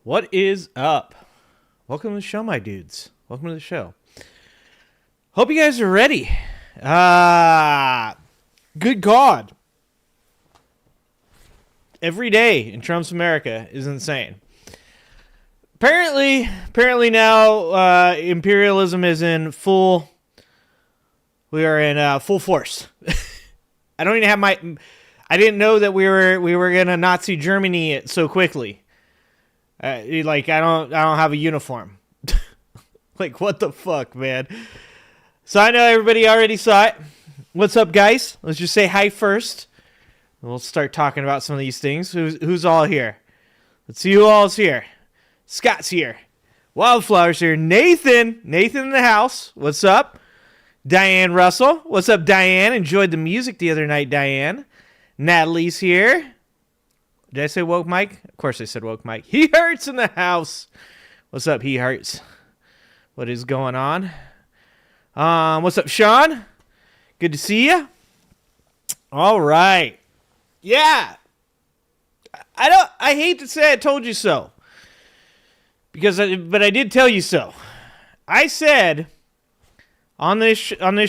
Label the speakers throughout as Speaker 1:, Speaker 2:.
Speaker 1: What is up? Welcome to the show, my dudes. Welcome to the show. Hope you guys are ready. Good God. Every day in Trump's America is insane. Apparently now imperialism is in full. We are in full force. I don't even have I didn't know that we were gonna Nazi Germany it so quickly. I don't have a uniform. Like, what the fuck, man? So I know everybody already saw it. What's up, guys? Let's just say hi first. We'll start talking about some of these things. Who's all here? Let's see who all's here. Scott's here. Wildflower's here. Nathan in the house. What's up? Diane Russell. What's up, Diane? Enjoyed the music the other night, Diane. Natalie's here. Did I say woke Mike? Of course I said woke Mike. He Hurts in the house. What's up, He Hurts? What is going on? What's up, Sean? Good to see you. All right. Yeah. I hate to say I told you so. But I did tell you so. I said on this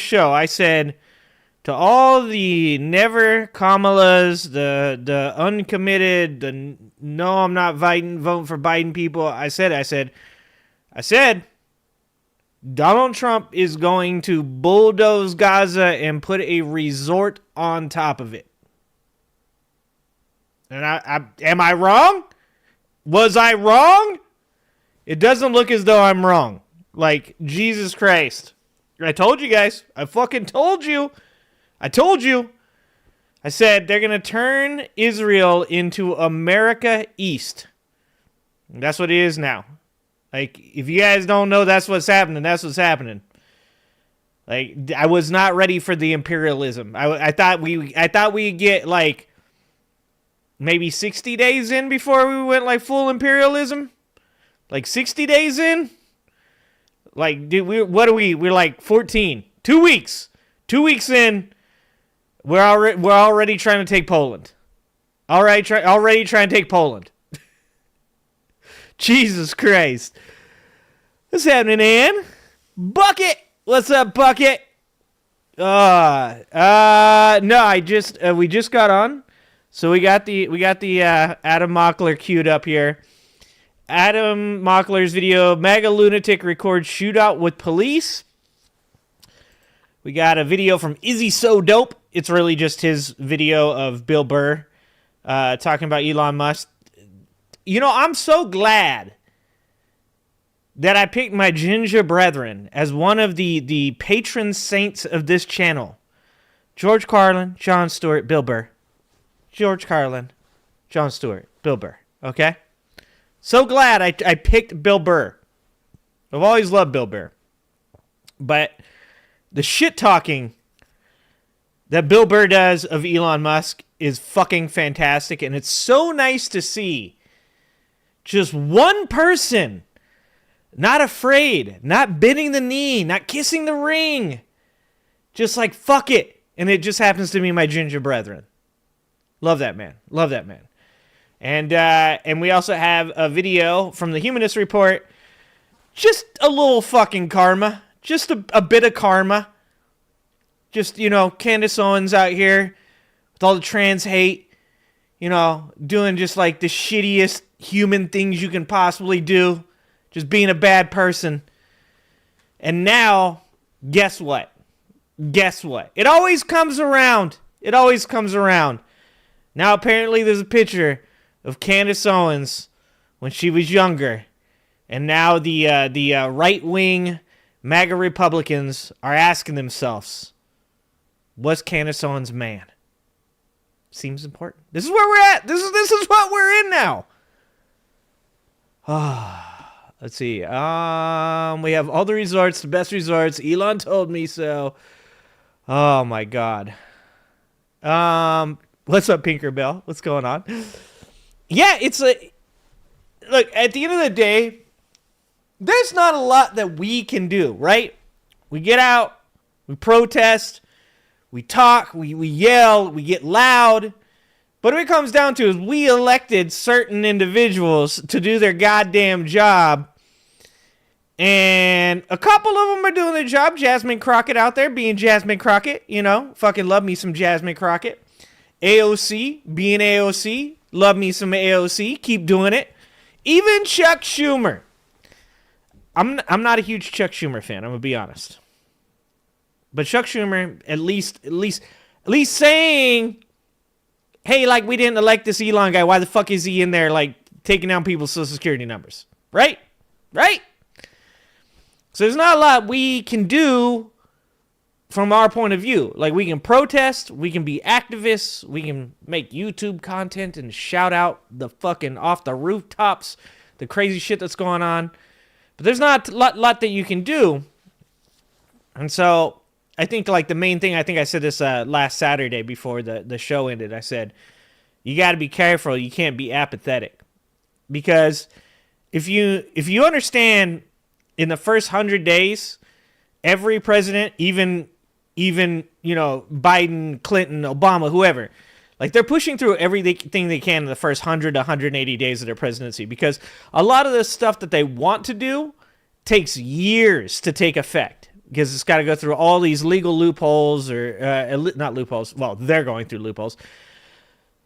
Speaker 1: show, I said to all the never Kamalas, the uncommitted, the no, I'm not voting for Biden people. I said, Donald Trump is going to bulldoze Gaza and put a resort on top of it. And am I wrong? Was I wrong? It doesn't look as though I'm wrong. Like, Jesus Christ. I told you guys. I fucking told you. I told you. I said they're going to turn Israel into America East. And that's what it is now. Like, if you guys don't know that's what's happening, that's what's happening. Like, I was not ready for the imperialism. I thought we'd get, like, maybe 60 days in before we went, like, full imperialism. Like, 60 days in? Like, dude, we're like 14. 2 weeks. 2 weeks in, we're already trying to take Poland. Already trying to take Poland. Jesus Christ. What's happening, Ann? Bucket! What's up, Bucket? No, we just got on. So we got the Adam Mockler queued up here. Adam Mockler's video, MAGA lunatic records shootout with police. We got a video from Izzy So Dope. It's really just his video of Bill Burr talking about Elon Musk. You know, I'm so glad that I picked my ginger brethren as one of the patron saints of this channel. George Carlin, Jon Stewart, Bill Burr. George Carlin, Jon Stewart, Bill Burr. Okay? So glad I picked Bill Burr. I've always loved Bill Burr. But the shit talking that Bill Burr does of Elon Musk is fucking fantastic. And it's so nice to see just one person not afraid, not bending the knee, not kissing the ring. Just like, fuck it. And it just happens to be my ginger brethren. Love that man. Love that man. And we also have a video from the Humanist report. Just a little fucking karma. Just a bit of karma. Just, Candace Owens out here with all the trans hate. Doing just like the shittiest human things you can possibly do. Just being a bad person. And now, guess what? Guess what? It always comes around. It always comes around. Now apparently there's a picture of Candace Owens when she was younger. And now the right-wing MAGA Republicans are asking themselves, was Candace Owens man? Seems important. This is where we're at. This is what we're in now. Let's see. We have all the resorts, the best resorts. Elon told me so. Oh my God. What's up, Pinkerbell? What's going on? Yeah, it's look, at the end of the day, there's not a lot that we can do, right? We get out, we protest, we talk, we yell, we get loud, But what it comes down to is we elected certain individuals to do their goddamn job. And a couple of them are doing their job. Jasmine Crockett out there being Jasmine Crockett. You know, fucking love me some Jasmine Crockett. AOC being AOC. Love me some AOC. Keep doing it. Even Chuck Schumer. I'm not a huge Chuck Schumer fan. I'm going to be honest. But Chuck Schumer, at least saying, hey, like, we didn't elect this Elon guy. Why the fuck is he in there, like, taking down people's social security numbers? Right? So there's not a lot we can do from our point of view. Like, we can protest, we can be activists, we can make YouTube content and shout out the fucking off the rooftops, the crazy shit that's going on. But there's not a lot that you can do. And so I think, like, the main thing, I think I said this last Saturday before the show ended. I said, you got to be careful. You can't be apathetic. Because if you understand in the first 100 days, every president, even you know, Biden, Clinton, Obama, whoever, like, they're pushing through everything they can in the first 100 to 180 days of their presidency, because a lot of the stuff that they want to do takes years to take effect, because it's got to go through all these legal loopholes, or not loopholes. Well, they're going through loopholes,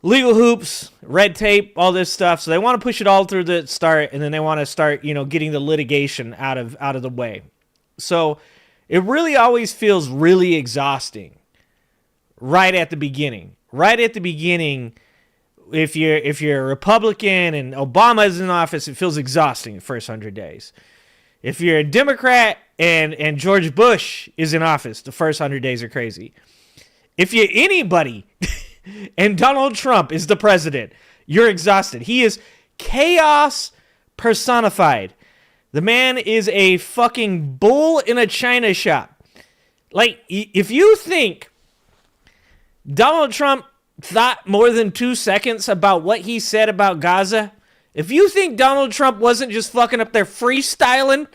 Speaker 1: legal hoops, red tape, all this stuff. So they want to push it all through the start, and then they want to start, you know, getting the litigation out of the way. So it really always feels really exhausting right at the beginning. Right at the beginning, if you're a Republican and Obama is in office, it feels exhausting the first 100 days. If you're a Democrat and George Bush is in office, the first 100 days are crazy. If you're anybody and Donald Trump is the president, you're exhausted. He is chaos personified. The man is a fucking bull in a china shop. Like, if you think Donald Trump thought more than 2 seconds about what he said about Gaza, if you think Donald Trump wasn't just fucking up there freestyling,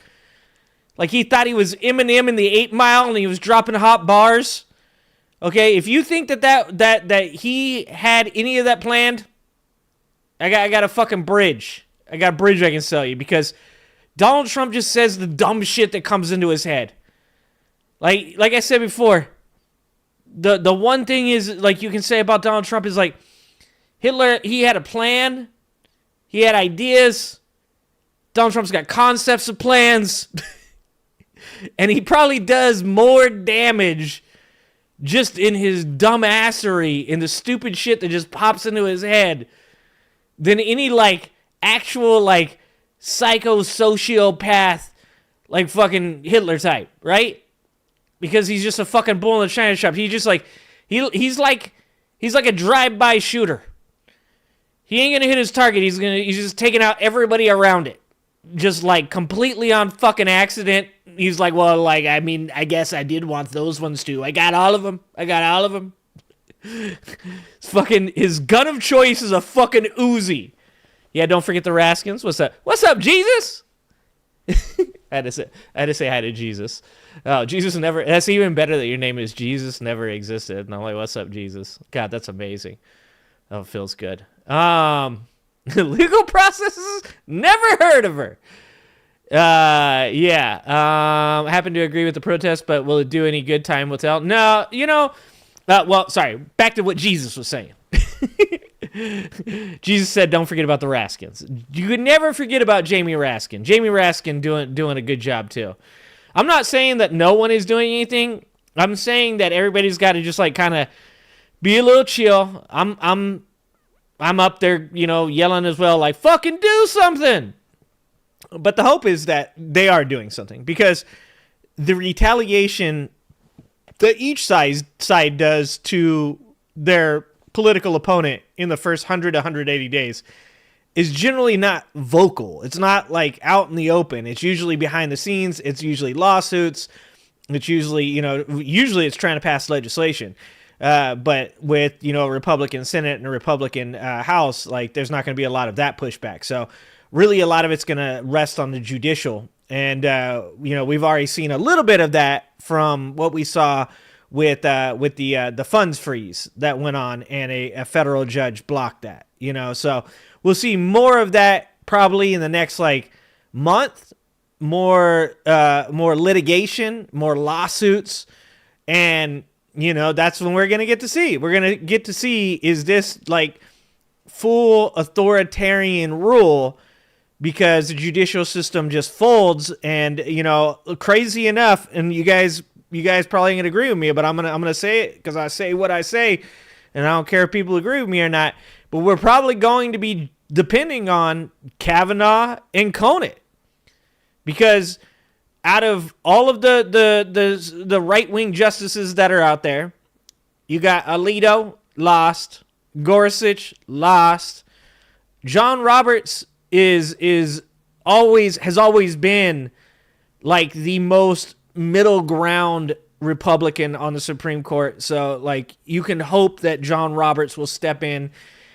Speaker 1: like he thought he was Eminem in the 8 Mile and he was dropping hot bars, okay, if you think that he had any of that planned, I got a fucking bridge. I got a bridge I can sell you, because Donald Trump just says the dumb shit that comes into his head. Like I said before, the one thing is, like, you can say about Donald Trump is, like, Hitler, he had a plan, he had ideas. Donald Trump's got concepts of plans, and he probably does more damage just in his dumbassery, in the stupid shit that just pops into his head, than any, like, actual, like, psycho sociopath, like fucking Hitler type, right? Because he's just a fucking bull in a china shop. He just, like, he's like a drive-by shooter. He ain't gonna hit his target. He's just taking out everybody around it, just, like, completely on fucking accident. He's like, well, like, I mean, I guess I did want those ones too. I got all of them. It's fucking, his gun of choice is a fucking Uzi. Yeah, don't forget the Raskins. What's up, Jesus? I had to say hi to Jesus. Oh, Jesus never. That's even better that your name is Jesus never existed. And I'm like, what's up, Jesus? God, that's amazing. Oh, it feels good. Legal processes. Never heard of her. Yeah. Happen to agree with the protest, but will it do any good? Time will tell. No, you know. Well, sorry. Back to what Jesus was saying. Jesus said, don't forget about the Raskins. You could never forget about Jamie Raskin. Jamie Raskin doing a good job too. I'm not saying that no one is doing anything. I'm saying that everybody's got to just, like, kind of be a little chill. I'm up there, you know, yelling as well, like, fucking do something. But the hope is that they are doing something, because the retaliation that each side does to their political opponent in the first 100 to 180 days is generally not vocal. It's not, like, out in the open. It's usually behind the scenes. It's usually lawsuits. It's usually, you know, it's trying to pass legislation. But with, you know, a Republican Senate and a Republican House, like, there's not going to be a lot of that pushback. So really a lot of it's going to rest on the judicial. And, you know, we've already seen a little bit of that from what we saw the funds freeze that went on, and a federal judge blocked that. So we'll see more of that probably in the next like month. More litigation, more lawsuits, and that's when we're gonna get to see. We're gonna get to see, is this like full authoritarian rule, because the judicial system just folds. And crazy enough, and you guys probably ain't gonna agree with me, but I'm gonna say it because I say what I say, and I don't care if people agree with me or not. But we're probably going to be depending on Kavanaugh and Conant. Because out of all of the right-wing justices that are out there, you got Alito, lost. Gorsuch, lost. John Roberts has always been like the most middle ground Republican on the Supreme Court. So like you can hope that John Roberts will step in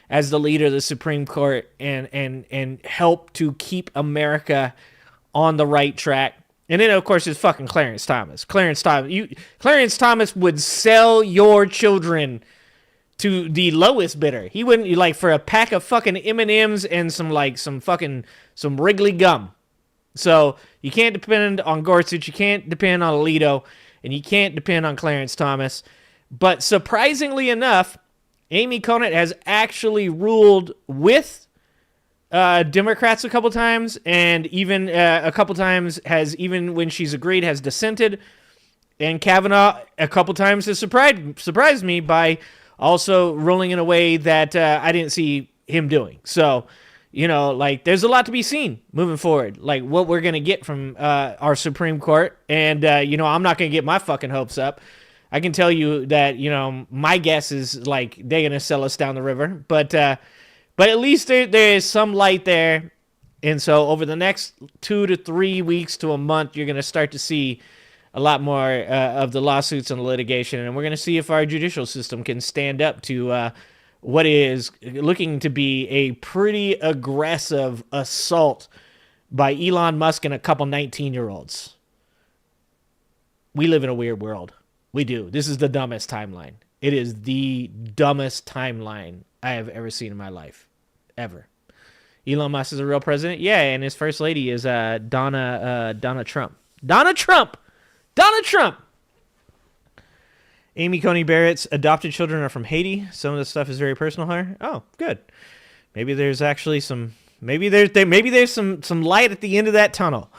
Speaker 1: as the leader of the Supreme Court and help to keep America on the right track. And then, of course, there's fucking Clarence Thomas. Clarence Thomas would sell your children to the lowest bidder. He wouldn't, like, for a pack of fucking M&Ms and some Wrigley gum. So you can't depend on Gorsuch, you can't depend on Alito, and you can't depend on Clarence Thomas. But surprisingly enough, Amy Conant has actually ruled with Democrats a couple times, and even a couple times even when she's agreed, has dissented. And Kavanaugh a couple times has surprised me by also ruling in a way that I didn't see him doing. So, like, there's a lot to be seen moving forward, like what we're going to get from our Supreme Court. And, I'm not going to get my fucking hopes up. I can tell you that, my guess is, like, they're going to sell us down the river. But at least there is some light there. And so over the next 2 to 3 weeks to a month, you're going to start to see a lot more of the lawsuits and the litigation. And we're going to see if our judicial system can stand up to what is looking to be a pretty aggressive assault by Elon Musk and a couple 19-year-olds. We live in a weird world. We do. This is the dumbest timeline. It is the dumbest timeline I have ever seen in my life. Ever. Elon Musk is a real president? Yeah, and his first lady is Donna Trump. Donna Trump! Amy Coney Barrett's adopted children are from Haiti. Some of the stuff is very personal to her. Oh, good. Maybe there's actually some some light at the end of that tunnel.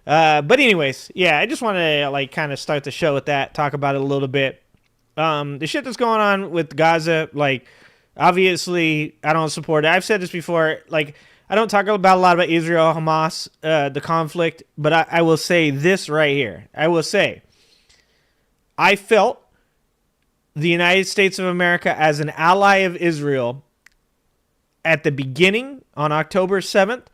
Speaker 1: But anyways, yeah, I just wanted to kind of start the show with that, talk about it a little bit. The shit that's going on with Gaza, obviously, I don't support it. I've said this before, I don't talk about a lot about Israel, Hamas, the conflict, but I will say this right here. I will say, I felt the United States of America as an ally of Israel at the beginning on October 7th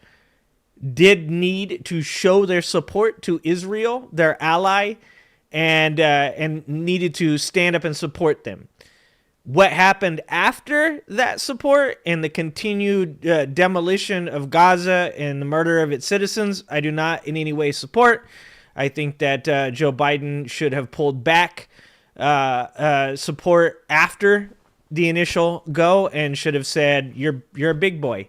Speaker 1: did need to show their support to Israel, their ally, and needed to stand up and support them. What happened after that support and the continued demolition of Gaza and the murder of its citizens, I do not in any way support. I think that Joe Biden should have pulled back support after the initial go and should have said, "You're a big boy.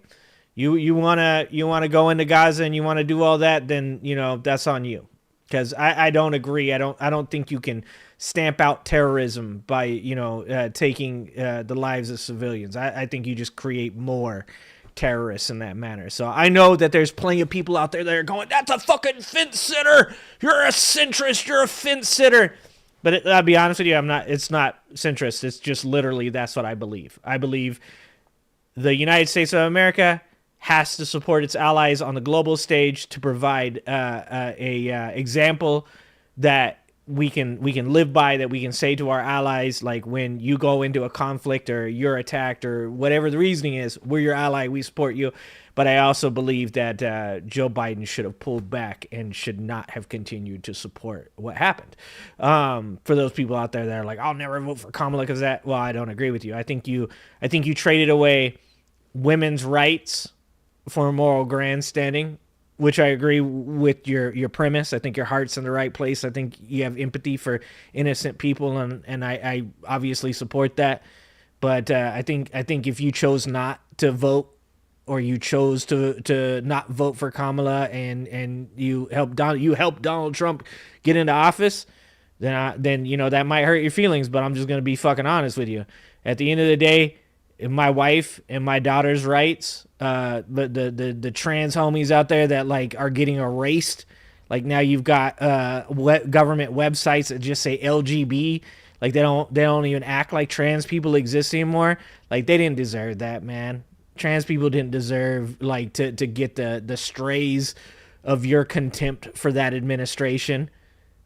Speaker 1: You wanna go into Gaza and you want to do all that, then that's on you." Because I don't agree. I don't think you can stamp out terrorism by taking the lives of civilians. I think you just create more terrorists in that manner. So I know that there's plenty of people out there that are going, "That's a fucking fence sitter. You're a centrist. You're a fence sitter." But I'll be honest with you, it's not centrist. It's just literally that's what I believe. I believe the United States of America has to support its allies on the global stage to provide a example that we can live by, that we can say to our allies, like when you go into a conflict or you're attacked or whatever the reasoning is, we're your ally, we support you. But I also believe that Joe Biden should have pulled back and should not have continued to support what happened. For those people out there that are like, "I'll never vote for Kamala because that," well, I don't agree with you. I think you traded away women's rights for moral grandstanding which I agree with your premise. I think your heart's in the right place. I think you have empathy for innocent people, and I obviously support that. But I think if you chose not to vote, or you chose to not vote for Kamala, and you helped Donald Trump get into office, then you know that might hurt your feelings. But I'm just gonna be fucking honest with you. At the end of the day, my wife and my daughter's rights, the trans homies out there that like are getting erased. Like now you've got government websites that just say LGB. Like they don't even act like trans people exist anymore. Like they didn't deserve that, man. Trans people didn't deserve like to get the strays of your contempt for that administration.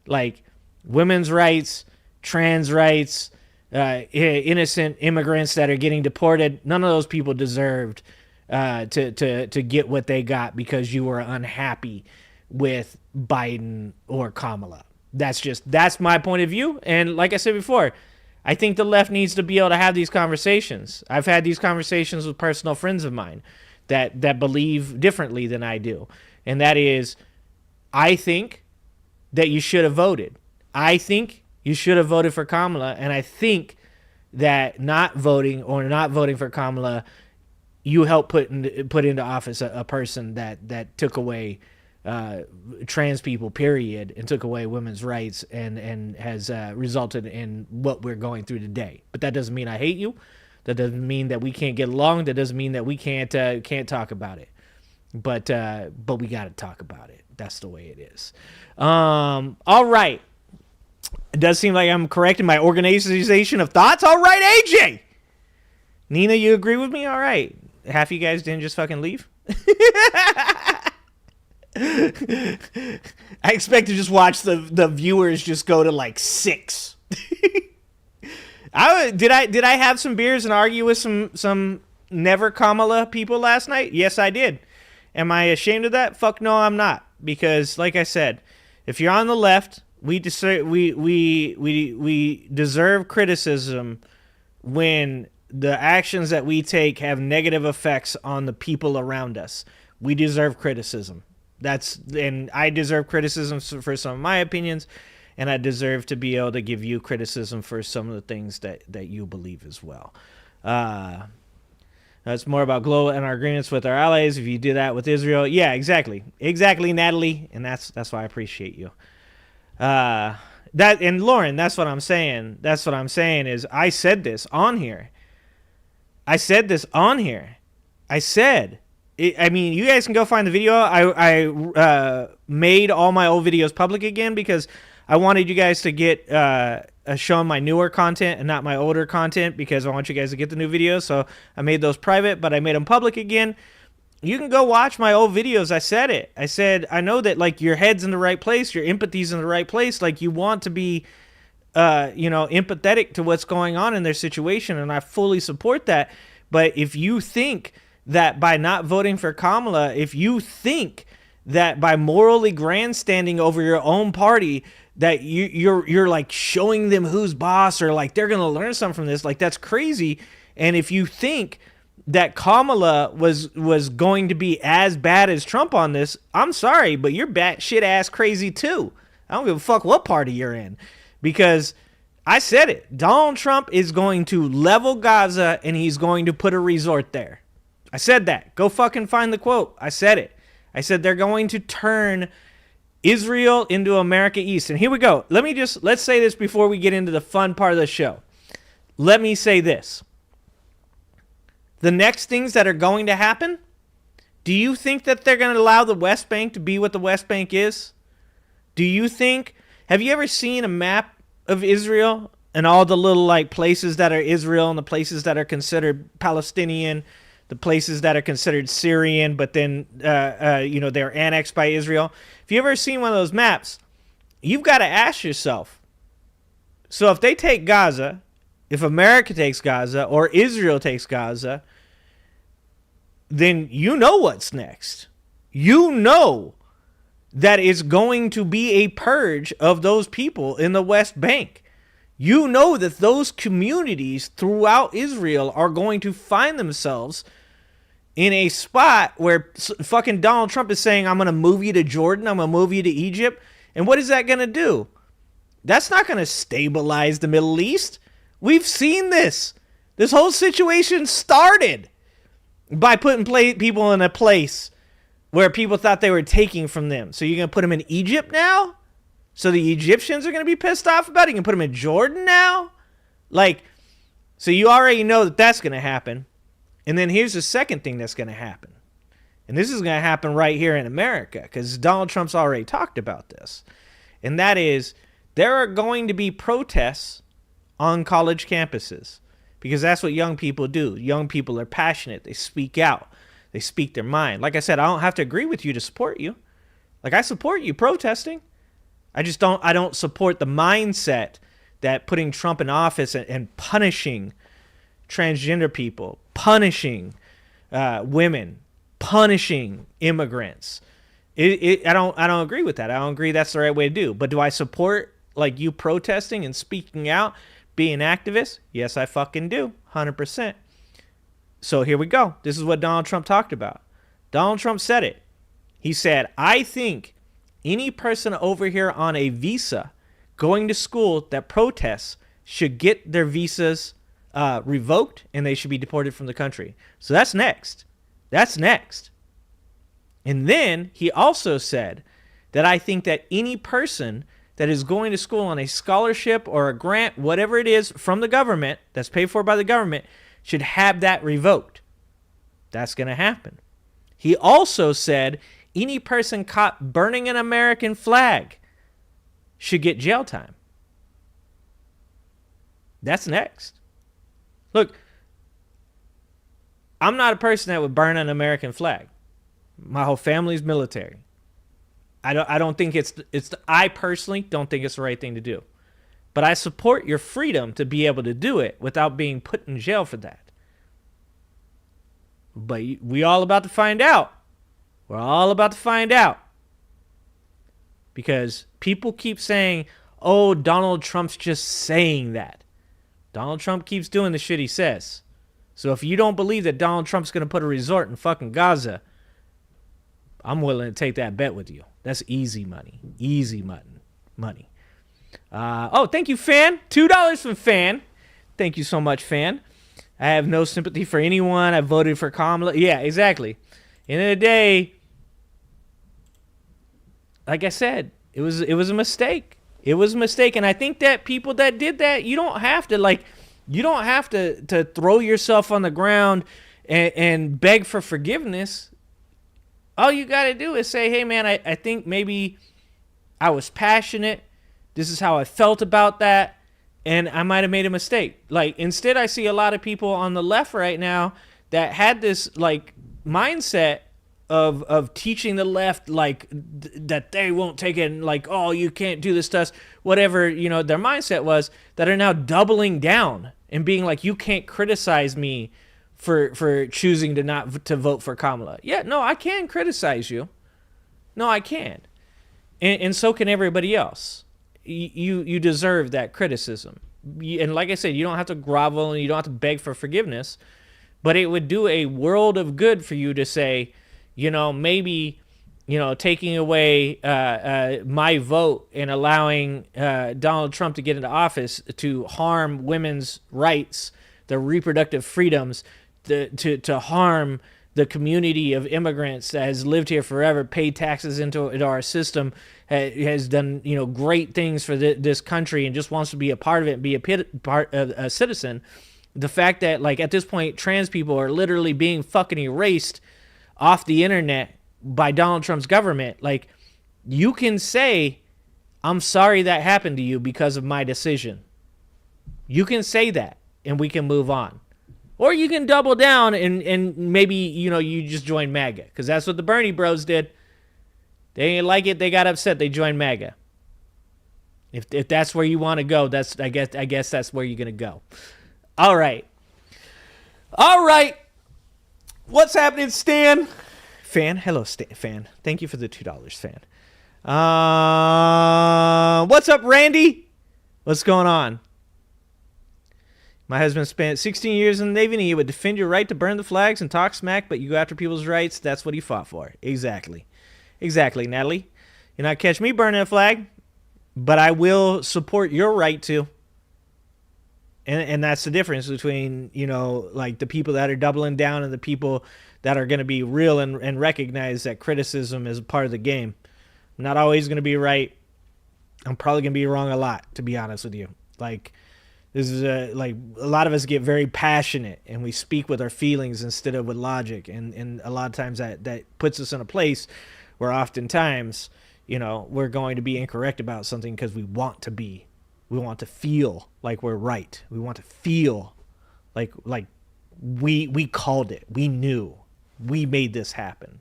Speaker 1: Like women's rights, trans rights, innocent immigrants that are getting deported. None of those people deserved to get what they got because you were unhappy with Biden or Kamala. That's my point of view. And like I said before, I think the left needs to be able to have these conversations. I've had these conversations with personal friends of mine that believe differently than I do. And that is, I think that you should have voted. I think you should have voted for Kamala. And I think that not voting for Kamala, you helped put into office a person that took away trans people, period, and took away women's rights and has resulted in what we're going through today. But that doesn't mean I hate you. That doesn't mean that we can't get along. That doesn't mean that we can't talk about it. But we got to talk about it. That's the way it is. All right. It does seem like I'm correct in my organization of thoughts. All right, AJ. Nina, you agree with me? All right. Half you guys didn't just fucking leave? I expect to just watch the viewers just go to like 6. Did I have some beers and argue with some never Kamala people last night? Yes, I did. Am I ashamed of that? Fuck no, I'm not. Because like I said, if you're on the left, we deserve criticism when the actions that we take have negative effects on the people around us. We deserve criticism. And I deserve criticism for some of my opinions, and I deserve to be able to give you criticism for some of the things that you believe as well. It's more about global and our agreements with our allies. If you do that with Israel, yeah, exactly, Natalie, and that's why I appreciate you. And Lauren, that's what I'm saying. That's what I'm saying is I said this on here. I said, I mean, you guys can go find the video. I made all my old videos public again because I wanted you guys to get shown my newer content and not my older content because I want you guys to get the new videos. So I made those private, but I made them public again. You can go watch my old videos. I said it. I said, I know that like your head's in the right place. Your empathy's in the right place. Like you want to be, empathetic to what's going on in their situation. And I fully support that. But if you think that by not voting for Kamala, if you think that by morally grandstanding over your own party, that you're like showing them who's boss or like they're going to learn something from this, like that's crazy. And if you think that Kamala was going to be as bad as Trump on this, I'm sorry, but you're batshit ass crazy too. I don't give a fuck what party you're in, because I said it. Donald Trump is going to level Gaza and he's going to put a resort there. I said that. Go fucking find the quote. I said it. I said they're going to turn Israel into America East. And here we go. Let's say this before we get into the fun part of the show. Let me say this. The next things that are going to happen, do you think that they're going to allow the West Bank to be what the West Bank is? Have you ever seen a map of Israel and all the little like places that are Israel and the places that are considered Palestinian, the places that are considered Syrian, but then, they're annexed by Israel? If you ever seen one of those maps, you've got to ask yourself, so if they take Gaza, if America takes Gaza or Israel takes Gaza, then you know what's next. You know that it's going to be a purge of those people in the West Bank. You know that those communities throughout Israel are going to find themselves in a spot where fucking Donald Trump is saying, I'm going to move you to Jordan, I'm going to move you to Egypt. And what is that going to do? That's not going to stabilize the Middle East. We've seen this. This whole situation started by putting people in a place where people thought they were taking from them. So you're going to put them in Egypt now? So the Egyptians are going to be pissed off about it? You can put them in Jordan now? Like, so you already know that that's going to happen. And then here's the second thing that's going to happen. And this is going to happen right here in America because Donald Trump's already talked about this. And that is, there are going to be protests on college campuses because that's what young people do. Young people are passionate. They speak out. They speak their mind. Like I said, I don't have to agree with you to support you. Like, I support you protesting. I don't support the mindset that putting Trump in office and punishing transgender people, punishing women, punishing immigrants. I don't agree with that. I don't agree that's the right way to do. But do I support like you protesting and speaking out, being activists? Yes, I fucking do. 100%. So here we go. This is what Donald Trump talked about. Donald Trump said it. He said, I think any person over here on a visa going to school that protests should get their visas revoked and they should be deported from the country. So that's next. That's next. And then he also said that I think that any person that is going to school on a scholarship or a grant, whatever it is from the government that's paid for by the government, should have that revoked. That's going to happen. He also said any person caught burning an American flag should get jail time. That's next. Look, I'm not a person that would burn an American flag. My whole family's military. I don't think I personally don't think it's the right thing to do. But I support your freedom to be able to do it without being put in jail for that. But we all about to find out. We're all about to find out. Because people keep saying, oh, Donald Trump's just saying that. Donald Trump keeps doing the shit he says. So if you don't believe that Donald Trump's going to put a resort in fucking Gaza, I'm willing to take that bet with you. That's easy money. Easy money. Oh, thank you, Fan. $2 from Fan. Thank you so much, Fan. I have no sympathy for anyone. I voted for Kamala. Yeah, exactly. End of the day, like I said, it was a mistake. It was a mistake. And I think that people that did that, you don't have to throw yourself on the ground and beg for forgiveness. All you got to do is say, hey, man, I think maybe I was passionate. This is how I felt about that. And I might have made a mistake. Like, instead, I see a lot of people on the left right now that had this, like, mindset of teaching the left, like, that they won't take it, and, like, oh, you can't do this to us, whatever, their mindset was, that are now doubling down and being like, you can't criticize me for choosing to vote for Kamala. Yeah, no, I can criticize you. No, I can. And so can everybody else. You deserve that criticism. And like I said, you don't have to grovel and you don't have to beg for forgiveness, but it would do a world of good for you to say, maybe, taking away my vote and allowing Donald Trump to get into office to harm women's rights, their reproductive freedoms, to harm the community of immigrants that has lived here forever, paid taxes into our system, has done great things for this country, and just wants to be a part of it and be a citizen. The fact that, like, at this point, trans people are literally being fucking erased off the internet by Donald Trump's government. Like, you can say, I'm sorry that happened to you because of my decision. You can say that, and we can move on. Or you can double down and maybe, you just join MAGA. Because that's what the Bernie bros did. They didn't like it. They got upset. They joined MAGA. If that's where you want to go, I guess that's where you're going to go. All right. What's happening, Stan? Fan. Hello, Fan. Thank you for the $2, Fan. What's up, Randy? What's going on? My husband spent 16 years in the Navy, and he would defend your right to burn the flags and talk smack, but you go after people's rights. That's what he fought for. Exactly. Exactly, Natalie. You're not catch me burning a flag, but I will support your right to. And that's the difference between, you know, like the people that are doubling down and the people that are going to be real and recognize that criticism is a part of the game. I'm not always going to be right. I'm probably going to be wrong a lot, to be honest with you. Like, this is like a lot of us get very passionate and we speak with our feelings instead of with logic. And a lot of times that puts us in a place where oftentimes, you know, we're going to be incorrect about something because we want to be. We want to feel like we're right. We want to feel like we called it. We knew. We made this happen.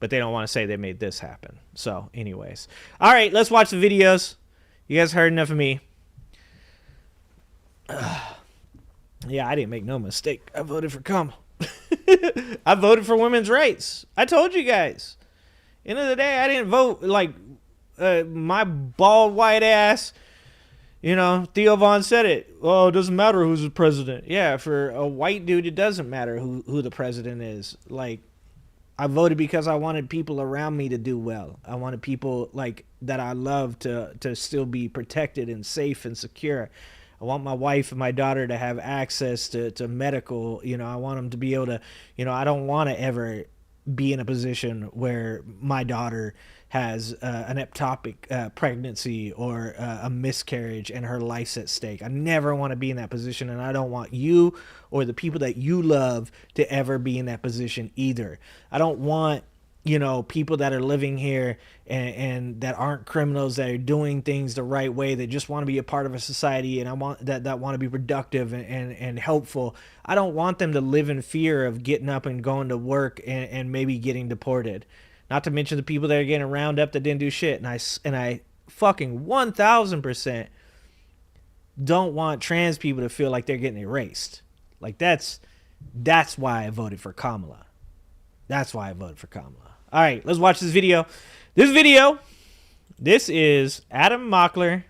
Speaker 1: But they don't want to say they made this happen. So, anyways. All right, let's watch the videos. You guys heard enough of me. Yeah, I didn't make no mistake. I voted for Kamala. I voted for women's rights. I told you guys. End of the day, I didn't vote like my bald white ass. You know, Theo Von said it. Oh, it doesn't matter who's the president. Yeah, for a white dude, it doesn't matter who the president is. Like, I voted because I wanted people around me to do well. I wanted people like that I love to still be protected and safe and secure. I want my wife and my daughter to have access to medical. You know, I want them to be able to, you know, I don't want to ever be in a position where my daughter has an ectopic pregnancy or a miscarriage and her life's at stake. I never want to be in that position, and I don't want you or the people that you love to ever be in that position either. I don't want, you know, people that are living here and that aren't criminals, that are doing things the right way, that just want to be a part of a society, and I want that want to be productive and helpful. I don't want them to live in fear of getting up and going to work and maybe getting deported. Not to mention the people that are getting rounded up that didn't do shit. And I fucking 1000% don't want trans people to feel like they're getting erased. Like that's why I voted for Kamala. That's why I voted for Kamala. All right, let's watch this video. This is Adam Mockler,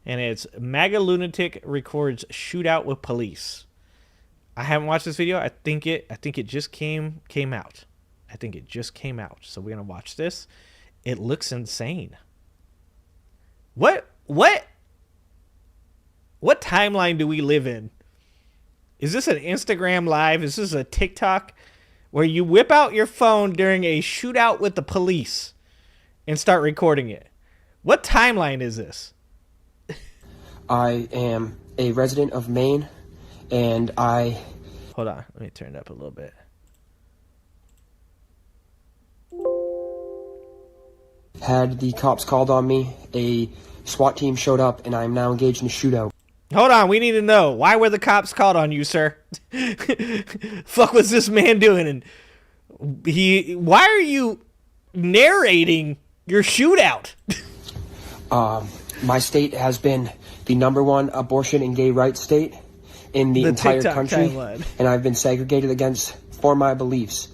Speaker 1: and it's MAGA lunatic records shootout with police. I haven't watched this video. I think it just came out. I think it just came out. So we're going to watch this. It looks insane. What timeline do we live in? Is this an Instagram live? Is this a TikTok where you whip out your phone during a shootout with the police and start recording it? What timeline is this?
Speaker 2: I am a resident of Maine, and
Speaker 1: Hold on. Let me turn it up a little bit.
Speaker 2: Had the cops called on me, a SWAT team showed up, and I am now engaged in a shootout.
Speaker 1: Hold on, we need to know. Why were the cops called on you, sir? Fuck was this man doing? And why are you narrating your shootout?
Speaker 2: My state has been the #1 abortion and gay rights state in the entire
Speaker 1: TikTok
Speaker 2: country,
Speaker 1: timeline.
Speaker 2: And I've been segregated against for my beliefs.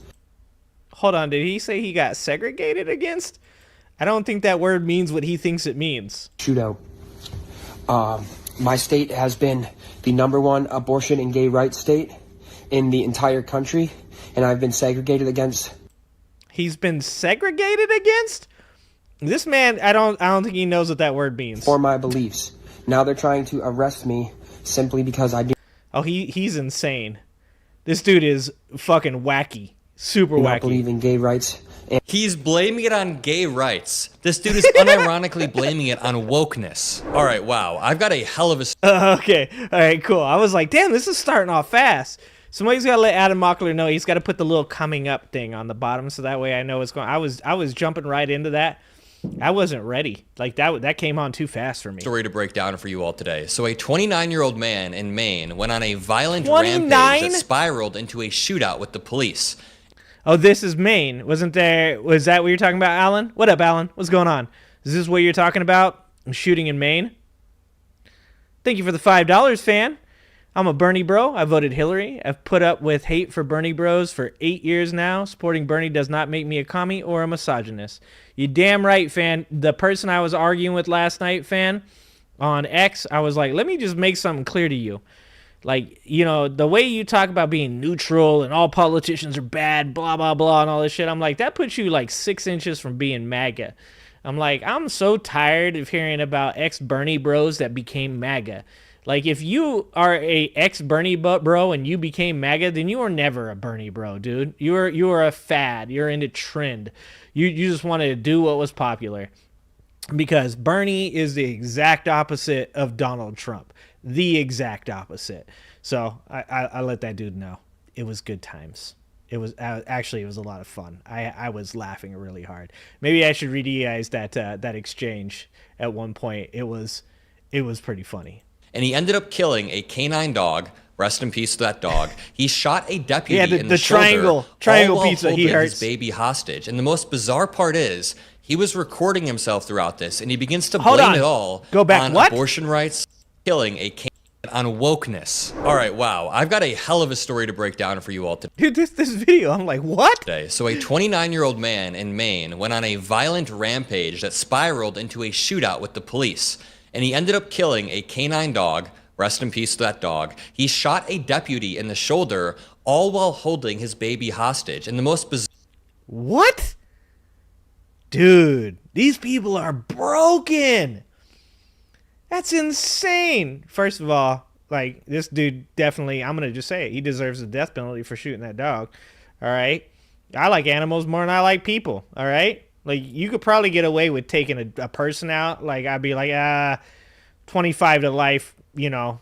Speaker 1: Hold on, did he say he got segregated against? I don't think that word means what he thinks it means.
Speaker 2: Shootout. My state has been the #1 abortion and gay rights state in the entire country, and I've been segregated against.
Speaker 1: He's been segregated against? This man, I don't think he knows what that word means.
Speaker 2: For my beliefs. Now they're trying to arrest me simply because I do.
Speaker 1: Oh, he's insane. This dude is fucking wacky. Super wacky.
Speaker 2: Not believe in gay rights.
Speaker 3: He's blaming it on gay rights. This dude is unironically blaming it on wokeness. All right, wow. I've got a hell of a...
Speaker 1: Okay. All right, cool. I was like, damn, this is starting off fast. Somebody's got to let Adam Mockler know. He's got to put the little coming up thing on the bottom so that way I know what's going on. I was jumping right into that. I wasn't ready. Like, that came on too fast for me.
Speaker 3: Story to break down for you all today. So a 29-year-old man in Maine went on a violent
Speaker 1: 29?
Speaker 3: rampage that spiraled into a shootout with the police.
Speaker 1: Oh, this is Maine. Was that what you're talking about, Alan? What up, Alan? What's going on? Is this what you're talking about? Shooting in Maine? Thank you for the $5, fan. I'm a Bernie bro. I voted Hillary. I've put up with hate for Bernie bros for 8 years now. Supporting Bernie does not make me a commie or a misogynist. You damn right, fan. The person I was arguing with last night, fan, on X, I was like, let me just make something clear to you. Like, you know, the way you talk about being neutral and all politicians are bad, blah, blah, blah, and all this shit, I'm like, that puts you like 6 inches from being MAGA. I'm like, I'm so tired of hearing about ex-Bernie bros that became MAGA. Like, if you are a ex-Bernie bro and you became MAGA, then you were never a Bernie bro, dude. You were a fad. You're into trend. You just wanted to do what was popular. Because Bernie is the exact opposite of Donald Trump. The exact opposite. So I let that dude know. It was good times. It was actually, it was a lot of fun. I was laughing really hard. Maybe I should read you guys that exchange at one point. It was pretty funny.
Speaker 3: And he ended up killing a canine dog. Rest in peace to that dog. He shot a deputy in the shoulder,
Speaker 1: triangle
Speaker 3: all while
Speaker 1: pizza.
Speaker 3: holding
Speaker 1: He hurts
Speaker 3: his baby hostage. And the most bizarre part is he was recording himself throughout this, and he begins to
Speaker 1: Hold
Speaker 3: blame
Speaker 1: on.
Speaker 3: it all
Speaker 1: Go back.
Speaker 3: on
Speaker 1: What?
Speaker 3: abortion rights, killing a canine, on wokeness. All right, wow. I've got a hell of a story to break down for you all today.
Speaker 1: Dude, this video, I'm like, what?
Speaker 3: So a 29-year-old man in Maine went on a violent rampage that spiraled into a shootout with the police, and he ended up killing a canine dog. Rest in peace to that dog. He shot a deputy in the shoulder, all while holding his baby hostage. And the most bizarre...
Speaker 1: What? Dude, these people are broken. That's insane. First of all, like, this dude definitely, I'm going to just say it, he deserves the death penalty for shooting that dog. All right? I like animals more than I like people. All right? Like, you could probably get away with taking a person out. Like, I'd be like, 25 to life, you know.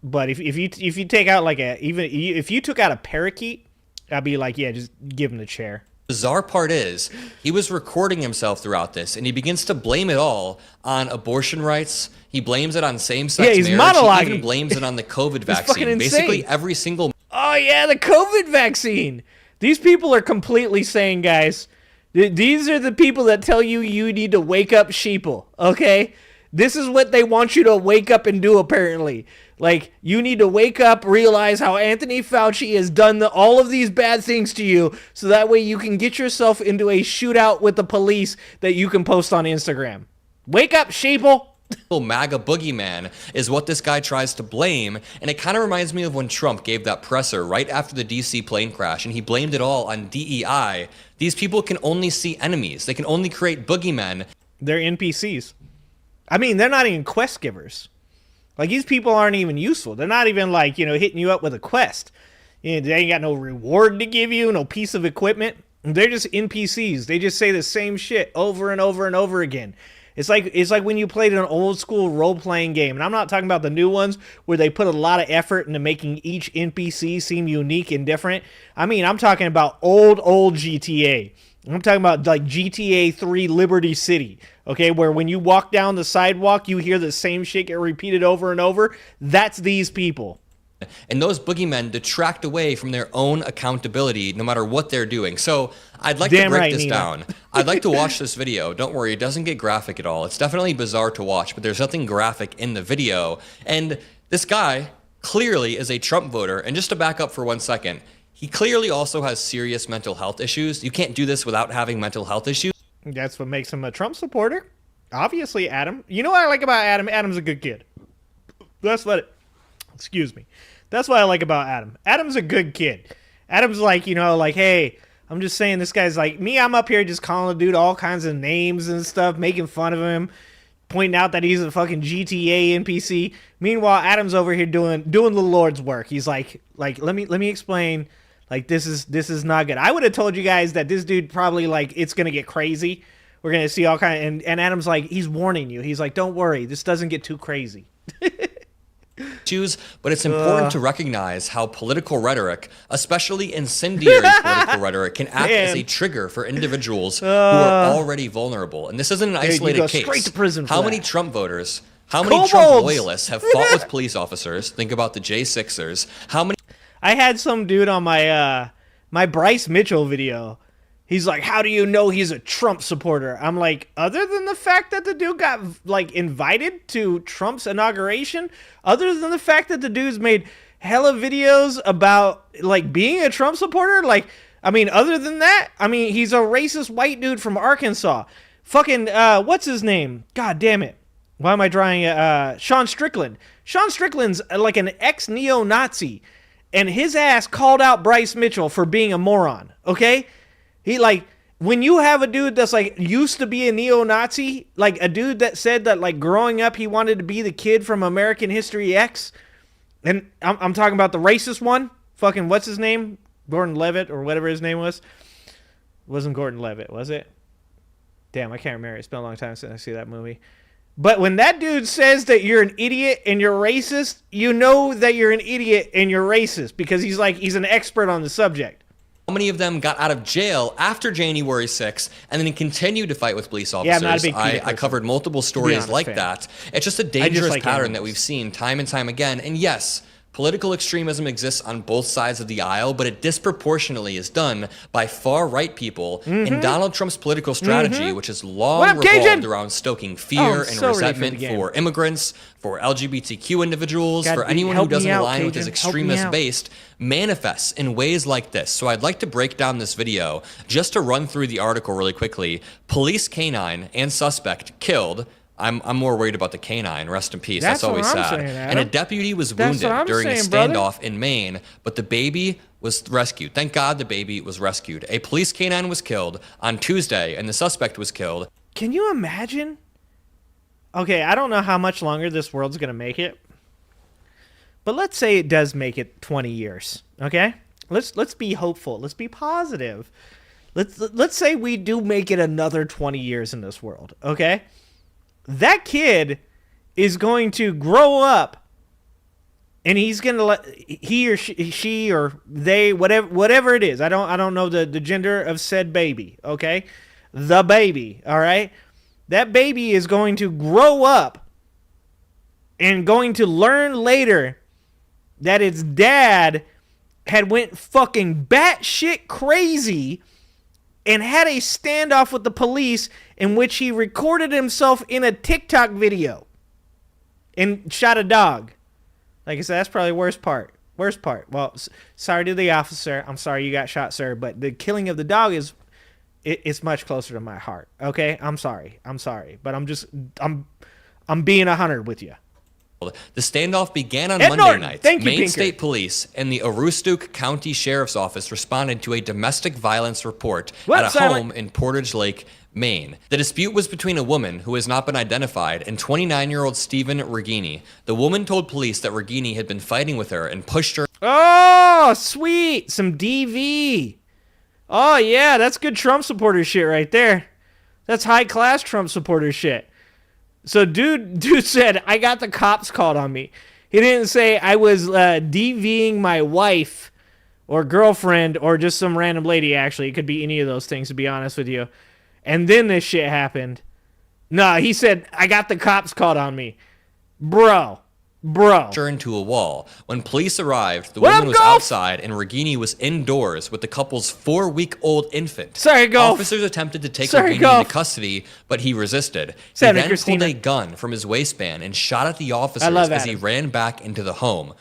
Speaker 1: But if you take out like if you took out a parakeet, I'd be like, yeah, just give him the chair.
Speaker 3: Bizarre part is he was recording himself throughout this, and he begins to blame it all on abortion rights. He blames it on same-sex
Speaker 1: he's
Speaker 3: marriage.
Speaker 1: monologuing.
Speaker 3: He even blames it on the COVID
Speaker 1: fucking
Speaker 3: vaccine.
Speaker 1: insane.
Speaker 3: Basically, every single...
Speaker 1: Oh yeah, the COVID vaccine. These people are completely sane, guys. These are the people that tell you need to wake up, sheeple. Okay, this is what they want you to wake up and do. Apparently. Like, you need to wake up, realize how Anthony Fauci has done all of these bad things to you, so that way you can get yourself into a shootout with the police that you can post on Instagram. Wake up, sheeple!
Speaker 3: MAGA boogeyman is what this guy tries to blame, and it kind of reminds me of when Trump gave that presser right after the DC plane crash, and he blamed it all on DEI. These people can only see enemies. They can only create boogeymen.
Speaker 1: They're NPCs. I mean, they're not even quest givers. Like, these people aren't even useful. They're not even, like, you know, hitting you up with a quest. You know, they ain't got no reward to give you, no piece of equipment. They're just NPCs. They just say the same shit over and over and over again. It's like when you played an old school role-playing game. And I'm not talking about the new ones where they put a lot of effort into making each NPC seem unique and different. I mean, I'm talking about old GTA. I'm talking about like GTA 3 Liberty City, okay, where when you walk down the sidewalk, you hear the same shit get repeated over and over. That's these people.
Speaker 3: And those boogeymen detract away from their own accountability no matter what they're doing. So I'd like to break this down. I'd like to watch this video. Don't worry, it doesn't get graphic at all. It's definitely bizarre to watch, but there's nothing graphic in the video. And this guy clearly is a Trump voter. And just to back up for 1 second, he clearly also has serious mental health issues. You can't do this without having mental health issues.
Speaker 1: That's what makes him a Trump supporter. Obviously, Adam. You know what I like about Adam? Adam's a good kid. That's what I like about Adam. Adam's a good kid. Adam's like, you know, like, hey, I'm just saying this guy's like me. I'm up here just calling the dude all kinds of names and stuff, making fun of him, pointing out that he's a fucking GTA NPC. Meanwhile, Adam's over here doing the Lord's work. He's like, let me explain. Like, this is not good. I would have told you guys that this dude probably, like, it's going to get crazy. We're going to see all kind of, and Adam's like, he's warning you. He's like, don't worry. This doesn't get too crazy.
Speaker 3: But it's important to recognize how political rhetoric, especially incendiary political rhetoric, can act as a trigger for individuals who are already vulnerable. And this isn't an isolated case.
Speaker 1: Straight to prison for
Speaker 3: how
Speaker 1: that.
Speaker 3: many Trump voters, how many Trump loyalists have fought with police officers? Think about the J6ers. How many...
Speaker 1: I had some dude on my my Bryce Mitchell video. He's like, how do you know he's a Trump supporter? I'm like, other than the fact that the dude got, like, invited to Trump's inauguration, other than the fact that the dude's made hella videos about, like, being a Trump supporter, like, I mean, other than that, I mean, he's a racist white dude from Arkansas. Fucking, what's his name? God damn it. Why am I drawing Sean Strickland? Sean Strickland's like an ex-neo-Nazi, and his ass called out Bryce Mitchell for being a moron, okay? He, like, when you have a dude that's, like, used to be a neo-Nazi, like a dude that said that, like, growing up he wanted to be the kid from American History X, and I'm talking about the racist one, fucking, what's his name? Gordon Levitt, or whatever his name was. It wasn't Gordon Levitt, was it? Damn, I can't remember. It's been a long time since I see that movie. But when that dude says that you're an idiot and you're racist, you know that you're an idiot and you're racist, because he's an expert on the subject.
Speaker 3: How many of them got out of jail after January 6th and then continued to fight with police officers?
Speaker 1: Yeah, I'm not a big
Speaker 3: I covered multiple stories like that. It's just a dangerous pattern that we've seen time and time again. And yes, political extremism exists on both sides of the aisle, but it disproportionately is done by far-right people in Donald Trump's political strategy, which has long revolved around stoking fear and resentment for immigrants, for LGBTQ individuals, for anyone who doesn't align with his extremist-based manifests in ways like this. So I'd like to break down this video just to run through the article really quickly. Police canine and suspect killed. I'm more worried about the canine. Rest in peace. That's always sad. And a deputy was wounded during a standoff in Maine, but the baby was rescued. Thank God the baby was rescued. A police canine was killed on Tuesday, and the suspect was killed.
Speaker 1: Can you imagine? Okay, I don't know how much longer this world's going to make it, but let's say it does make it 20 years, okay? Let's be hopeful. Let's be positive. Let's say we do make it another 20 years in this world, okay? That kid is going to grow up, and he's going to let he or she or they, whatever it is. I don't know the gender of said baby, okay? The baby, all right? That baby is going to grow up and going to learn later that its dad had went fucking batshit crazy and had a standoff with the police in which he recorded himself in a TikTok video and shot a dog. Like I said, that's probably the worst part. Worst part. Well, sorry to the officer. I'm sorry you got shot, sir. But the killing of the dog it's much closer to my heart. Okay? I'm sorry. But I'm being 100 with you.
Speaker 3: The standoff began on Monday night. Maine State Police and the Aroostook County Sheriff's Office responded to a domestic violence report at a home in Portage Lake, Maine. The dispute was between a woman who has not been identified and 29-year-old Stephen Regini. The woman told police that Regini had been fighting with her and pushed her.
Speaker 1: Oh, sweet. Some DV. Oh, yeah, that's good Trump supporter shit right there. That's high-class Trump supporter shit. So dude said, I got the cops called on me. He didn't say I was DVing my wife or girlfriend or just some random lady, actually. It could be any of those things, to be honest with you. And then this shit happened. No, he said, I got the cops called on me. Bro.
Speaker 3: Into a wall. When police arrived, the woman was outside and Regini was indoors with the couple's 4-week-old infant.
Speaker 1: Sorry, Golf.
Speaker 3: Officers attempted to take Regini into custody, but he resisted. He then pulled a gun from his waistband and shot at the officers as he ran back into the home.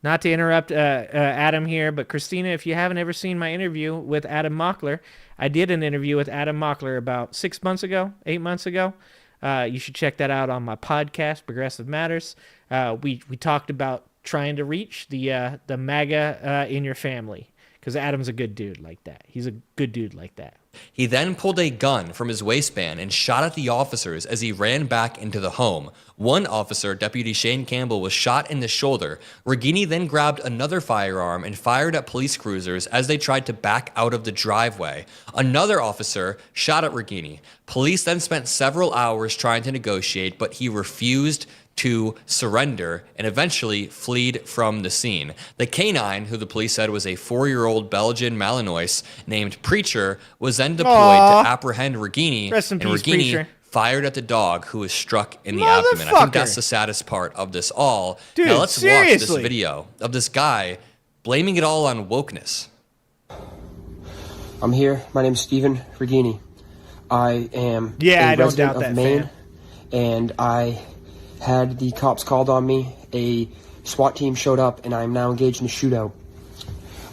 Speaker 3: Not
Speaker 1: to interrupt Adam here, but Christina, if you haven't ever seen my interview with Adam Mockler, I did an interview with Adam Mockler about 8 months ago. You should check that out on my podcast, Progressive Matters. We talked about trying to reach the MAGA in your family, because Adam's a good dude like that. He's a good dude like that.
Speaker 3: He then pulled a gun from his waistband and shot at the officers as he ran back into the home. One officer, Deputy Shane Campbell, was shot in the shoulder. Regini then grabbed another firearm and fired at police cruisers as they tried to back out of the driveway. Another officer shot at Regini. Police then spent several hours trying to negotiate, but he refused to surrender and eventually fled from the scene. The canine, who the police said was a 4-year-old Belgian Malinois named Preacher, was then deployed to apprehend Regini.
Speaker 1: Rest in peace,
Speaker 3: Regini
Speaker 1: Preacher
Speaker 3: fired at the dog, who was struck in the abdomen. I think that's the saddest part of this all.
Speaker 1: Dude,
Speaker 3: now let's watch this video of this guy blaming it all on wokeness.
Speaker 2: I'm here. My name's Stephen Regini. I am a resident of Maine, and I had the cops called on me. A SWAT team showed up, and I'm now engaged in a shootout.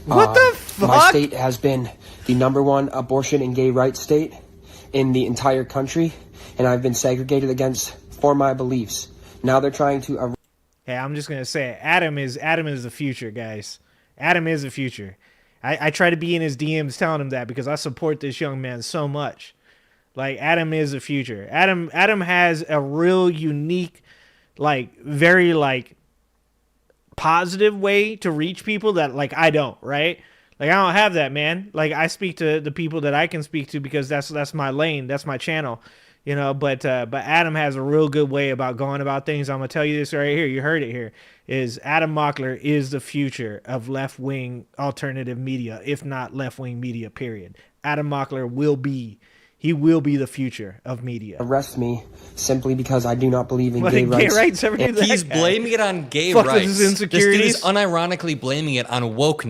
Speaker 1: What the fuck?
Speaker 2: My state has been the #1 abortion and gay rights state in the entire country, and I've been segregated against for my beliefs. Now they're trying to...
Speaker 1: Hey, I'm just gonna say it. Adam is the future, guys. Adam is the future. I try to be in his DMs telling him that because I support this young man so much. Like, Adam is the future. Adam has a real unique, like, very, like, positive way to reach people that, like, I don't, right? Like, I don't have that, man. Like, I speak to the people that I can speak to because that's my lane, that's my channel, you know. But Adam has a real good way about going about things. I'm gonna tell you this right here. You heard it here. Is Adam Mockler is the future of left-wing alternative media, if not left-wing media. Period. Adam Mockler will be the future of media.
Speaker 2: Arrest me simply because I do not believe in gay rights.
Speaker 3: He's blaming it on gay rights. This dude is unironically blaming it on woke.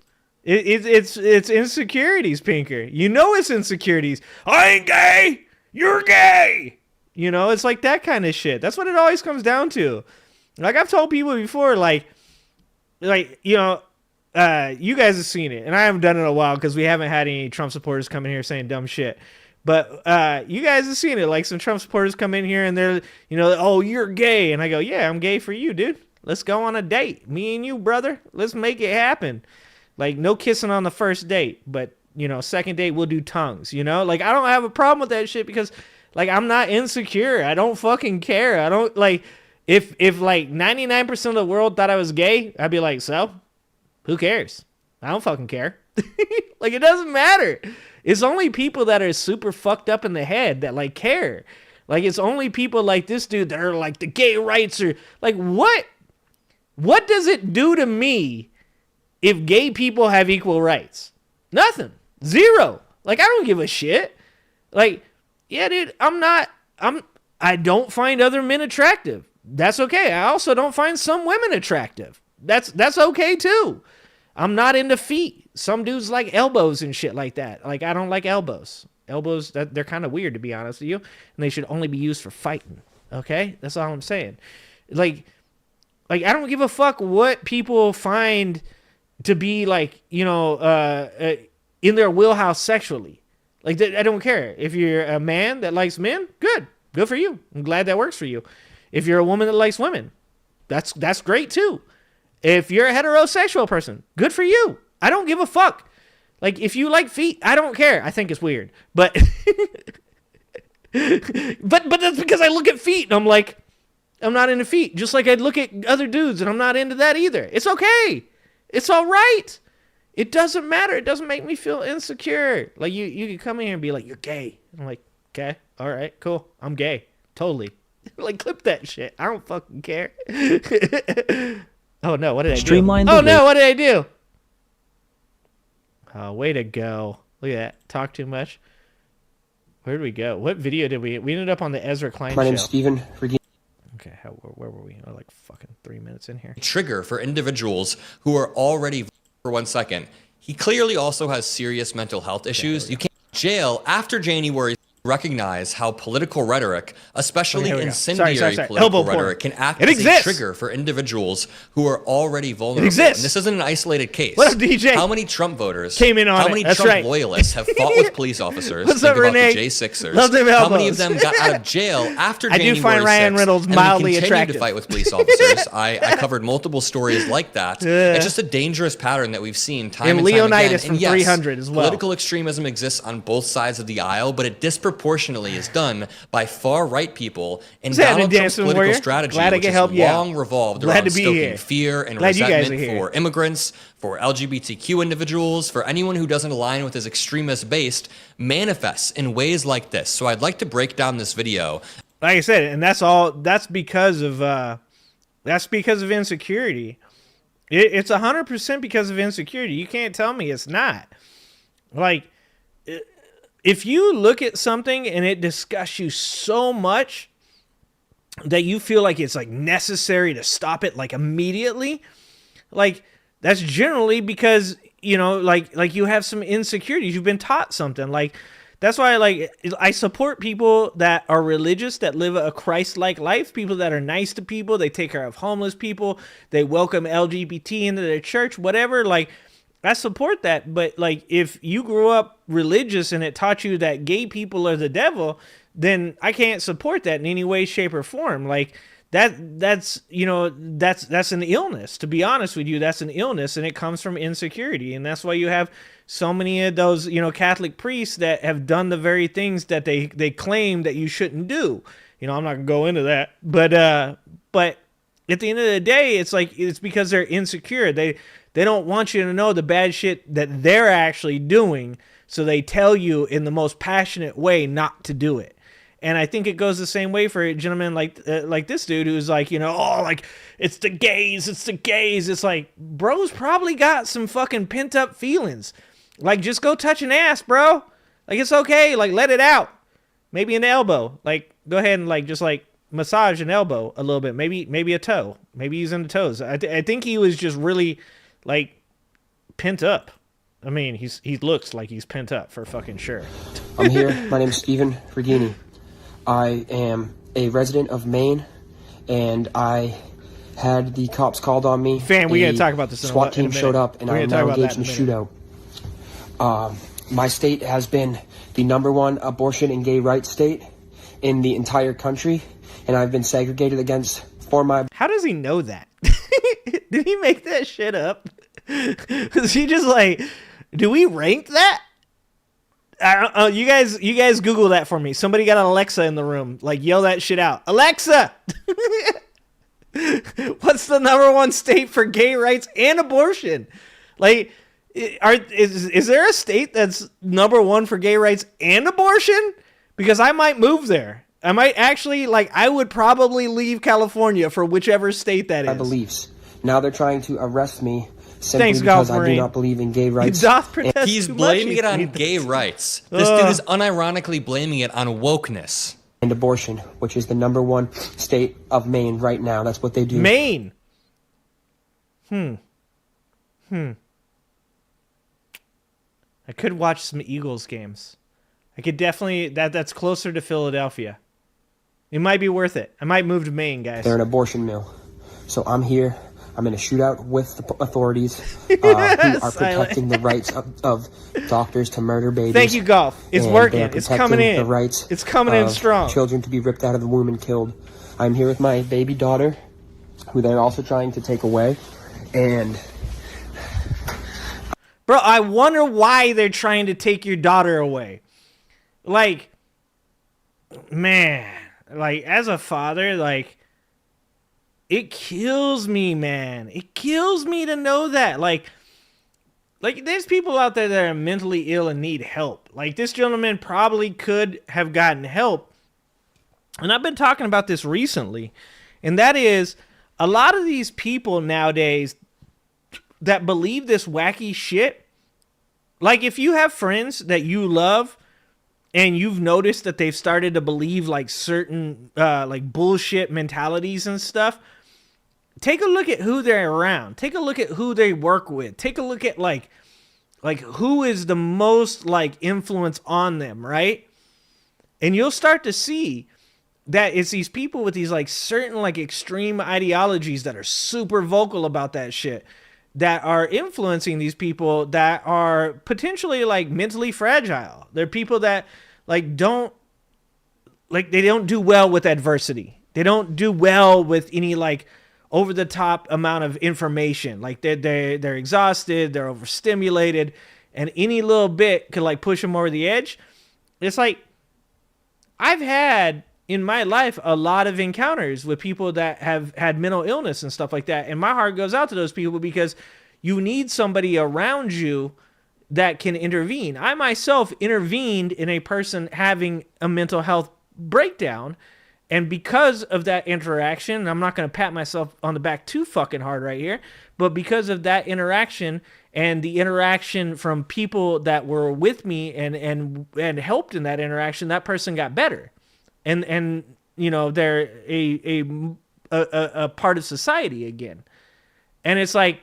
Speaker 1: It's insecurities, Pinker. You know it's insecurities. I ain't gay. You're gay. You know, it's like that kind of shit. That's what it always comes down to. Like, I've told people before, like you know, you guys have seen it, and I haven't done it in a while because we haven't had any Trump supporters come in here saying dumb shit. But you guys have seen it. Like, some Trump supporters come in here and they're, you know, oh, you're gay. And I go, yeah, I'm gay for you, dude. Let's go on a date. Me and you, brother. Let's make it happen. Like, no kissing on the first date. But, you know, second date, we'll do tongues, you know? Like, I don't have a problem with that shit because, like, I'm not insecure. I don't fucking care. I don't, like, if like, 99% of the world thought I was gay, I'd be like, so? Who cares? I don't fucking care. Like, it doesn't matter. It's only people that are super fucked up in the head that, like, care. Like, it's only people like this dude that are like, the gay rights are, like, what? What does it do to me if gay people have equal rights? Nothing. Zero. Like, I don't give a shit. Like, yeah, dude, I don't find other men attractive. That's okay. I also don't find some women attractive. That's okay too. I'm not into feet. Some dudes like elbows and shit like that. Like, I don't like elbows. Elbows, they're kind of weird, to be honest with you. And they should only be used for fighting. Okay? That's all I'm saying. Like I don't give a fuck what people find to be, like, you know, in their wheelhouse sexually. Like, I don't care. If you're a man that likes men, good. Good for you. I'm glad that works for you. If you're a woman that likes women, that's great too. If you're a heterosexual person, good for you. I don't give a fuck. Like, if you like feet, I don't care. I think it's weird. But but that's because I look at feet and I'm like, I'm not into feet. Just like I'd look at other dudes and I'm not into that either. It's okay. It's all right. It doesn't matter. It doesn't make me feel insecure. Like, you can come in here and be like, you're gay. I'm like, okay, all right, cool. I'm gay. Totally. Like, clip that shit. I don't fucking care. Oh, no, what did I do? Oh, no, what did I do? Oh, way to go. Look at that. Talk too much. Where did we go? What video did we ended up on the Ezra Klein show.
Speaker 2: My name's Steven.
Speaker 1: Okay, where were we? Oh, like fucking 3 minutes in here.
Speaker 3: Trigger for individuals who are already, for 1 second. He clearly also has serious mental health issues. You can't jail after January. Recognize how political rhetoric, especially incendiary political rhetoric, can act as a trigger for individuals who are already vulnerable. And this isn't an isolated case.
Speaker 1: What up, DJ?
Speaker 3: How many Trump voters
Speaker 1: came in on
Speaker 3: How many Trump loyalists have fought with police officers?
Speaker 1: What's up, Renee?
Speaker 3: The J6ers. How many of them got out of jail after January 6th?
Speaker 1: I do find Ryan Reynolds mildly attractive.
Speaker 3: To fight with police officers. I covered multiple stories like that. It's just a dangerous pattern that we've seen time and time again.
Speaker 1: Leonidas from 300 as well.
Speaker 3: Political extremism exists on both sides of the aisle, but it disproportionately is done by far-right people, and Donald Trump's political strategy, which has long revolved around stoking fear and resentment for immigrants, for LGBTQ individuals, for anyone who doesn't align with his extremist base, manifests in ways like this. So I'd like to break down this video.
Speaker 1: Like I said, and that's because of insecurity. It's 100% because of insecurity. You can't tell me it's not. Like, if you look at something and it disgusts you so much that you feel like it's, like, necessary to stop it, like, immediately, like, that's generally because, you know, like you have some insecurities. You've been taught something. Like, that's why, like, I support people that are religious, that live a Christ-like life, people that are nice to people, they take care of homeless people, they welcome LGBT into their church, whatever. Like, I support that. But like, if you grew up religious and it taught you that gay people are the devil, then I can't support that in any way, shape, or form. Like that's an illness. To be honest with you, that's an illness, and it comes from insecurity. And that's why you have so many of those, Catholic priests that have done the very things that they claim that you shouldn't do. I'm not gonna go into that, but at the end of the day, it's like, it's because they're insecure. They don't want you to know the bad shit that they're actually doing, so they tell you in the most passionate way not to do it. And I think it goes the same way for a gentleman like this dude who's like, like, it's the gays. It's like, bro's probably got some fucking pent up feelings. Like, just go touch an ass, bro. Like, it's okay. Like, let it out. Maybe an elbow. Like, go ahead and like, just like massage an elbow a little bit. Maybe a toe. Maybe he's in the toes. I think he was just really like pent up. I mean, he looks like he's pent up for fucking sure.
Speaker 2: I'm here. My name's Stephen Regini. I am a resident of Maine, and I had the cops called on me.
Speaker 1: Fam, we're going to talk about this in
Speaker 2: SWAT team showed up, and I am now engaged in a shootout. My state has been the #1 abortion and gay rights state in the entire country, and I've been segregated against for my...
Speaker 1: How does he know that? Did he make that shit up? Is he just like, do we rank that? You guys Google that for me. Somebody got an Alexa in the room. Like, yell that shit out. Alexa! What's the #1 state for gay rights and abortion? Like, is there a state that's #1 for gay rights and abortion? Because I might move there. I might actually, like, I would probably leave California for whichever state that is.
Speaker 2: My beliefs. Now they're trying to arrest me simply because I do not believe in gay rights.
Speaker 3: He's blaming it on gay rights. This dude is unironically blaming it on wokeness.
Speaker 2: And abortion, which is the #1 state of Maine right now. That's what they do.
Speaker 1: Maine. I could watch some Eagles games. I could definitely... That's closer to Philadelphia. It might be worth it. I might move to Maine, guys.
Speaker 2: They're an abortion mill. So I'm here. I'm in a shootout with the authorities who are protecting the rights of doctors to murder babies.
Speaker 1: Thank you, Golf. It's working. It's coming in.
Speaker 2: The rights
Speaker 1: it's coming in strong.
Speaker 2: Children to be ripped out of the womb and killed. I'm here with my baby daughter, who they're also trying to take away. And...
Speaker 1: Bro, I wonder why they're trying to take your daughter away. Like, man, like, as a father, like, it kills me, man. It kills me to know that. Like, there's people out there that are mentally ill and need help. Like, this gentleman probably could have gotten help. And I've been talking about this recently. And that is, a lot of these people nowadays that believe this wacky shit, like, if you have friends that you love and you've noticed that they've started to believe like certain like bullshit mentalities and stuff, take a look at who they're around. Take a look at who they work with. Take a look at like who is the most like influence on them, right? And you'll start to see that it's these people with these like certain like extreme ideologies that are super vocal about that shit, that are influencing these people that are potentially like mentally fragile. They're people that like they don't do well with adversity. They don't do well with any like over the top amount of information. Like they're exhausted, they're overstimulated, and any little bit could like push them over the edge. It's like, I've had in my life a lot of encounters with people that have had mental illness and stuff like that. And my heart goes out to those people, because you need somebody around you that can intervene. I myself intervened in a person having a mental health breakdown. And because of that interaction, and I'm not going to pat myself on the back too fucking hard right here, but because of that interaction and the interaction from people that were with me and helped in that interaction, that person got better. And you know, they're a part of society again. And it's like,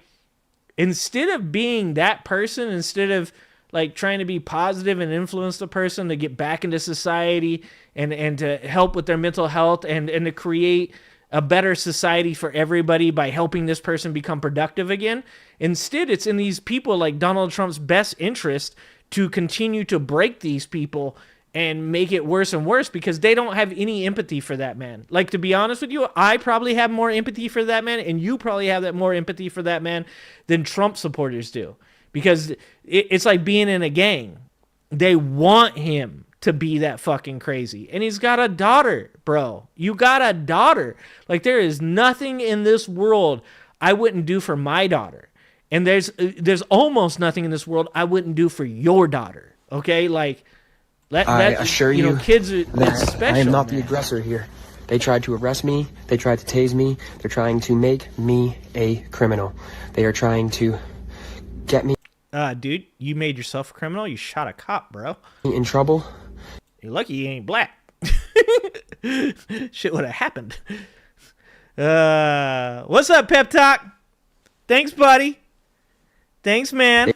Speaker 1: instead of being that person, instead of like trying to be positive and influence the person to get back into society and to help with their mental health and to create a better society for everybody by helping this person become productive again. Instead, it's in these people like Donald Trump's best interest to continue to break these people and make it worse and worse because they don't have any empathy for that man. Like, to be honest with you, I probably have more empathy for that man, and you probably have that more empathy for that man than Trump supporters do. Because it's like being in a gang. They want him to be that fucking crazy. And he's got a daughter, bro. You got a daughter. Like, there is nothing in this world I wouldn't do for my daughter. And there's almost nothing in this world I wouldn't do for your daughter. Okay? Like,
Speaker 2: I assure you,
Speaker 1: kids are
Speaker 2: that
Speaker 1: special,
Speaker 2: I am not
Speaker 1: man.
Speaker 2: the aggressor here. They tried to arrest me. They tried to tase me. They're trying to make me a criminal. They are trying to get me.
Speaker 1: Dude, you made yourself a criminal. You shot a cop, bro.
Speaker 2: In trouble.
Speaker 1: You're lucky you ain't black. Shit would have happened. What's up, Pep Talk? Thanks, buddy. Thanks, man.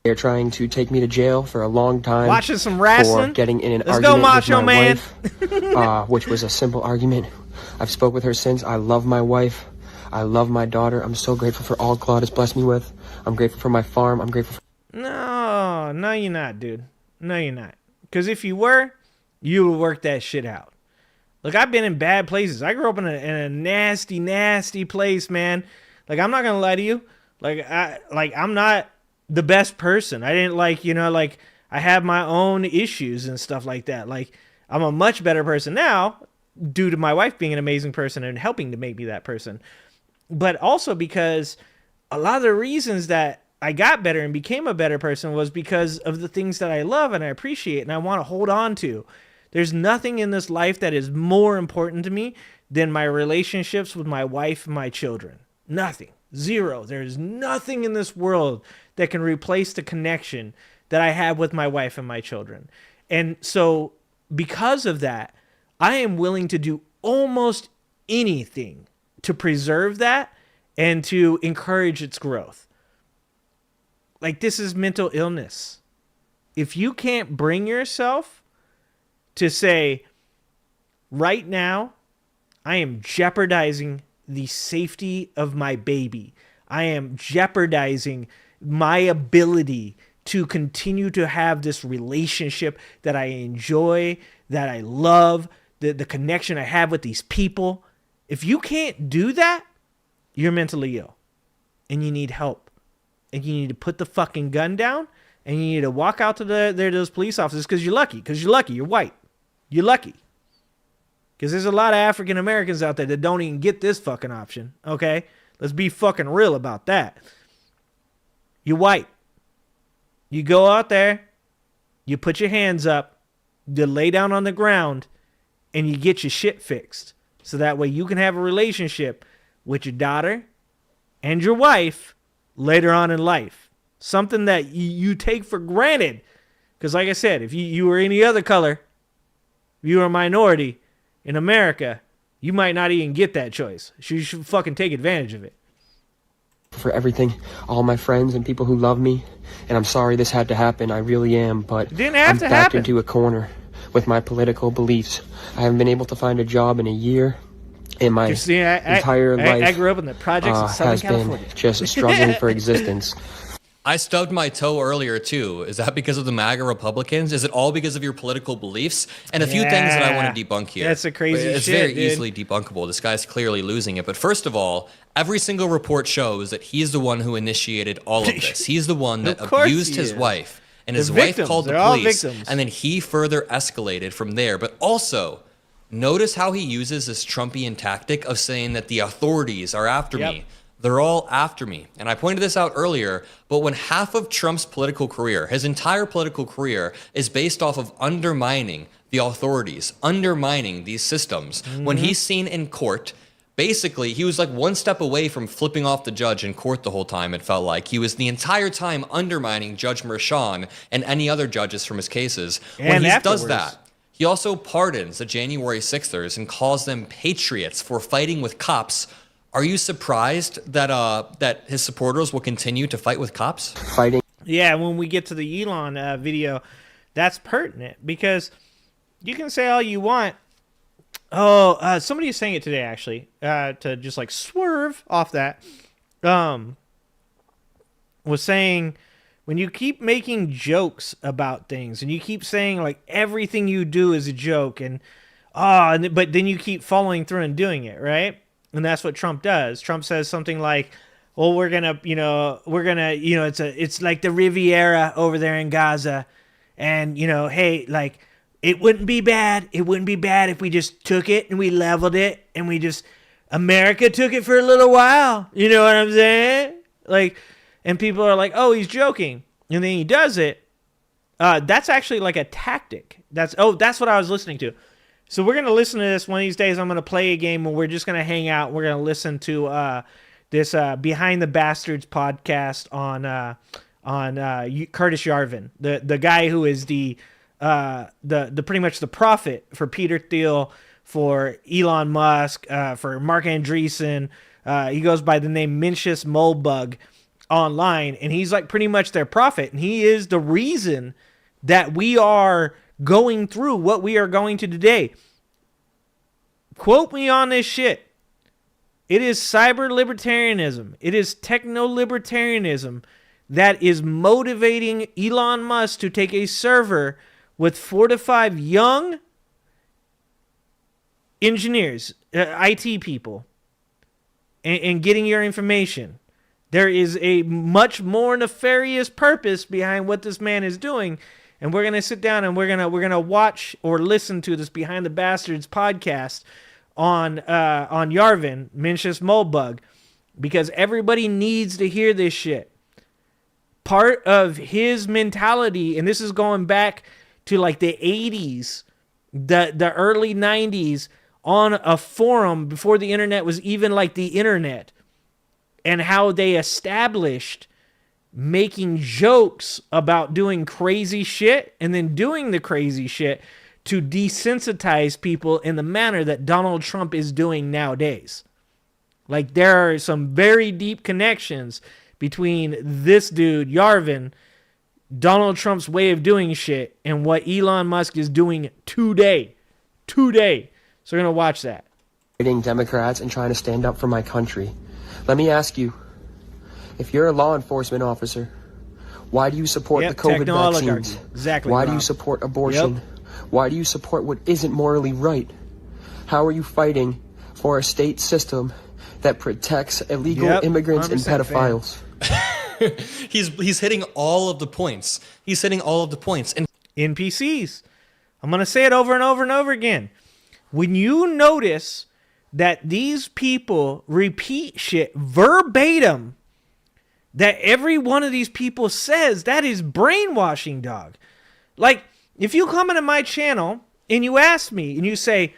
Speaker 2: They're trying to take me to jail for a long time.
Speaker 1: Watching some wrestling.
Speaker 2: For getting in an
Speaker 1: Let's
Speaker 2: argument
Speaker 1: go, Macho
Speaker 2: with my
Speaker 1: Man.
Speaker 2: wife, which was a simple argument. I've spoke with her since. I love my wife. I love my daughter. I'm so grateful for all God has blessed me with. I'm grateful for my farm. I'm grateful for...
Speaker 1: No, you're not, dude. No, you're not. Because if you were, you would work that shit out. Look, I've been in bad places. I grew up in a nasty, nasty place, man. Like, I'm not going to lie to you. I'm not the best person. I didn't I have my own issues and stuff like that. Like, I'm a much better person now due to my wife being an amazing person and helping to make me that person. But also because a lot of the reasons that I got better and became a better person was because of the things that I love and I appreciate and I want to hold on to. There's nothing in this life that is more important to me than my relationships with my wife and my children. Nothing. Zero. There's nothing in this world that can replace the connection that I have with my wife and my children. And so because of that, I am willing to do almost anything to preserve that and to encourage its growth. Like, this is mental illness. If you can't bring yourself to say, right now, I am jeopardizing the safety of my baby. I am jeopardizing my ability to continue to have this relationship that I enjoy, that I love, the connection I have with these people. If you can't do that, you're mentally ill and you need help. And you need to put the fucking gun down and you need to walk out to those police officers because you're lucky. You're white. You're lucky. Because there's a lot of African Americans out there that don't even get this fucking option. Okay? Let's be fucking real about that. You're white. You go out there, you put your hands up, you lay down on the ground, and you get your shit fixed. So that way you can have a relationship with your daughter and your wife later on in life. Something that you take for granted. Because like I said, if you were any other color, if you were a minority in America, you might not even get that choice. So you should fucking take advantage of it.
Speaker 2: For everything, all my friends and people who love me, and I'm sorry this had to happen, I really am, but
Speaker 1: it didn't have
Speaker 2: I'm
Speaker 1: to
Speaker 2: backed
Speaker 1: happen.
Speaker 2: into a corner with my political beliefs. I haven't been able to find a job in a year, and my entire life
Speaker 1: I grew up in the projects in Southern
Speaker 2: has
Speaker 1: California.
Speaker 2: been just struggling for existence.
Speaker 3: I stubbed my toe earlier too. Is that because of the MAGA Republicans? Is it all because of your political beliefs? And a few things that I want to debunk here.
Speaker 1: That's a crazy
Speaker 3: It's
Speaker 1: shit,
Speaker 3: very
Speaker 1: dude.
Speaker 3: easily debunkable. This guy's clearly losing it. But first of all, every single report shows that he's the one who initiated all of this. He's the one that abused his wife. And his wife called the police. And then he further escalated from there. But also, notice how he uses this Trumpian tactic of saying that the authorities are after me. They're all after me. And I pointed this out earlier, but when half of Trump's political career, his entire political career, is based off of undermining the authorities, undermining these systems, when he's seen in court, basically, he was like one step away from flipping off the judge in court the whole time, it felt like. He was the entire time undermining Judge Merchan and any other judges from his cases. When he does that, he also pardons the January 6thers and calls them patriots for fighting with cops. Are you surprised that that his supporters will continue to fight with cops?
Speaker 2: Fighting.
Speaker 1: Yeah, when we get to the Elon video, that's pertinent because you can say all you want Somebody is saying it today, actually, to just like swerve off that. Was saying, when you keep making jokes about things and you keep saying like everything you do is a joke but then you keep following through and doing it, right? And that's what Trump does. Trump says something like, well, it's like the Riviera over there in Gaza. And, hey, like, it wouldn't be bad. It wouldn't be bad if we just took it and we leveled it and America took it for a little while. You know what I'm saying? Like, and people are like, oh, he's joking. And then he does it. That's actually like a tactic. That's what I was listening to. So we're going to listen to this one of these days. I'm going to play a game where we're just going to hang out. We're going to listen to this Behind the Bastards podcast on Curtis Yarvin, the guy who is the pretty much the prophet for Peter Thiel, for Elon Musk, for Mark Andreessen. He goes by the name Mencius Moldbug online, and he's like pretty much their prophet, and he is the reason that we are going through what we are going to today. Quote me on this shit. It is cyber libertarianism. It is techno libertarianism that is motivating Elon Musk to take a server with 4 to 5 young engineers, IT people, and getting your information. There is a much more nefarious purpose behind what this man is doing, and we're gonna sit down and we're gonna watch or listen to this Behind the Bastards podcast on Yarvin, Mencius Moldbug, because everybody needs to hear this shit. Part of his mentality, and this is going back to like the 80s, the early 90s, on a forum before the internet was even like the internet, and how they established making jokes about doing crazy shit and then doing the crazy shit to desensitize people in the manner that Donald Trump is doing nowadays. Like, there are some very deep connections between this dude, Yarvin, Donald Trump's way of doing shit, and what Elon Musk is doing today. Today. So we're going to watch that.
Speaker 2: Democrats and trying to stand up for my country. Let me ask you, if you're a law enforcement officer, why do you support the COVID vaccines?
Speaker 1: Exactly.
Speaker 2: Why do you support abortion? Why do you support what isn't morally right? How are you fighting for a state system that protects illegal immigrants and pedophiles?
Speaker 3: He's hitting all of the points. He's hitting all of the points. And
Speaker 1: NPCs. I'm going to say it over and over and over again. When you notice that these people repeat shit verbatim that every one of these people says, that is brainwashing, dog. Like, if you come into my channel and you ask me and you say,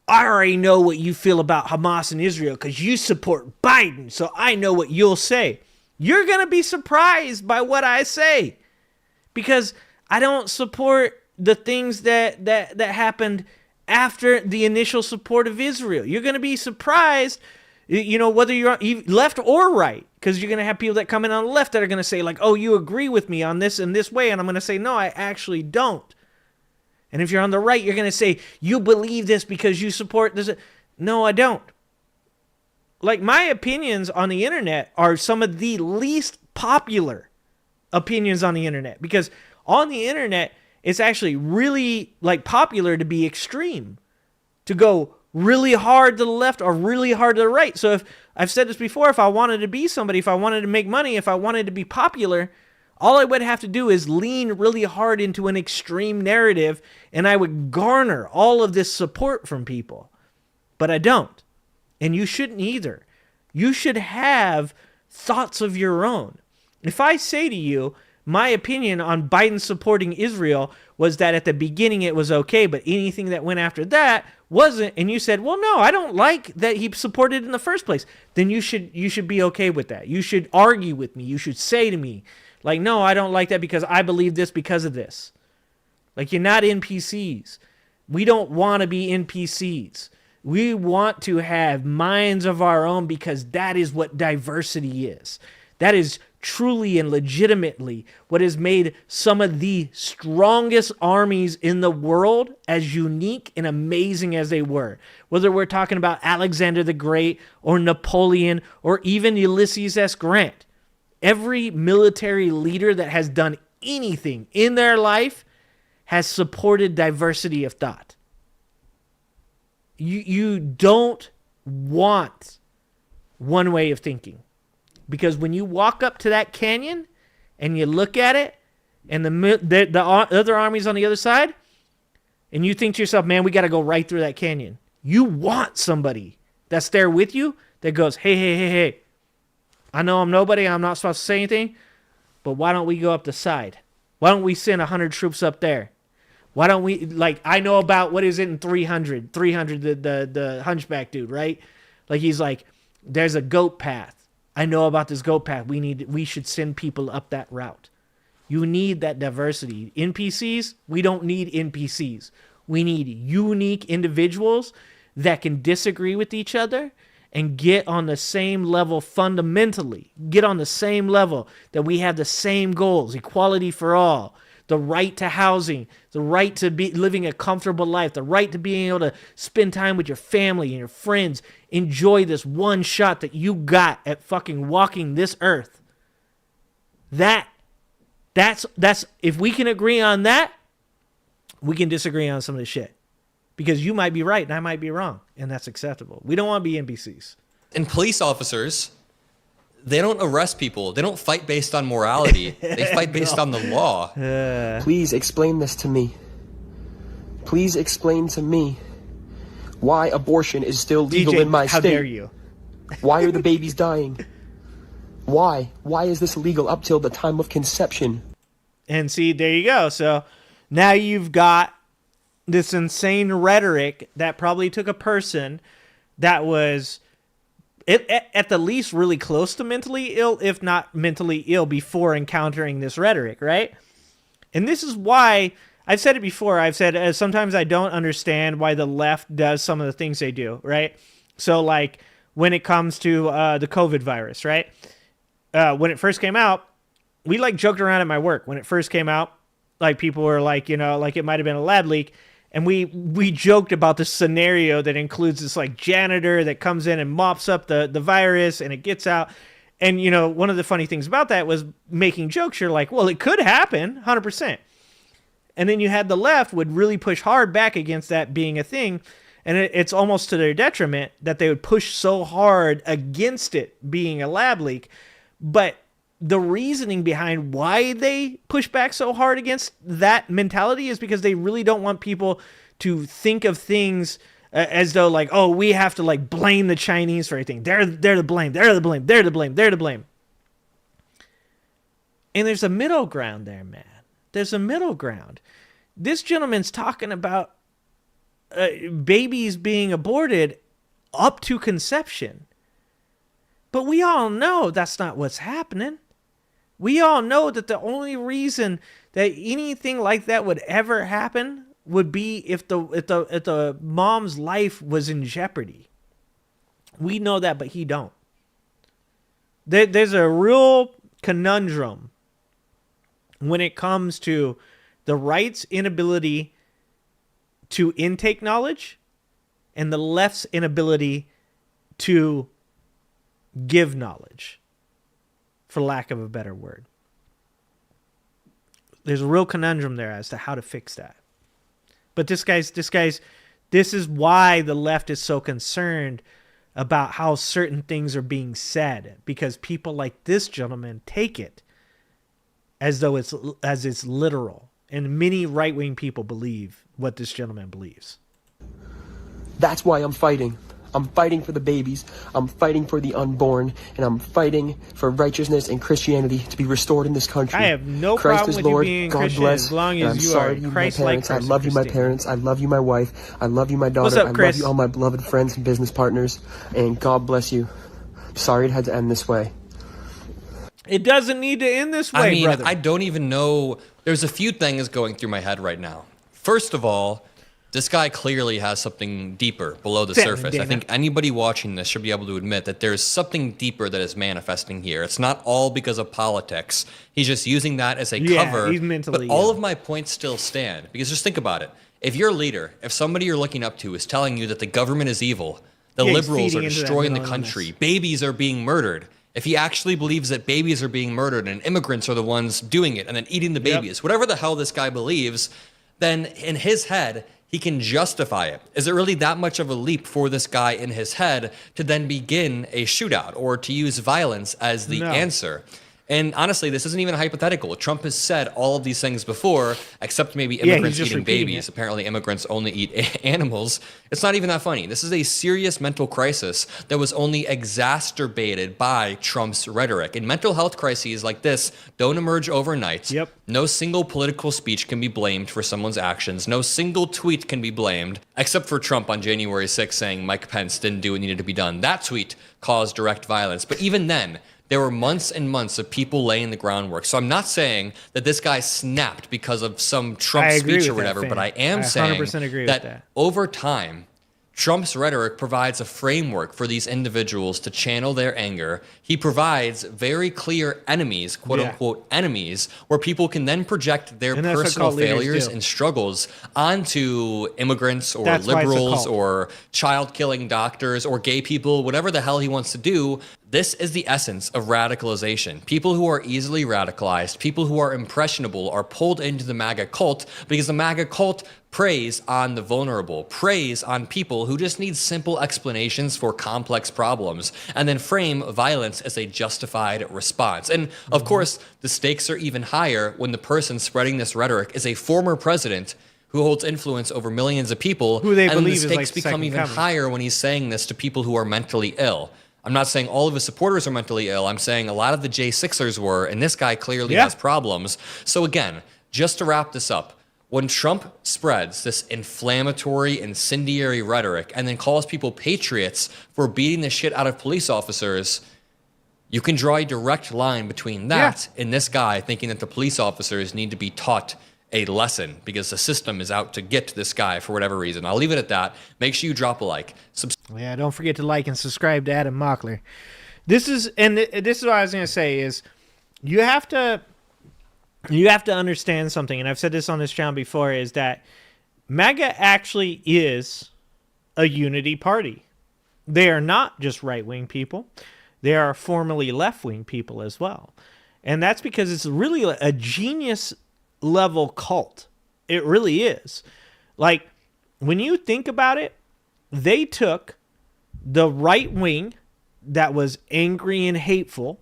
Speaker 1: I already know what you feel about Hamas and Israel because you support Biden, so I know what you'll say. You're going to be surprised by what I say, because I don't support the things that happened after the initial support of Israel. You're going to be surprised, whether you're left or right, because you're going to have people that come in on the left that are going to say, like, oh, you agree with me on this and this way, and I'm going to say, no, I actually don't. And if you're on the right, you're going to say, you believe this because you support this. No, I don't. Like, my opinions on the internet are some of the least popular opinions on the internet, because on the internet, it's actually really like popular to be extreme, to go really hard to the left or really hard to the right. So if I've said this before, if I wanted to be somebody, if I wanted to make money, if I wanted to be popular, all I would have to do is lean really hard into an extreme narrative, and I would garner all of this support from people. But I don't. And you shouldn't either. You should have thoughts of your own. If I say to you, my opinion on Biden supporting Israel was that at the beginning it was okay, but anything that went after that wasn't, and you said, well, no, I don't like that he supported in the first place, then you should be okay with that. You should argue with me. You should say to me, like, no, I don't like that because I believe this because of this. Like, you're not NPCs. We don't want to be NPCs. We want to have minds of our own, because that is what diversity is. That is truly and legitimately what has made some of the strongest armies in the world as unique and amazing as they were. Whether we're talking about Alexander the Great or Napoleon or even Ulysses S. Grant. Every military leader that has done anything in their life has supported diversity of thought. You don't want one way of thinking. Because when you walk up to that canyon and you look at it and the other armies on the other side, and you think to yourself, man, we got to go right through that canyon. You want somebody that's there with you that goes, hey, I know I'm nobody. I'm not supposed to say anything, but why don't we go up the side? Why don't we send 100 troops up there? Why don't we, like, I know about, what is it in 300, the hunchback dude, right? Like, he's like, there's a goat path. I know about this goat path. We should send people up that route. You need that diversity. NPCs, we don't need NPCs. We need unique individuals that can disagree with each other and get on the same level fundamentally. Get on the same level, that we have the same goals, equality for all, the right to housing, the right to be living a comfortable life, the right to being able to spend time with your family and your friends, enjoy this one shot that you got at fucking walking this earth. That's if we can agree on that, we can disagree on some of this shit. Because you might be right and I might be wrong, and that's acceptable. We don't want to be NPCs.
Speaker 3: And police officers, they don't arrest people. They don't fight based on morality. They fight based on the law.
Speaker 2: Please explain this to me. Please explain to me why abortion is still legal in my state.
Speaker 1: How dare you?
Speaker 2: Why are the babies dying? Why? Why is this illegal up till the time of conception?
Speaker 1: And see, there you go. So now you've got this insane rhetoric that probably took a person that was at the least really close to mentally ill, if not mentally ill, before encountering this rhetoric, right? And this is why, I've said it before, I've said sometimes I don't understand why the left does some of the things they do, right? So like when it comes to the COVID virus, right? When it first came out, we like joked around at my work. When it first came out, like people were like, you know, like it might have been a lab leak. And we joked about the scenario that includes this like janitor that comes in and mops up the virus and it gets out. And, you know, one of the funny things about that was making jokes. You're like, well, it could happen 100%. And then you had the left would really push hard back against that being a thing. And it's almost to their detriment that they would push so hard against it being a lab leak. But the reasoning behind why they push back so hard against that mentality is because they really don't want people to think of things as though like, oh, we have to like blame the Chinese for everything. They're to blame. They're to blame. They're to blame. They're to blame. And there's a middle ground there, man. There's a middle ground. This gentleman's talking about babies being aborted up to conception. But we all know that's not what's happening. We all know that the only reason that anything like that would ever happen would be if the mom's life was in jeopardy. We know that, but he don't. There's a real conundrum when it comes to the right's inability to intake knowledge and the left's inability to give knowledge, for lack of a better word. There's a real conundrum there as to how to fix that. But this is why the left is so concerned about how certain things are being said, because people like this gentleman take it as though it's literal. And many right-wing people believe what this gentleman believes.
Speaker 2: That's why I'm fighting. I'm fighting for the babies, I'm fighting for the unborn, and I'm fighting for righteousness and Christianity to be restored in this country.
Speaker 1: I have no
Speaker 2: Christ
Speaker 1: problem
Speaker 2: is
Speaker 1: with
Speaker 2: Lord,
Speaker 1: you being
Speaker 2: God
Speaker 1: Christian
Speaker 2: bless,
Speaker 1: as long
Speaker 2: and I'm
Speaker 1: as you
Speaker 2: sorry
Speaker 1: are
Speaker 2: to you, my
Speaker 1: Christ-like
Speaker 2: parents. I
Speaker 1: person,
Speaker 2: love you, my
Speaker 1: Christine.
Speaker 2: parents. I love you, my wife. I love you, my daughter.
Speaker 1: What's up,
Speaker 2: I
Speaker 1: Chris?
Speaker 2: love you, all my beloved friends and business partners, and God bless you. Sorry it had to end this way.
Speaker 1: It doesn't need to end this way,
Speaker 3: I mean,
Speaker 1: brother.
Speaker 3: I don't even know. There's a few things going through my head right now. First of all, This guy clearly has something deeper below the surface. I think anybody watching this should be able to admit that there's something deeper that is manifesting here. It's not all because of politics. He's just using that as a cover.
Speaker 1: He's mentally
Speaker 3: but all of my points still stand. Because just think about it. If your leader, if somebody you're looking up to is telling you that the government is evil, the liberals are destroying the country, babies are being murdered, if he actually believes that babies are being murdered and immigrants are the ones doing it and then eating the babies, whatever the hell this guy believes, then in his head, he can justify it. Is it really that much of a leap for this guy in his head to then begin a shootout or to use violence as the answer? And honestly, this isn't even hypothetical. Trump has said all of these things before, except maybe immigrants eating babies. Apparently, immigrants only eat animals. It's not even that funny. This is a serious mental crisis that was only exacerbated by Trump's rhetoric. And mental health crises like this don't emerge overnight. No single political speech can be blamed for someone's actions. No single tweet can be blamed, except for Trump on January 6th saying Mike Pence didn't do what needed to be done. That tweet caused direct violence. But even then, there were months and months of people laying the groundwork. So I'm not saying that this guy snapped because of some Trump speech or whatever, but I am saying that over time, Trump's rhetoric provides a framework for these individuals to channel their anger. He provides very clear enemies, quote unquote enemies, where people can then project their personal failures and struggles onto immigrants or liberals or child-killing doctors or gay people, whatever the hell he wants to do. This is the essence of radicalization. People who are easily radicalized, people who are impressionable are pulled into the MAGA cult because the MAGA cult preys on the vulnerable, preys on people who just need simple explanations for complex problems, and then frame violence as a justified response. And of course, the stakes are even higher when the person spreading this rhetoric is a former president who holds influence over millions of people,
Speaker 1: who they
Speaker 3: and
Speaker 1: believe
Speaker 3: the stakes become even higher when he's saying this to people who are mentally ill. I'm not saying all of his supporters are mentally ill. I'm saying a lot of the J6ers were, and this guy clearly has problems. So again, just to wrap this up, when Trump spreads this inflammatory, incendiary rhetoric and then calls people patriots for beating the shit out of police officers, you can draw a direct line between that and this guy thinking that the police officers need to be taught a lesson because the system is out to get this guy for whatever reason. I'll leave it at that. Make sure you drop a like.
Speaker 1: Don't forget to like and subscribe to Adam Mockler. This is what I was going to say is you have to understand something, and I've said this on this channel before, is that MAGA actually is a unity party. They are not just right-wing people. They are formerly left-wing people as well. And that's because it's really a genius level cult. It really is. Like, when you think about it, they took the right wing that was angry and hateful,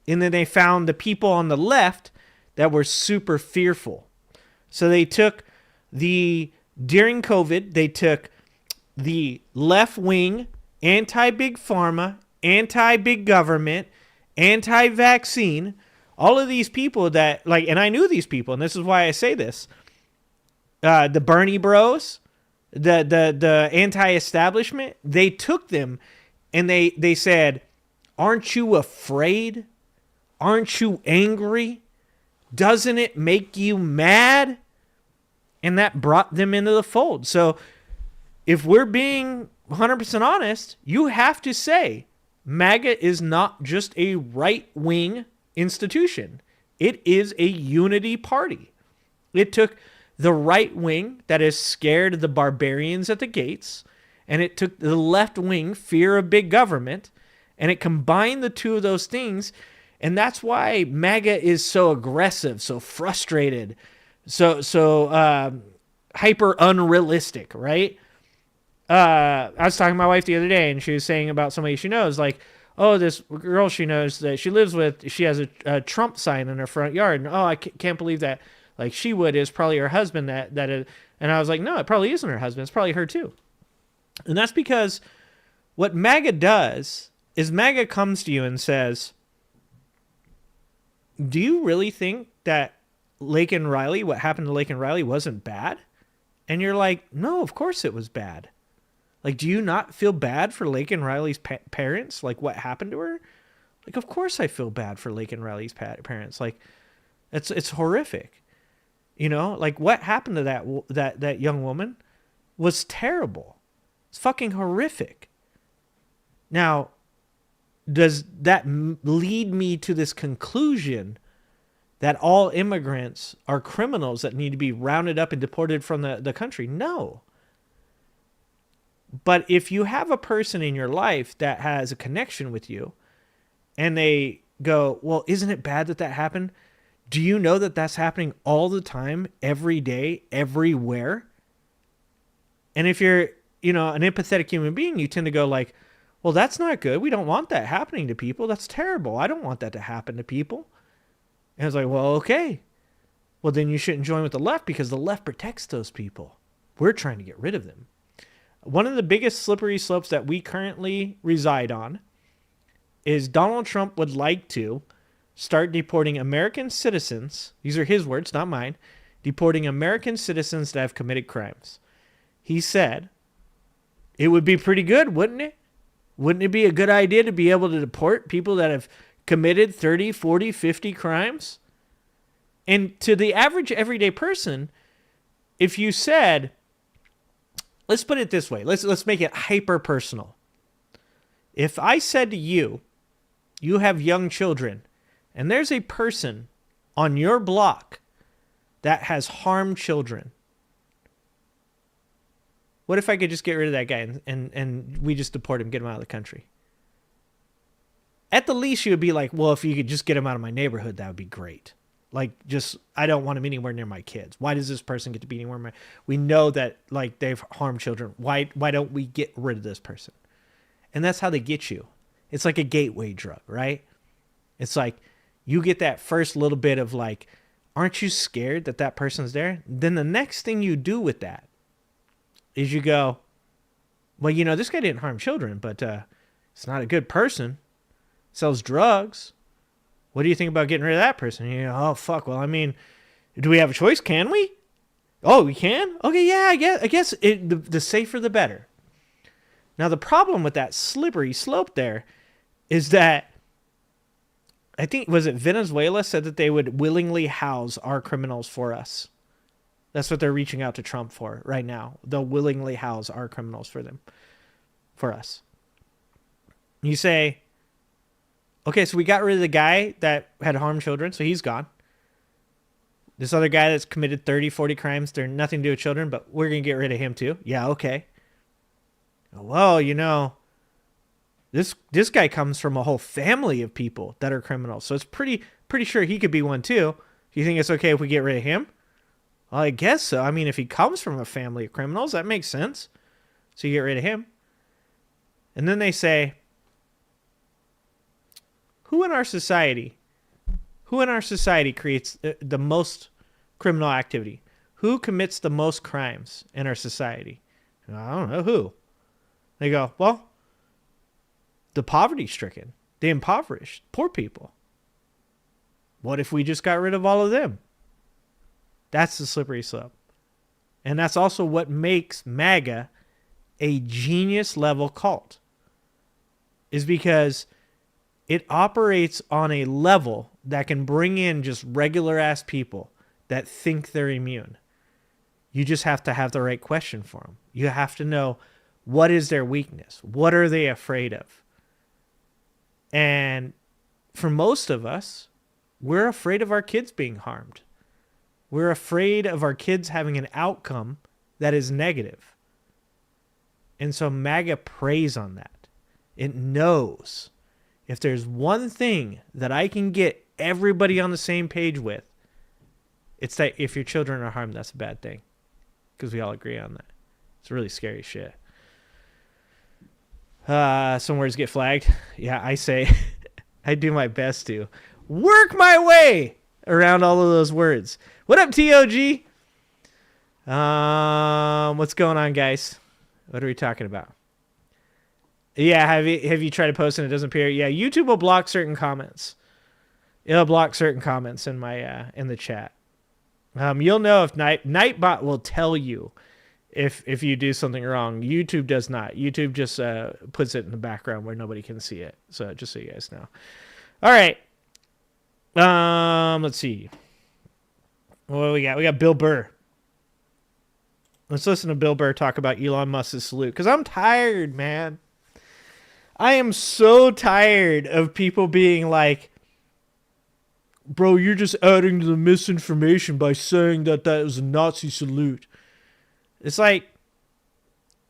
Speaker 1: and then they found the people on the left that were super fearful. So they took during COVID, they took the left wing, anti-big pharma, anti-big government, anti-vaccine, all of these people that, like, and I knew these people, and this is why I say this, the Bernie bros, the anti-establishment, they took them and they said, aren't you afraid? Aren't you angry? Doesn't it make you mad? And that brought them into the fold. So if we're being 100% honest, you have to say MAGA is not just a right-wing institution. It is a unity party. It took the right wing that is scared of the barbarians at the gates, and it took the left wing fear of big government, and it combined the two of those things, and that's why MAGA is so aggressive, so frustrated, so hyper unrealistic, right? I was talking to my wife the other day, and she was saying about somebody she knows, like, oh, this girl she knows that she lives with, she has a Trump sign in her front yard. And, oh, I can't believe that. Like, she would is probably her husband that is. And I was like, no, it probably isn't her husband. It's probably her too. And that's because what MAGA does is MAGA comes to you and says, do you really think that Laken Riley, what happened to Laken Riley wasn't bad? And you're like, no, of course it was bad. Like, do you not feel bad for Laken Riley's parents? Like, what happened to her? Like, of course I feel bad for Laken Riley's parents. Like, it's horrific. You know, like, what happened to that young woman? was terrible. It's fucking horrific. Now, does that lead me to this conclusion that all immigrants are criminals that need to be rounded up and deported from the country? No. But if you have a person in your life that has a connection with you and they go, well, isn't it bad that happened? Do you know that that's happening all the time, every day, everywhere? And if you're, an empathetic human being, you tend to go like, well, that's not good. We don't want that happening to people. That's terrible. I don't want that to happen to people. And it's like, well, okay. Well, then you shouldn't join with the left because the left protects those people. We're trying to get rid of them. One of the biggest slippery slopes that we currently reside on is Donald Trump would like to start deporting American citizens. These are his words, not mine. Deporting American citizens that have committed crimes. He said, it would be pretty good, wouldn't it? Wouldn't it be a good idea to be able to deport people that have committed 30, 40, 50 crimes? And to the average everyday person, if you said, let's put it this way. Let's make it hyper personal. If I said to you, you have young children, and there's a person on your block that has harmed children, what if I could just get rid of that guy and we just deport him, get him out of the country? At the least, you would be like, well, if you could just get him out of my neighborhood, that would be great. Like, just, I don't want him anywhere near my kids. Why does this person get to be anywhere near we know that, like, they've harmed children. Why don't we get rid of this person? And that's how they get you. It's like a gateway drug, right? It's like, you get that first little bit of like, aren't you scared that person's there? Then the next thing you do with that is you go, well, this guy didn't harm children, but it's not a good person. Sells drugs. What do you think about getting rid of that person? Oh, fuck. Well, I mean, do we have a choice? Can we? Oh, we can? Okay, yeah, I guess the safer the better. Now, the problem with that slippery slope there is that I think, was it Venezuela said that they would willingly house our criminals for us. That's what they're reaching out to Trump for right now. They'll willingly house our criminals for us. You say, okay, so we got rid of the guy that had harmed children, so he's gone. This other guy that's committed 30, 40 crimes, they're nothing to do with children, but we're going to get rid of him too. Yeah, okay. Well, this guy comes from a whole family of people that are criminals, so it's pretty sure he could be one too. Do you think it's okay if we get rid of him? Well, I guess so. I mean, if he comes from a family of criminals, that makes sense. So you get rid of him. And then they say, who in our society creates the most criminal activity? Who commits the most crimes in our society? I don't know who. They go, well, the poverty-stricken, the impoverished, poor people. What if we just got rid of all of them? That's the slippery slope. And that's also what makes MAGA a genius-level cult, is because it operates on a level that can bring in just regular-ass people that think they're immune. You just have to have the right question for them. You have to know, what is their weakness? What are they afraid of? And for most of us, we're afraid of our kids being harmed. We're afraid of our kids having an outcome that is negative. And so MAGA preys on that. It knows if there's one thing that I can get everybody on the same page with, it's that if your children are harmed, that's a bad thing. Because we all agree on that. It's really scary shit. Some words get flagged. Yeah, I say, I do my best to work my way around all of those words. What up, TOG? What's going on, guys? What are we talking about? Yeah, have you tried to post and it doesn't appear? Yeah, YouTube will block certain comments. It'll block certain comments in my in the chat. You'll know if Nightbot will tell you if you do something wrong. YouTube does not. YouTube just puts it in the background where nobody can see it. So just so you guys know. All right. Let's see. What do we got? We got Bill Burr. Let's listen to Bill Burr talk about Elon Musk's salute, because I'm tired, man. I am so tired of people being like, bro, you're just adding to the misinformation by saying that was a Nazi salute. It's like,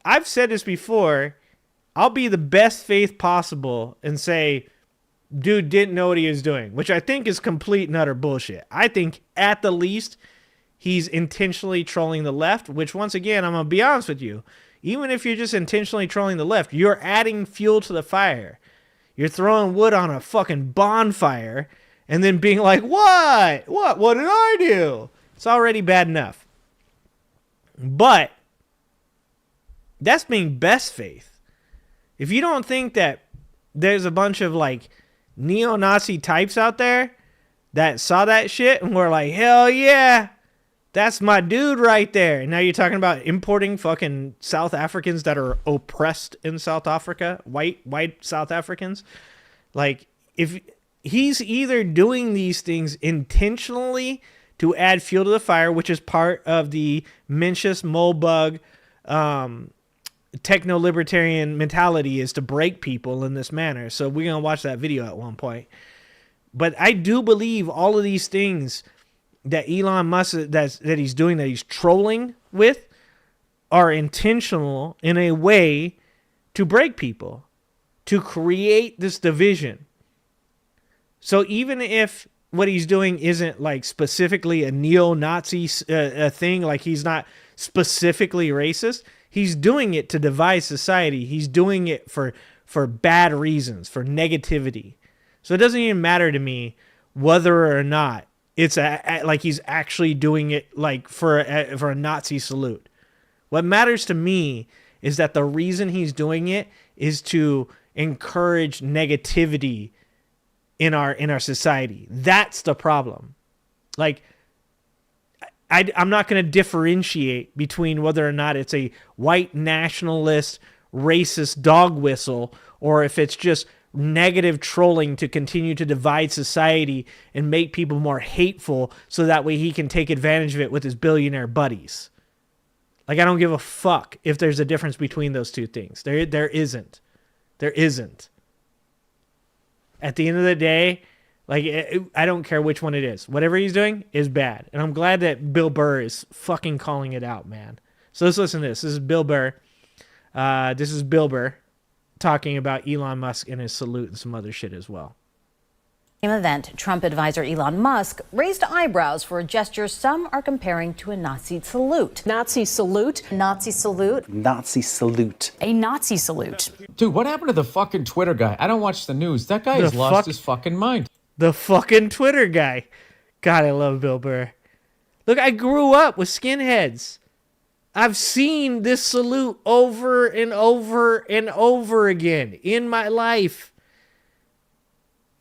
Speaker 1: I've said this before. I'll be the best faith possible and say, dude didn't know what he was doing, which I think is complete and utter bullshit. I think at the least he's intentionally trolling the left, which once again, I'm going to be honest with you. Even if you're just intentionally trolling the left, you're adding fuel to the fire. You're throwing wood on a fucking bonfire and then being like, what? What did I do? It's already bad enough. But that's being best faith. If you don't think that there's a bunch of like neo-Nazi types out there that saw that shit and were like, hell yeah, that's my dude right there. And now you're talking about importing fucking South Africans that are oppressed in South Africa, white South Africans. Like, if he's either doing these things intentionally to add fuel to the fire, which is part of the Mencius Moldbug techno-libertarian mentality, is to break people in this manner. So we're going to watch that video at one point. But I do believe all of these things that Elon Musk that he's doing, that he's trolling with, are intentional in a way to break people, to create this division. So even if what he's doing isn't like specifically a neo-Nazi thing, like he's not specifically racist, he's doing it to divide society. He's doing it for bad reasons, for negativity. So it doesn't even matter to me whether or not it's like he's actually doing it like for a Nazi salute. What matters to me is that the reason he's doing it is to encourage negativity in our society. That's the problem. Like, I'm not going to differentiate between whether or not it's a white nationalist, racist dog whistle, or if it's just negative trolling to continue to divide society and make people more hateful so that way he can take advantage of it with his billionaire buddies. Like, I don't give a fuck if there's a difference between those two things. There isn't. There isn't. At the end of the day, like, I don't care which one it is. Whatever he's doing is bad. And I'm glad that Bill Burr is fucking calling it out, man. So let's listen to this. This is Bill Burr. Talking about Elon Musk and his salute and some other shit as well.
Speaker 4: Event, Trump advisor Elon Musk raised eyebrows for a gesture some are comparing to a Nazi salute.
Speaker 5: Nazi salute?
Speaker 4: Nazi salute?
Speaker 6: Nazi salute.
Speaker 5: A Nazi salute.
Speaker 7: Dude, what happened to the fucking Twitter guy? I don't watch the news. That guy has lost his fucking mind.
Speaker 1: The fucking Twitter guy. God, I love Bill Burr. Look, I grew up with skinheads. I've seen this salute over and over and over again in my life.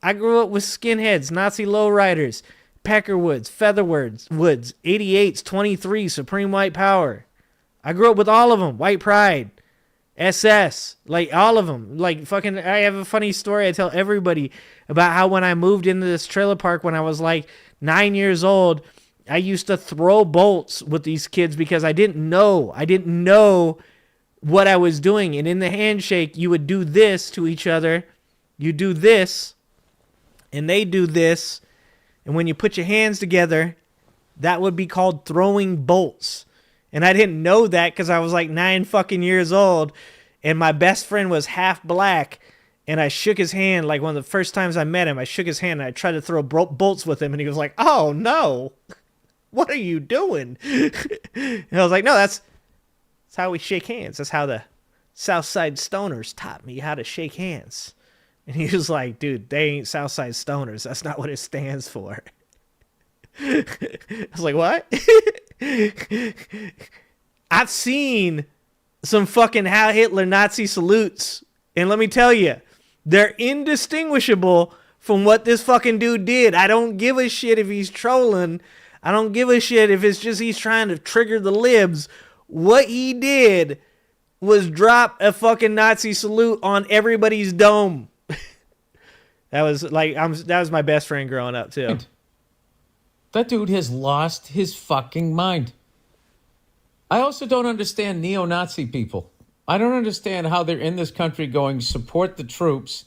Speaker 1: I grew up with skinheads, Nazi lowriders, Peckerwoods, Featherwoods, 88s, 23s, Supreme White Power. I grew up with all of them. White Pride, SS, like all of them. Like fucking, I have a funny story I tell everybody about how when I moved into this trailer park when I was like 9 years old, I used to throw bolts with these kids because I didn't know what I was doing. And in the handshake, you would do this to each other. You do this, and they do this. And when you put your hands together, that would be called throwing bolts. And I didn't know that because I was like 9 fucking years old. And my best friend was half black. And I shook his hand like one of the first times I met him. I shook his hand and I tried to throw bolts with him. And he was like, oh, no. What are you doing? And I was like, no, that's how we shake hands. That's how the Southside Stoners taught me how to shake hands. And he was like, dude, they ain't Southside Stoners. That's not what it stands for. I was like, what? I've seen some fucking Heil Hitler Nazi salutes. And let me tell you, they're indistinguishable from what this fucking dude did. I don't give a shit if he's trolling. I don't give a shit if it's just he's trying to trigger the libs. What he did was drop a fucking Nazi salute on everybody's dome. That was my best friend growing up too.
Speaker 7: That dude has lost his fucking mind. I also don't understand neo-Nazi people. I don't understand how they're in this country going, support the troops,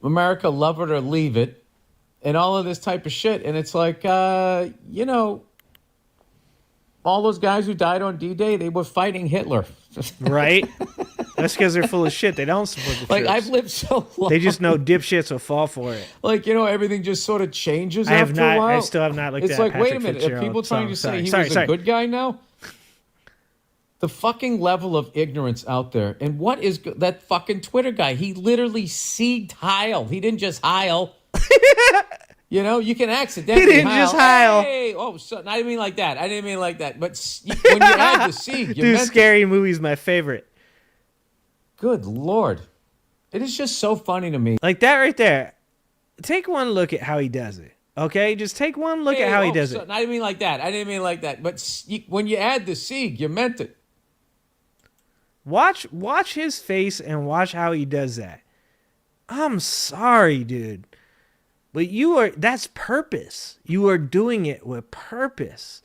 Speaker 7: America, love it or leave it, and all of this type of shit. And it's like, you know, all those guys who died on D-Day, they were fighting Hitler.
Speaker 1: Right? That's because they're full of shit. They don't support the troops.
Speaker 7: Like, I've lived so long.
Speaker 1: They just know dipshits will fall for it.
Speaker 7: Like, you know, everything just sort of changes after a while.
Speaker 1: I still have not looked at
Speaker 7: It's like,
Speaker 1: Patrick
Speaker 7: wait a minute,
Speaker 1: Fitzgerald
Speaker 7: are people trying to
Speaker 1: song.
Speaker 7: say he
Speaker 1: Sorry,
Speaker 7: was a good guy now? The fucking level of ignorance out there. And what is that fucking Twitter guy? He literally seeded Heil. He didn't just Heil. You know, you can accidentally
Speaker 1: He didn't just Heil.
Speaker 7: Hey! Oh, so, I didn't mean like that. I didn't mean like that. But when you add the seed, you
Speaker 1: Dude,
Speaker 7: meant
Speaker 1: Scary Movie's my favorite.
Speaker 7: Good Lord. It is just so funny to me.
Speaker 1: Like that right there. Take one look at how he does it. Okay? Just take one look at how he does it.
Speaker 7: I didn't mean like that. I didn't mean like that. But when you add the seed, you meant it.
Speaker 1: Watch his face and watch how he does that. I'm sorry, dude. But that's purpose. You are doing it with purpose.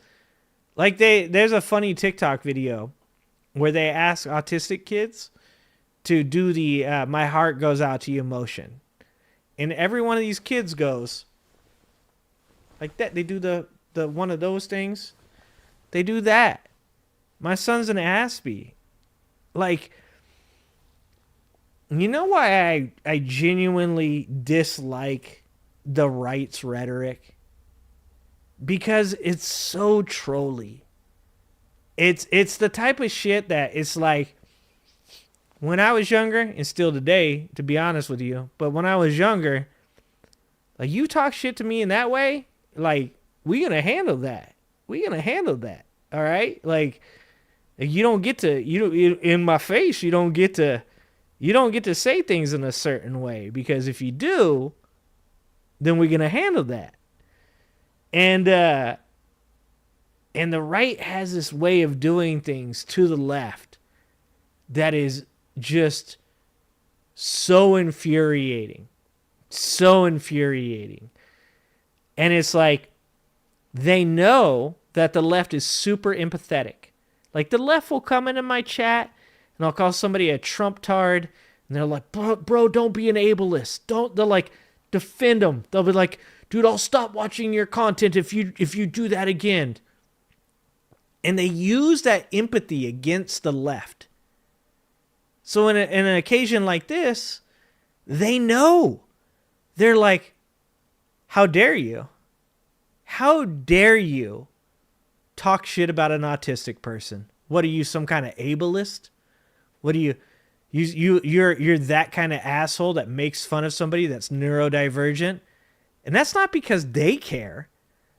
Speaker 1: Like there's a funny TikTok video where they ask autistic kids to do the my heart goes out to you motion. And every one of these kids goes like that. They do the one of those things. They do that. My son's an Aspie. Like, you know why I genuinely dislike the right's rhetoric? Because it's so trolly. It's the type of shit that it's like, when I was younger, and still today, to be honest with you, but when I was younger, like, you talk shit to me in that way, like, we gonna handle that. All right? Like, you don't get to, in my face, you don't get to say things in a certain way, because if you do, then we're gonna handle that. And the right has this way of doing things to the left that is just so infuriating. And it's like, they know that the left is super empathetic. Like, the left will come into my chat and I'll call somebody a Trump tard, and they're like, bro, don't be an ableist. They'll like defend them. They'll be like, dude, I'll stop watching your content if you do that again. And they use that empathy against the left. So in an occasion like this, they know. They're like, how dare you? How dare you talk shit about an autistic person? What are you, some kind of ableist? What are you're that kind of asshole that makes fun of somebody that's neurodivergent? And that's not because they care.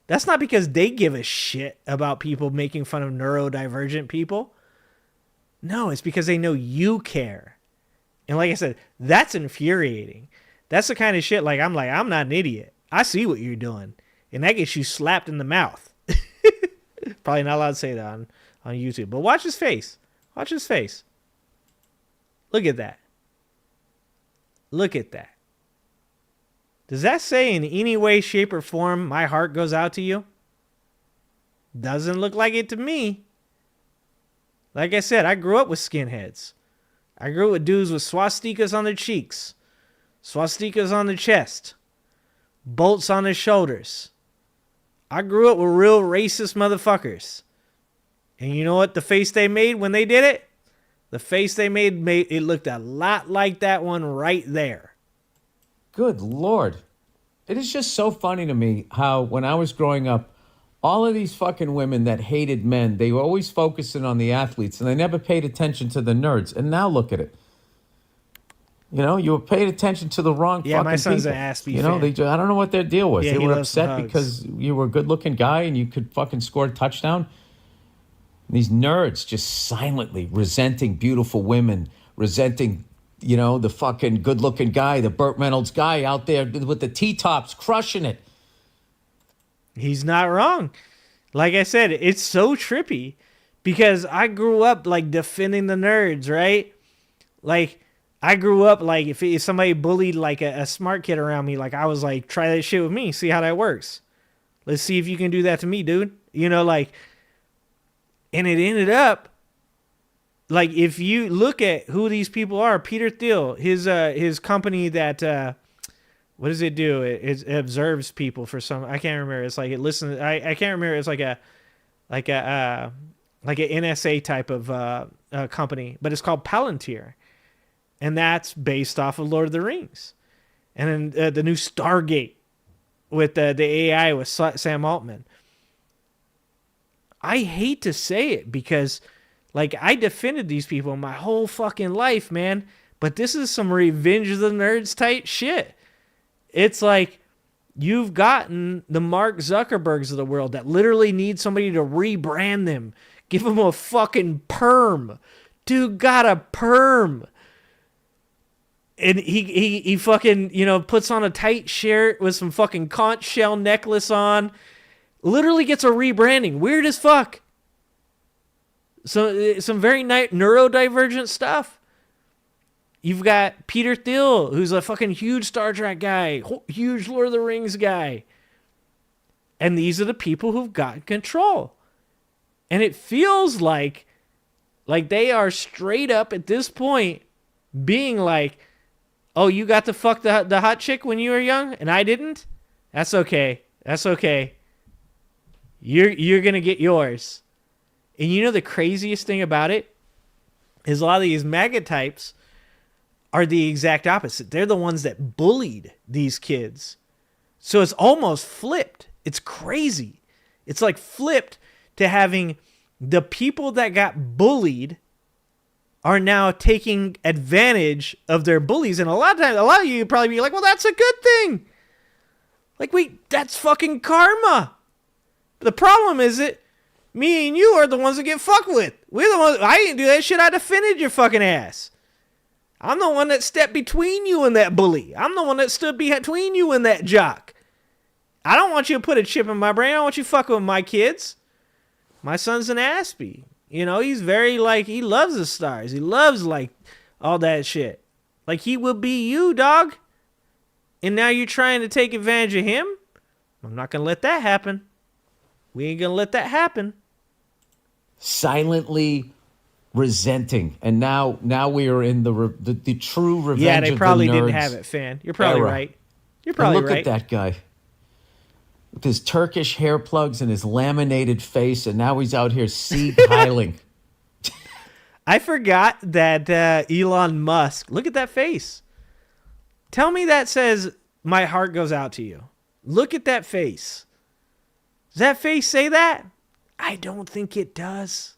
Speaker 1: That's not because they give a shit about people making fun of neurodivergent people. No, it's because they know you care. And like I said, that's infuriating. That's the kind of shit, like, I'm not an idiot. I see what you're doing. And that gets you slapped in the mouth. Probably not allowed to say that on YouTube. But watch his face. Watch his face. Look at that. Look at that. Does that say in any way, shape, or form, my heart goes out to you? Doesn't look like it to me. Like I said, I grew up with skinheads. I grew up with dudes with swastikas on their cheeks, swastikas on their chest, bolts on their shoulders. I grew up with real racist motherfuckers. And you know what the face they made when they did it? The face they made it looked a lot like that one right there.
Speaker 7: Good Lord. It is just so funny to me how when I was growing up, all of these fucking women that hated men, they were always focusing on the athletes and they never paid attention to the nerds. And now look at it. You know, you were paid attention to the wrong fucking people.
Speaker 1: Yeah, my son's an Aspie
Speaker 7: You know,
Speaker 1: fan.
Speaker 7: I don't know what their deal was.
Speaker 1: Yeah,
Speaker 7: they
Speaker 1: he
Speaker 7: were
Speaker 1: loves some
Speaker 7: upset
Speaker 1: hugs.
Speaker 7: because you were a good-looking guy and you could fucking score a touchdown. And these nerds just silently resenting beautiful women, resenting, you know, the fucking good-looking guy, the Burt Reynolds guy out there with the T-tops crushing it.
Speaker 1: He's not wrong. Like I said, it's so trippy because I grew up like defending the nerds, right? Like, I grew up like if somebody bullied like a smart kid around me, like I was like, try that shit with me, see how that works. Let's see if you can do that to me, dude. You know, like, And it ended up, like, if you look at who these people are, Peter Thiel, his company that, what does it do? It observes people for some, I can't remember. It's like it listens. I can't remember. It's like an NSA type of company, but it's called Palantir, and that's based off of Lord of the Rings, and then the new Stargate with the AI with Sam Altman. I hate to say it because, like, I defended these people my whole fucking life, man. But this is some Revenge of the Nerds type shit. It's like you've gotten the Mark Zuckerbergs of the world that literally need somebody to rebrand them. Give them a fucking perm. Dude got a perm. And he fucking, puts on a tight shirt with some fucking conch shell necklace on. Literally gets a rebranding. Weird as fuck. So some very neurodivergent stuff. You've got Peter Thiel, who's a fucking huge Star Trek guy, huge Lord of the Rings guy. And these are the people who've got control. And it feels like they are straight up at this point being like, oh, you got to fuck the hot chick when you were young and I didn't? That's okay. That's okay. You're going to get yours. And you know the craziest thing about it is a lot of these MAGA types are the exact opposite. They're the ones that bullied these kids. So it's almost flipped. It's crazy. It's like flipped to having the people that got bullied are now taking advantage of their bullies. And a lot of you would probably be like, well, that's a good thing. Like, that's fucking karma. The problem is me and you are the ones that get fucked with. We're the ones. I didn't do that shit. I defended your fucking ass. I'm the one that stepped between you and that bully. I'm the one that stood between you and that jock. I don't want you to put a chip in my brain. I don't want you fucking with my kids. My son's an Aspie. He's very, he loves the stars. He loves, all that shit. Like, he will be you, dog. And now you're trying to take advantage of him? I'm not going to let that happen. We ain't going to let that happen.
Speaker 7: Silently resenting, and now we are in the true revenge.
Speaker 1: Yeah, they
Speaker 7: of
Speaker 1: probably
Speaker 7: the
Speaker 1: didn't
Speaker 7: nerds
Speaker 1: have it, fan. You're probably
Speaker 7: era.
Speaker 1: right. You're probably
Speaker 7: look
Speaker 1: right.
Speaker 7: At that guy with his Turkish hair plugs and his laminated face, and now he's out here piling.
Speaker 1: I forgot that Elon Musk. Look at that face. Tell me that says my heart goes out to you. Look at that face. Does that face say that? I don't think it does.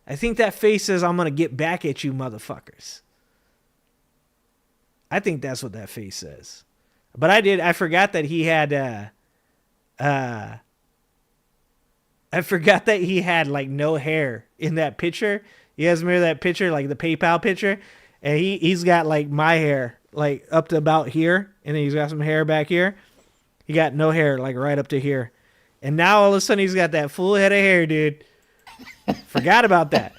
Speaker 1: I think that face says, I'm going to get back at you motherfuckers. I think that's what that face says. But I forgot that he had, no hair in that picture. You guys remember that picture, like the PayPal picture? And he's got, my hair, up to about here. And then he's got some hair back here. He got no hair, right up to here. And now all of a sudden he's got that full head of hair, dude. Forgot about that.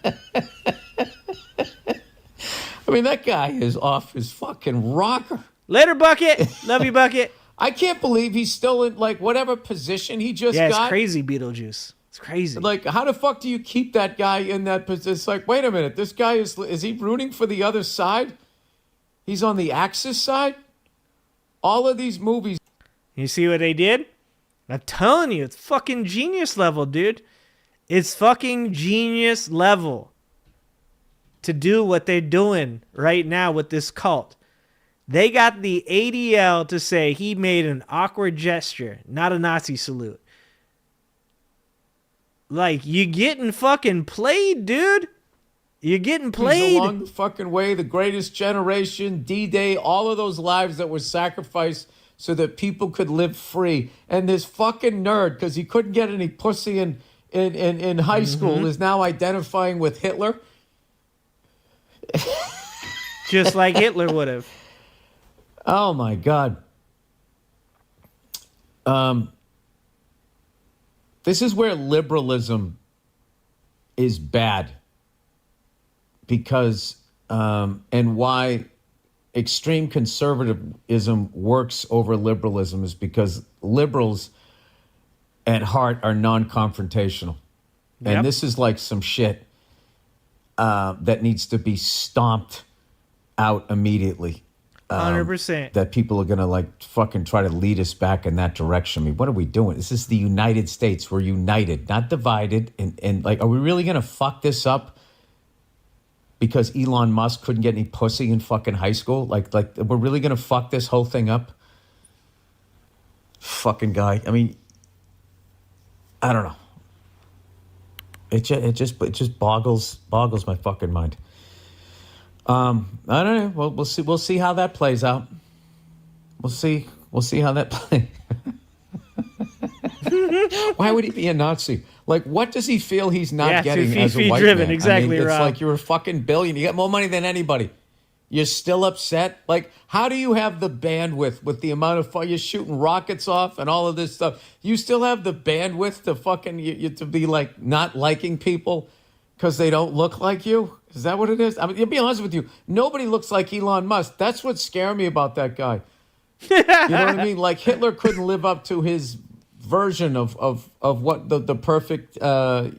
Speaker 7: I mean, that guy is off his fucking rocker.
Speaker 1: Later, Bucket. Love you, Bucket.
Speaker 7: I can't believe he's still in, whatever position he just got.
Speaker 1: Yeah, it's crazy, Beetlejuice. It's crazy.
Speaker 7: How the fuck do you keep that guy in that position? It's like, wait a minute. This guy is he rooting for the other side? He's on the Axis side? All of these movies.
Speaker 1: You see what they did? I'm telling you, it's fucking genius level, dude. It's fucking genius level to do what they're doing right now with this cult. They got the ADL to say he made an awkward gesture, not a Nazi salute. You getting fucking played, dude. You're getting played.
Speaker 7: He's along the fucking way, the greatest generation, D-Day, all of those lives that were sacrificed so that people could live free. And this fucking nerd, because he couldn't get any pussy in high school, is now identifying with Hitler.
Speaker 1: Just like Hitler would have.
Speaker 7: Oh, my God. This is where liberalism is bad. Because, and why extreme conservatism works over liberalism is because liberals at heart are non-confrontational. And this is like some shit that needs to be stomped out immediately.
Speaker 1: 100%.
Speaker 7: That people are going to like fucking try to lead us back in that direction. I mean, what are we doing? This is the United States. We're united, not divided. And like, are we really going to fuck this up because Elon Musk couldn't get any pussy in fucking high school? Like we're really going to fuck this whole thing up? Fucking guy. I mean, I don't know. It just boggles my fucking mind. I don't know. Well, we'll see how that plays out. We'll see how that plays. Why would he be a Nazi? Like, what does he feel he's not getting as a white
Speaker 1: driven,
Speaker 7: man?
Speaker 1: exactly,
Speaker 7: I mean, it's
Speaker 1: Rob.
Speaker 7: like you're a fucking billion. You got more money than anybody. You're still upset? Like, how do you have the bandwidth with the amount of fun you're shooting rockets off and all of this stuff? You still have the bandwidth to fucking to be like not liking people because they don't look like you? Is that what it is? I mean, to be honest with you, nobody looks like Elon Musk. That's what scared me about that guy. You know what I mean? Like Hitler couldn't live up to his version of what the perfect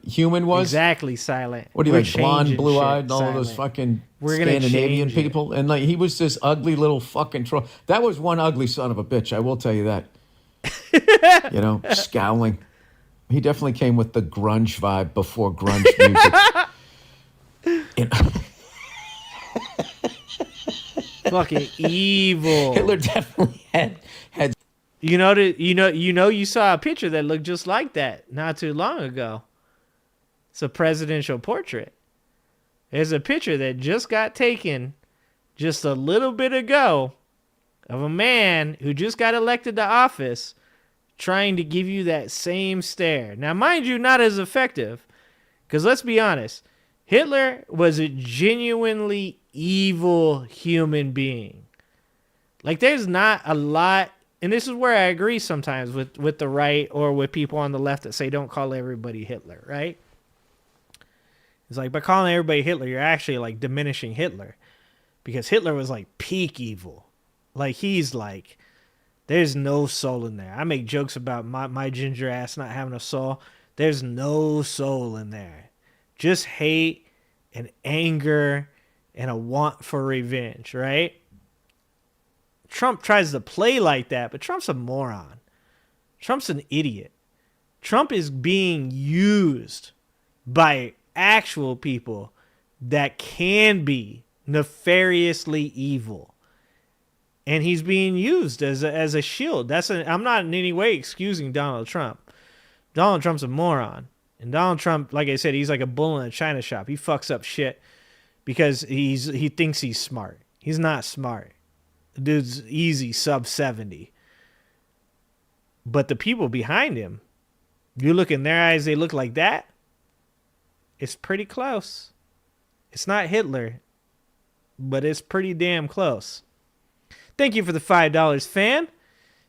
Speaker 7: human was.
Speaker 1: Exactly, Silent.
Speaker 7: What do you like, blonde, blue-eyed, and all
Speaker 1: Silent.
Speaker 7: those fucking
Speaker 1: We're gonna
Speaker 7: Scandinavian
Speaker 1: change it.
Speaker 7: people? And like he was this ugly little fucking troll. That was one ugly son of a bitch, I will tell you that. You know, scowling. He definitely came with the grunge vibe before grunge music. You know?
Speaker 1: Fucking evil.
Speaker 7: Hitler definitely had
Speaker 1: You saw a picture that looked just like that not too long ago. It's a presidential portrait. There's a picture that just got taken just a little bit ago of a man who just got elected to office trying to give you that same stare. Now, mind you, not as effective, because let's be honest, Hitler was a genuinely evil human being. Like, there's not a lot, and this is where I agree sometimes with the right or with people on the left that say don't call everybody Hitler, right? It's like, by calling everybody Hitler, you're actually like diminishing Hitler, because Hitler was like peak evil. Like, he's like, there's no soul in there. I make jokes about my ginger ass not having a soul. There's no soul in there. Just hate and anger and a want for revenge, right? Trump tries to play like that, but Trump's a moron. Trump's an idiot. Trump is being used by actual people that can be nefariously evil. And he's being used as a shield. I'm not in any way excusing Donald Trump. Donald Trump's a moron. And Donald Trump, like I said, he's like a bull in a china shop. He fucks up shit because he thinks he's smart. He's not smart. The dude's easy sub 70. But the people behind him, you look in their eyes, they look like that. It's pretty close. It's not Hitler, but it's pretty damn close. Thank you for the $5, fan.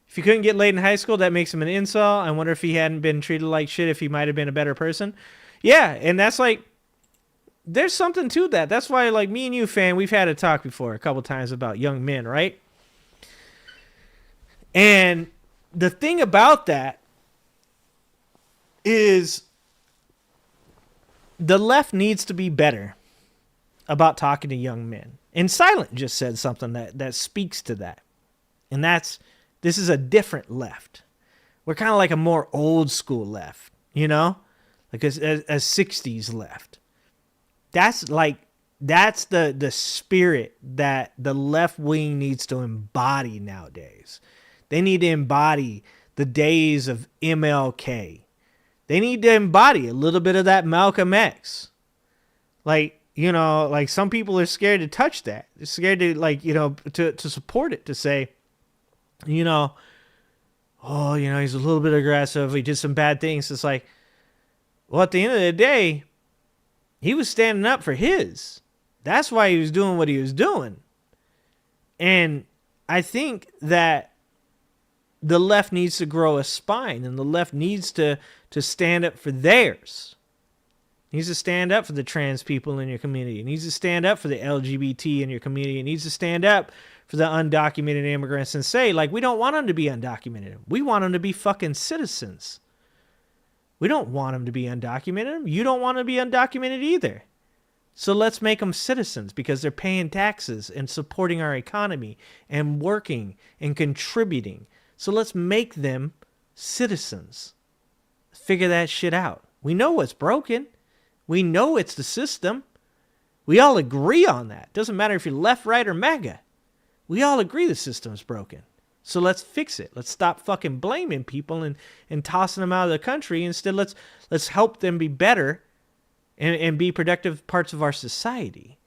Speaker 1: If you couldn't get laid in high school, that makes him an incel. I wonder if he hadn't been treated like shit, if he might have been a better person. Yeah, and that's like, there's something to that. That's why, like, me and you, fan, we've had a talk before a couple times about young men, right? And the thing about that is the left needs to be better about talking to young men. And Silent just said something that speaks to that. And this is a different left. We're kind of like a more old school left, you know? Like a 60s left. That's the spirit that the left wing needs to embody nowadays. They need to embody the days of MLK. They need to embody a little bit of that Malcolm X. Like, you know, like some people are scared to touch that. They're scared to, like, you know, to support it, to say, you know, oh, you know, he's a little bit aggressive. He did some bad things. It's like, well, at the end of the day, he was standing up for his. That's why he was doing what he was doing. And I think that the left needs to grow a spine, and the left needs to stand up for theirs. It needs to stand up for the trans people in your community. It needs to stand up for the LGBT in your community. It needs to stand up for the undocumented immigrants and say, like, we don't want them to be undocumented. We want them to be fucking citizens. We don't want them to be undocumented. You don't want to be undocumented either. So let's make them citizens because they're paying taxes and supporting our economy and working and contributing. So let's make them citizens. Figure that shit out. We know what's broken. We know it's the system. We all agree on that. Doesn't matter if you're left, right, or MAGA. We all agree the system's broken. So let's fix it. Let's stop fucking blaming people and tossing them out of the country. Instead, let's help them be better and be productive parts of our society.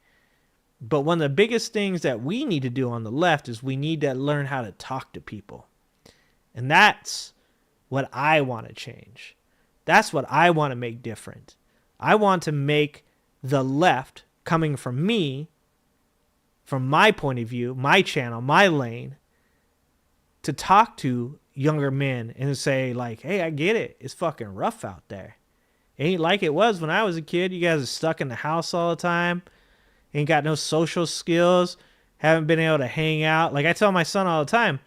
Speaker 1: But one of the biggest things that we need to do on the left is we need to learn how to talk to people. And that's what I want to change. That's what I want to make different. I want to make the left, coming from me, from my point of view, my channel, my lane, to talk to younger men and say like, hey, I get it. It's fucking rough out there. It ain't like it was when I was a kid. You guys are stuck in the house all the time. Ain't got no social skills. Haven't been able to hang out. Like I tell my son all the time,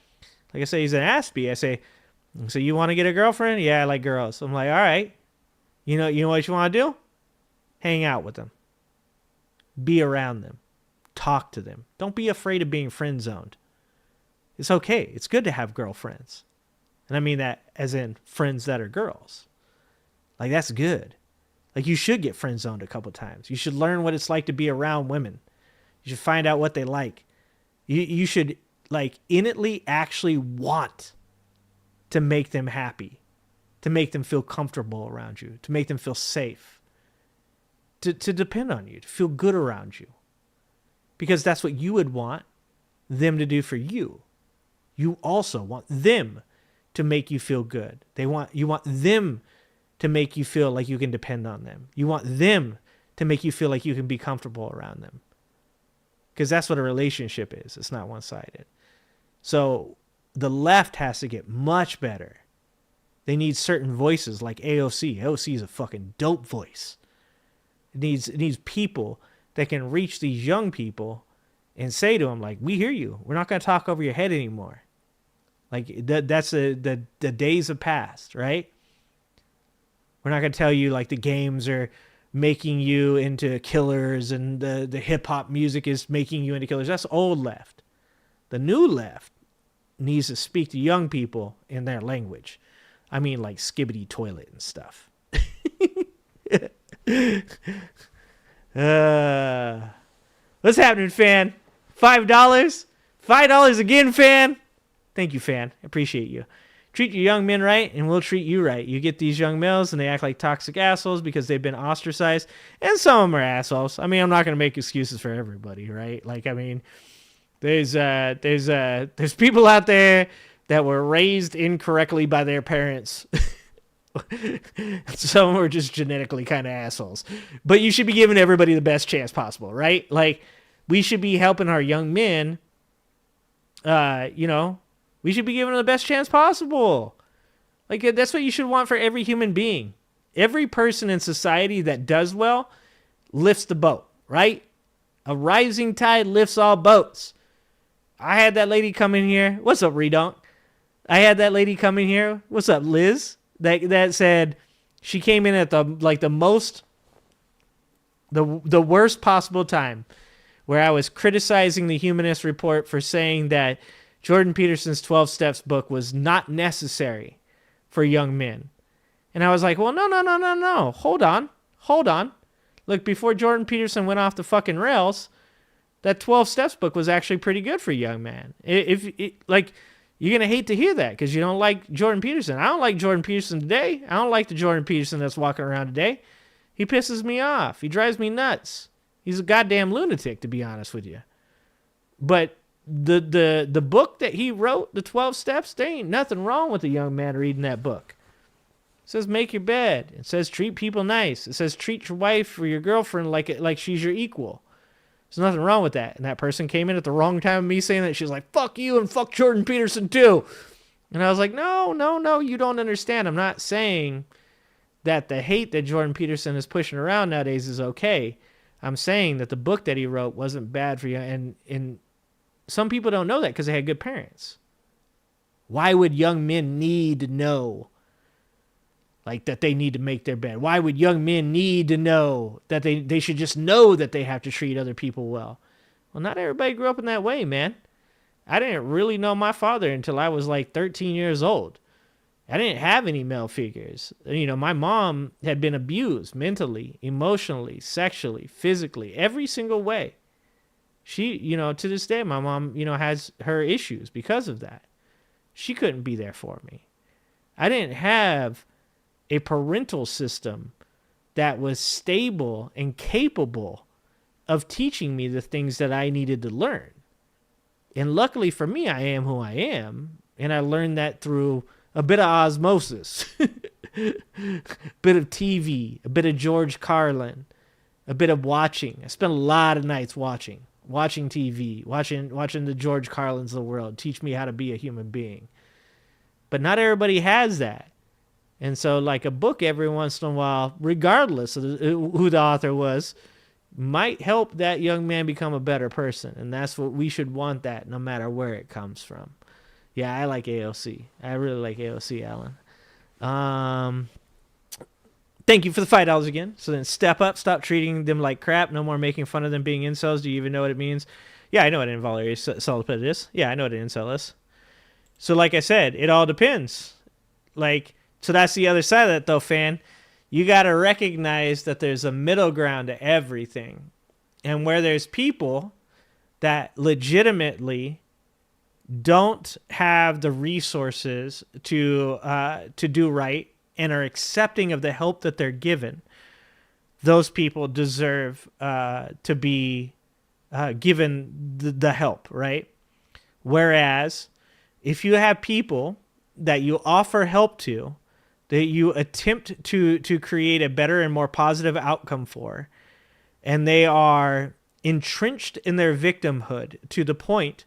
Speaker 1: like I say, he's an Aspie. I say, so you want to get a girlfriend? Yeah, I like girls. I'm like, all right. You know what you want to do? Hang out with them. Be around them. Talk to them. Don't be afraid of being friend zoned. It's okay. It's good to have girlfriends. And I mean that as in friends that are girls. Like, that's good. Like, you should get friend zoned a couple times. You should learn what it's like to be around women. You should find out what they like. You should, like, innately actually want to make them happy, to make them feel comfortable around you, to make them feel safe, to depend on you, to feel good around you. Because that's what you would want them to do for you. You also want them to make you feel good. You want them to make you feel like you can depend on them. You want them to make you feel like you can be comfortable around them. Because that's what a relationship is. It's not one-sided. So the left has to get much better. They need certain voices like AOC. AOC is a fucking dope voice. It needs people that can reach these young people and say to them, like, we hear you. We're not going to talk over your head anymore. Like, that's the days have passed, right? We're not going to tell you, like, the games are making you into killers and the hip-hop music is making you into killers. That's old left. The new left needs to speak to young people in their language. I mean, like, skibbity toilet and stuff. What's happening, fan? $5? $5 again, fan? Thank you, fan. I appreciate you. Treat your young men right, and we'll treat you right. You get these young males, and they act like toxic assholes because they've been ostracized, and some of them are assholes. I mean, I'm not going to make excuses for everybody, right? Like, I mean, there's people out there that were raised incorrectly by their parents. Some of them are just genetically kind of assholes. But you should be giving everybody the best chance possible, right? Like, we should be helping our young men, we should be giving them the best chance possible. Like, that's what you should want for every human being. Every person in society that does well lifts the boat, right? A rising tide lifts all boats. I had that lady come in here. What's up, Redonk? I had that lady come in here. What's up, Liz? That said she came in at the worst possible time, where I was criticizing the Humanist report for saying that Jordan Peterson's 12 Steps book was not necessary for young men. And I was like, well, no. Hold on. Look, before Jordan Peterson went off the fucking rails, that 12 Steps book was actually pretty good for young men. You're going to hate to hear that because you don't like Jordan Peterson. I don't like Jordan Peterson today. I don't like the Jordan Peterson that's walking around today. He pisses me off. He drives me nuts. He's a goddamn lunatic, to be honest with you. But the book that he wrote, the 12 Steps, there ain't nothing wrong with a young man reading that book. It says make your bed. It says treat people nice. It says treat your wife or your girlfriend like she's your equal. There's nothing wrong with that. And that person came in at the wrong time of me saying that. She's like, fuck you and fuck Jordan Peterson too. And I was like, no, you don't understand. I'm not saying that the hate that Jordan Peterson is pushing around nowadays is okay. I'm saying that the book that he wrote wasn't bad for you. And some people don't know that because they had good parents. Why would young men need to know Like that they need to make their bed. Why would young men need to know that they should just know that they have to treat other people well? Well, not everybody grew up in that way, man. I didn't really know my father until I was like 13 years old. I didn't have any male figures. You know, my mom had been abused mentally, emotionally, sexually, physically, every single way. She, you know, to this day, my mom, you know, has her issues because of that. She couldn't be there for me. I didn't have a parental system that was stable and capable of teaching me the things that I needed to learn. And luckily for me, I am who I am. And I learned that through a bit of osmosis, bit of TV, a bit of George Carlin, a bit of watching. I spent a lot of nights watching TV, watching the George Carlins of the world teach me how to be a human being. But not everybody has that. And so like a book every once in a while, regardless of who the author was, might help that young man become a better person. And that's what we should want, that no matter where it comes from. Yeah, I like AOC. I really like AOC, Alan. Thank you for the $5 again. So then step up, stop treating them like crap. No more making fun of them being incels. Do you even know what it means? Yeah, I know what an involuntary celibate is. Yeah, I know what an incel is. So like I said, it all depends. Like, so that's the other side of that though, fan. You got to recognize that there's a middle ground to everything. And where there's people that legitimately don't have the resources to do right and are accepting of the help that they're given, those people deserve to be given the help, right? Whereas if you have people that you offer help to, that you attempt to create a better and more positive outcome for, and they are entrenched in their victimhood to the point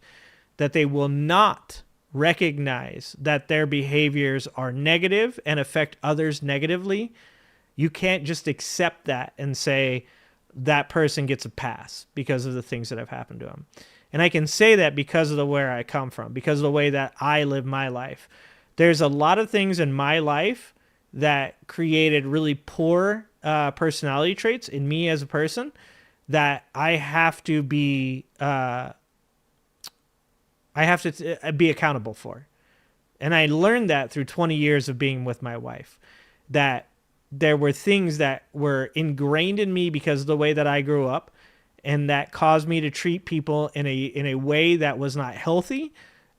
Speaker 1: that they will not recognize that their behaviors are negative and affect others negatively, you can't just accept that and say that person gets a pass because of the things that have happened to them. And I can say that because of where I come from, because of the way that I live my life. There's a lot of things in my life that created really poor personality traits in me as a person that I have to be be accountable for. And I learned that through 20 years of being with my wife, that there were things that were ingrained in me because of the way that I grew up, and that caused me to treat people in a way that was not healthy,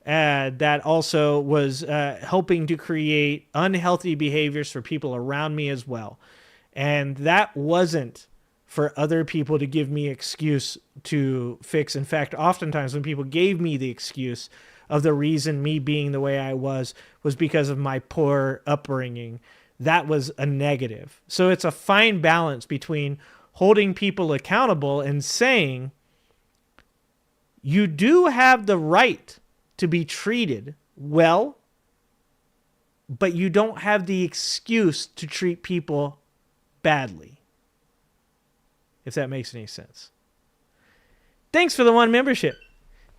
Speaker 1: that also was helping to create unhealthy behaviors for people around me as well. And that wasn't for other people to give me excuse to fix. In fact, oftentimes when people gave me the excuse of the reason me being the way I was because of my poor upbringing, that was a negative. So it's a fine balance between holding people accountable and saying, you do have the right to be treated well, but you don't have the excuse to treat people badly. If that makes any sense. Thanks for the 1 membership.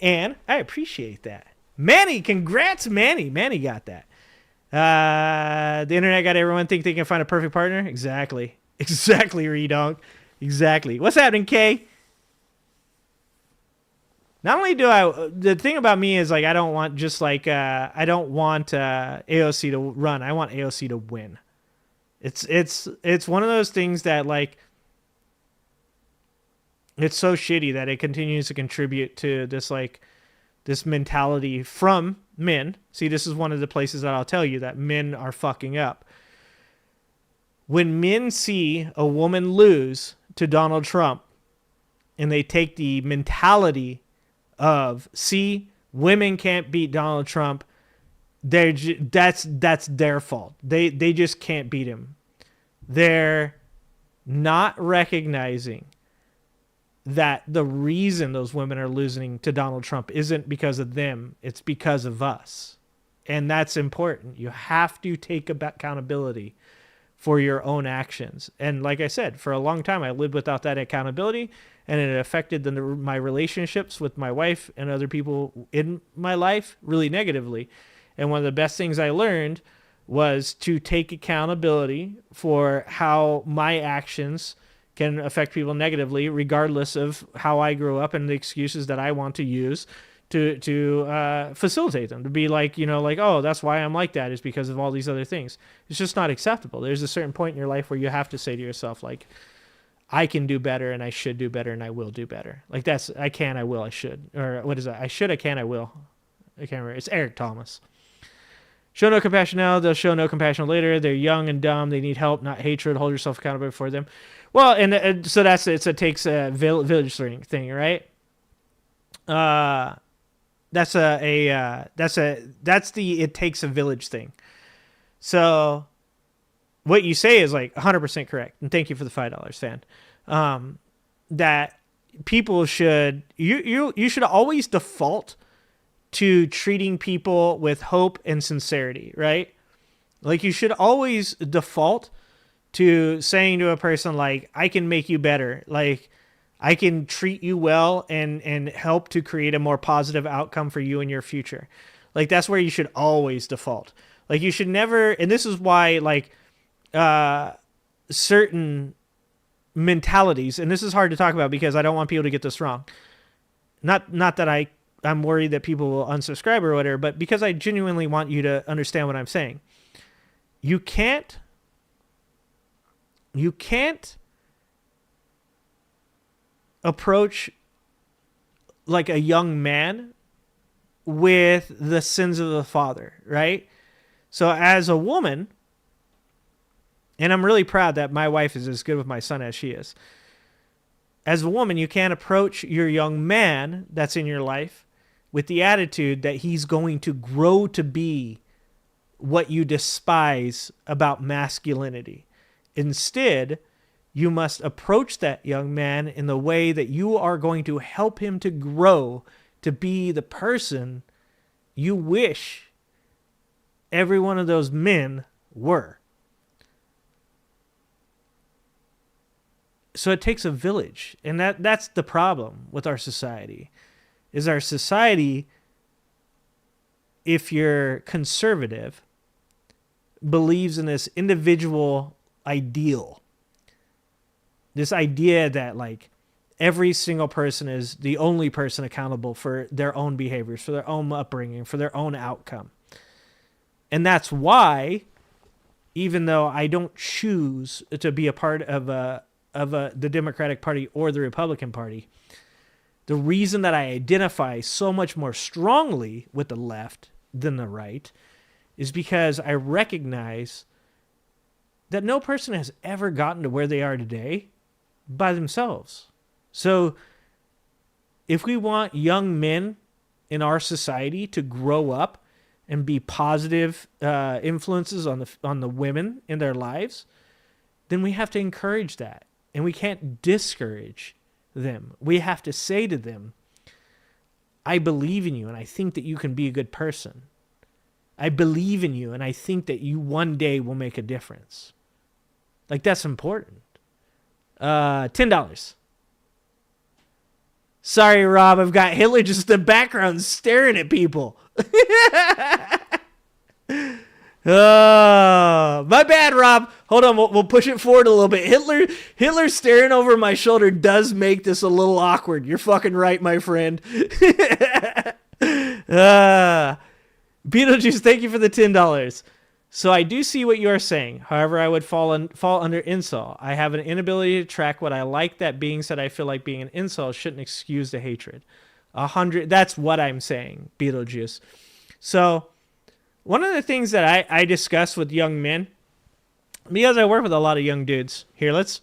Speaker 1: And I appreciate that. Manny, congrats, Manny. Manny got that. The internet got everyone think they can find a perfect partner. Exactly. Exactly, Redonk. Exactly. What's happening, Kay? Not only do the thing about me is like, I don't want just like, I don't want AOC to run. I want AOC to win. It's one of those things that like, it's so shitty that it continues to contribute to this, like, this mentality from men. See, this is one of the places that I'll tell you that men are fucking up. When men see a woman lose to Donald Trump and they take the mentality of, see, women can't beat Donald Trump, that's their fault. They just can't beat him. They're not recognizing that the reason those women are losing to Donald Trump isn't because of them, it's because of us. And that's important. You have to take accountability for your own actions. And like I said, for a long time, I lived without that accountability, and it affected my relationships with my wife and other people in my life really negatively. And one of the best things I learned was to take accountability for how my actions can affect people negatively, regardless of how I grew up and the excuses that I want to use to facilitate them. To be like, oh, that's why I'm like that, is because of all these other things. It's just not acceptable. There's a certain point in your life where you have to say to yourself, like, I can do better, and I should do better, and I will do better. Like, that's, I can, I will, I should. Or what is that? I should, I can, I will. I can't remember. It's Eric Thomas. Show no compassion now, they'll show no compassion later. They're young and dumb. They need help, not hatred. Hold yourself accountable for them. Well, and so it takes a village thing, right? That's the it takes a village thing. So what you say is like 100% correct, and thank you for the $5 fan. That people should you should always default to treating people with hope and sincerity, right? Like, you should always default to saying to a person, like, I can make you better. Like, I can treat you well and help to create a more positive outcome for you in your future. Like, that's where you should always default. Like, you should never, and this is why, like, certain mentalities, and this is hard to talk about because I don't want people to get this wrong. Not that I'm worried that people will unsubscribe or whatever, but because I genuinely want you to understand what I'm saying. You can't approach like a young man with the sins of the father, right? So as a woman, and I'm really proud that my wife is as good with my son as she is. As a woman, you can't approach your young man that's in your life with the attitude that he's going to grow to be what you despise about masculinity. Instead, you must approach that young man in the way that you are going to help him to grow to be the person you wish every one of those men were. So it takes a village, and that's the problem with our society. Is our society, if you're conservative, believes in this individual ideal. This idea that, like, every single person is the only person accountable for their own behaviors, for their own upbringing, for their own outcome. And that's why, even though I don't choose to be a part of the Democratic Party or the Republican Party, the reason that I identify so much more strongly with the left than the right is because I recognize that no person has ever gotten to where they are today by themselves. So if we want young men in our society to grow up and be positive influences on the women in their lives, then we have to encourage that. And we can't discourage them. We have to say to them, I believe in you and I think that you can be a good person. I believe in you and I think that you one day will make a difference. Like, that's important. $10. Sorry, Rob, I've got Hitler just in the background staring at people. My bad, Rob. Hold on, we'll push it forward a little bit. Hitler staring over my shoulder does make this a little awkward. You're fucking right, my friend. Beetlejuice, thank you for the $10. So I do see what you are saying. However, I would fall under incel. I have an inability to track what I like. That being said, I feel like being an incel shouldn't excuse the hatred. 100. That's what I'm saying, Beetlejuice. So one of the things that I discuss with young men, because I work with a lot of young dudes. Here, let's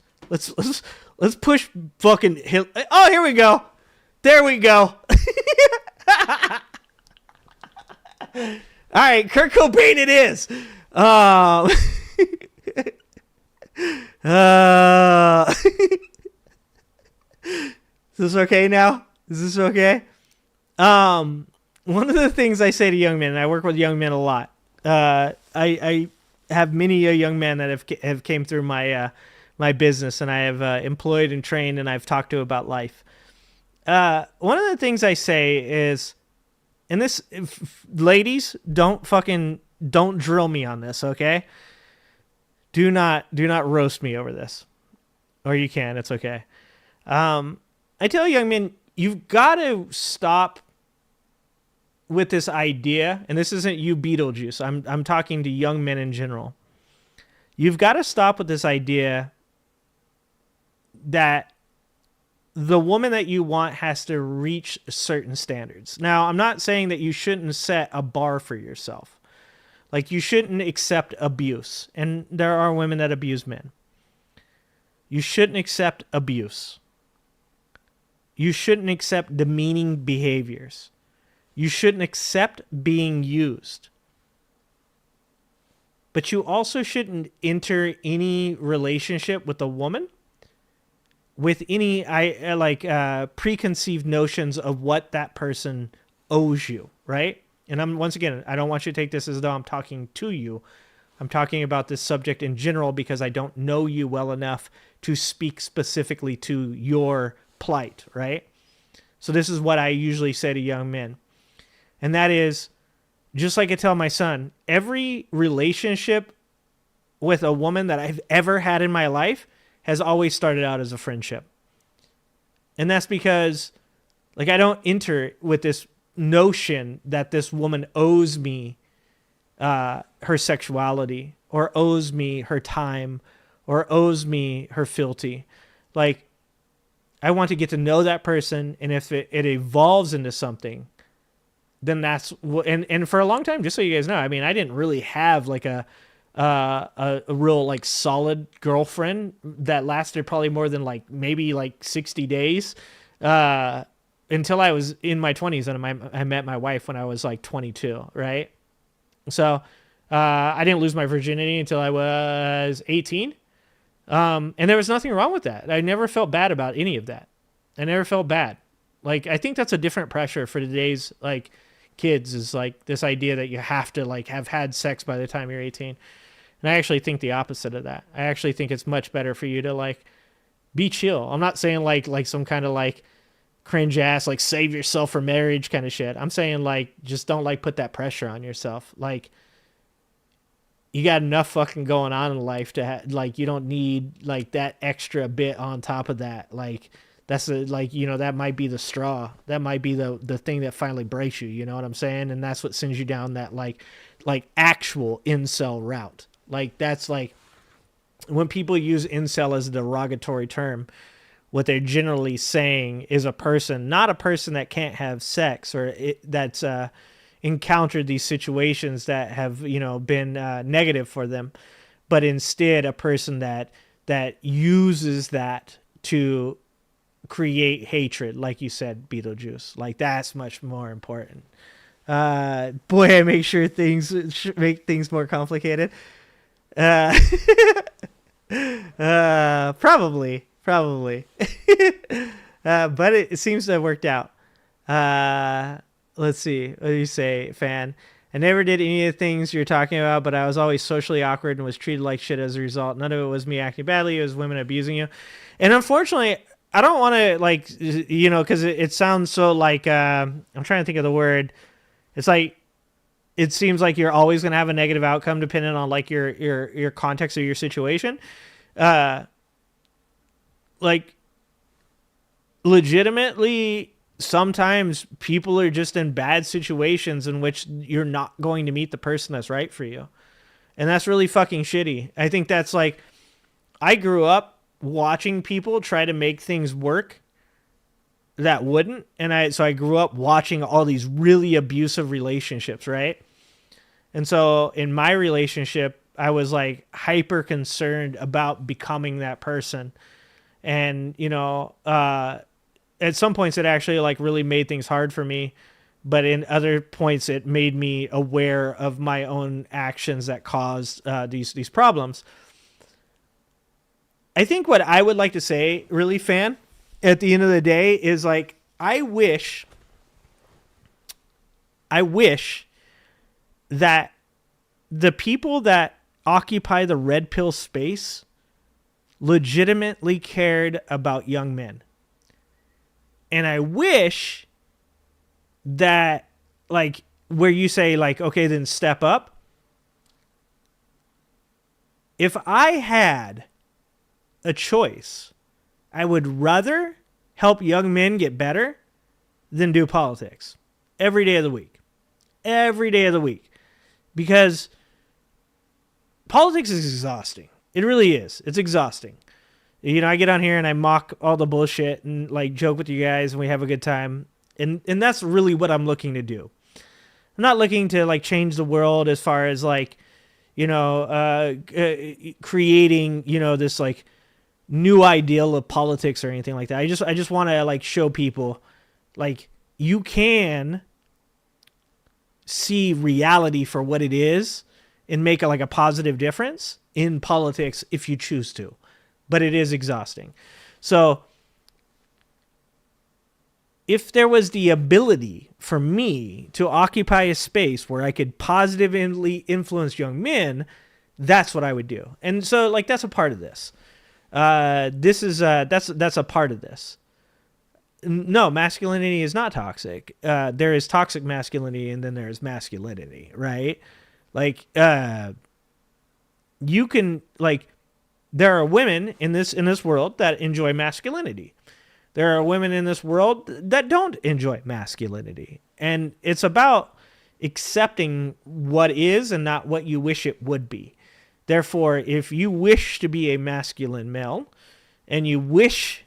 Speaker 1: push fucking Hitler. Oh, here we go. There we go. All right, Kurt Cobain it is. Is this okay now? Is this okay? One of the things I say to young men, and I work with young men a lot. I have many young men that have came through my my business, and I have employed and trained, and I've talked to about life. One of the things I say is, and this, ladies, don't fucking don't drill me on this, okay? Do not roast me over this. Or you can, it's okay. I tell young men, you've got to stop with this idea, and this isn't you, Beetlejuice. I'm talking to young men in general. You've got to stop with this idea that the woman that you want has to reach certain standards. Now, I'm not saying that you shouldn't set a bar for yourself. Like, you shouldn't accept abuse. And there are women that abuse men. You shouldn't accept abuse. You shouldn't accept demeaning behaviors. You shouldn't accept being used. But you also shouldn't enter any relationship with a woman with any preconceived notions of what that person owes you, right? And once again, I don't want you to take this as though I'm talking to you. I'm talking about this subject in general because I don't know you well enough to speak specifically to your plight, right? So this is what I usually say to young men. And that is, just like I tell my son, every relationship with a woman that I've ever had in my life has always started out as a friendship. And that's because, like, I don't enter with this notion that this woman owes me her sexuality, or owes me her time, or owes me her fealty. Like, I want to get to know that person, and if it evolves into something, then that's what. And for a long time, just so you guys know, I mean, I didn't really have like a real like solid girlfriend that lasted probably more than like maybe like 60 days until I was in my 20s, and I met my wife when I was like 22, right? So I didn't lose my virginity until I was 18. And there was nothing wrong with that. I never felt bad about any of that. I never felt bad. Like, I think that's a different pressure for today's like kids, is like this idea that you have to like have had sex by the time you're 18. And I actually think the opposite of that. I actually think it's much better for you to like be chill. I'm not saying like some kind of like cringe ass, like save yourself for marriage kind of shit. I'm saying like, just don't like put that pressure on yourself. Like, you got enough fucking going on in life to like, you don't need like that extra bit on top of that. Like, that's like, you know, that might be the straw. That might be the thing that finally breaks you. You know what I'm saying? And that's what sends you down that like actual incel route. Like, that's like, when people use incel as a derogatory term, what they're generally saying is a person, not a person that can't have sex, or that's encountered these situations that have, you know, been negative for them, but instead a person that uses that to create hatred, like you said, Beetlejuice. Like, that's much more important. Boy, I make sure things make things more complicated. Probably. But it seems to have worked out. Let's see. What do you say, fan? I never did any of the things you're talking about, but I was always socially awkward and was treated like shit as a result. None of it was me acting badly. It was women abusing you. And unfortunately, I don't want to, like, you know, because it sounds so like, I'm trying to think of the word. It's like, it seems like you're always going to have a negative outcome depending on like your context or your situation. Like, legitimately, sometimes people are just in bad situations in which you're not going to meet the person that's right for you. And that's really fucking shitty. I think that's like, I grew up watching people try to make things work that wouldn't. And so I grew up watching all these really abusive relationships, right? And so in my relationship, I was like hyper concerned about becoming that person. And, you know, at some points it actually like really made things hard for me, but in other points it made me aware of my own actions that caused these problems. I think what I would like to say, really, fan, at the end of the day is like, I wish that the people that occupy the red pill space legitimately cared about young men. And I wish that, like, where you say like, okay, then step up, if I had a choice, I would rather help young men get better than do politics every day of the week. Every day of the week. Because politics is exhausting. It really is. It's exhausting. You know, I get on here and I mock all the bullshit and like joke with you guys and we have a good time. And that's really what I'm looking to do. I'm not looking to like change the world as far as like, you know, creating, you know, this like new ideal of politics or anything like that. I just want to like show people like you can see reality for what it is and make a positive difference in politics if you choose to. But it is exhausting. So if there was the ability for me to occupy a space where I could positively influence young men, that's what I would do. And so like that's a part of this. That's a part of this. No, masculinity is not toxic. There is toxic masculinity and then there's masculinity, right? Like you can like there are women in this world that enjoy masculinity. There are women in this world that don't enjoy masculinity. And it's about accepting what is and not what you wish it would be. Therefore, if you wish to be a masculine male and you wish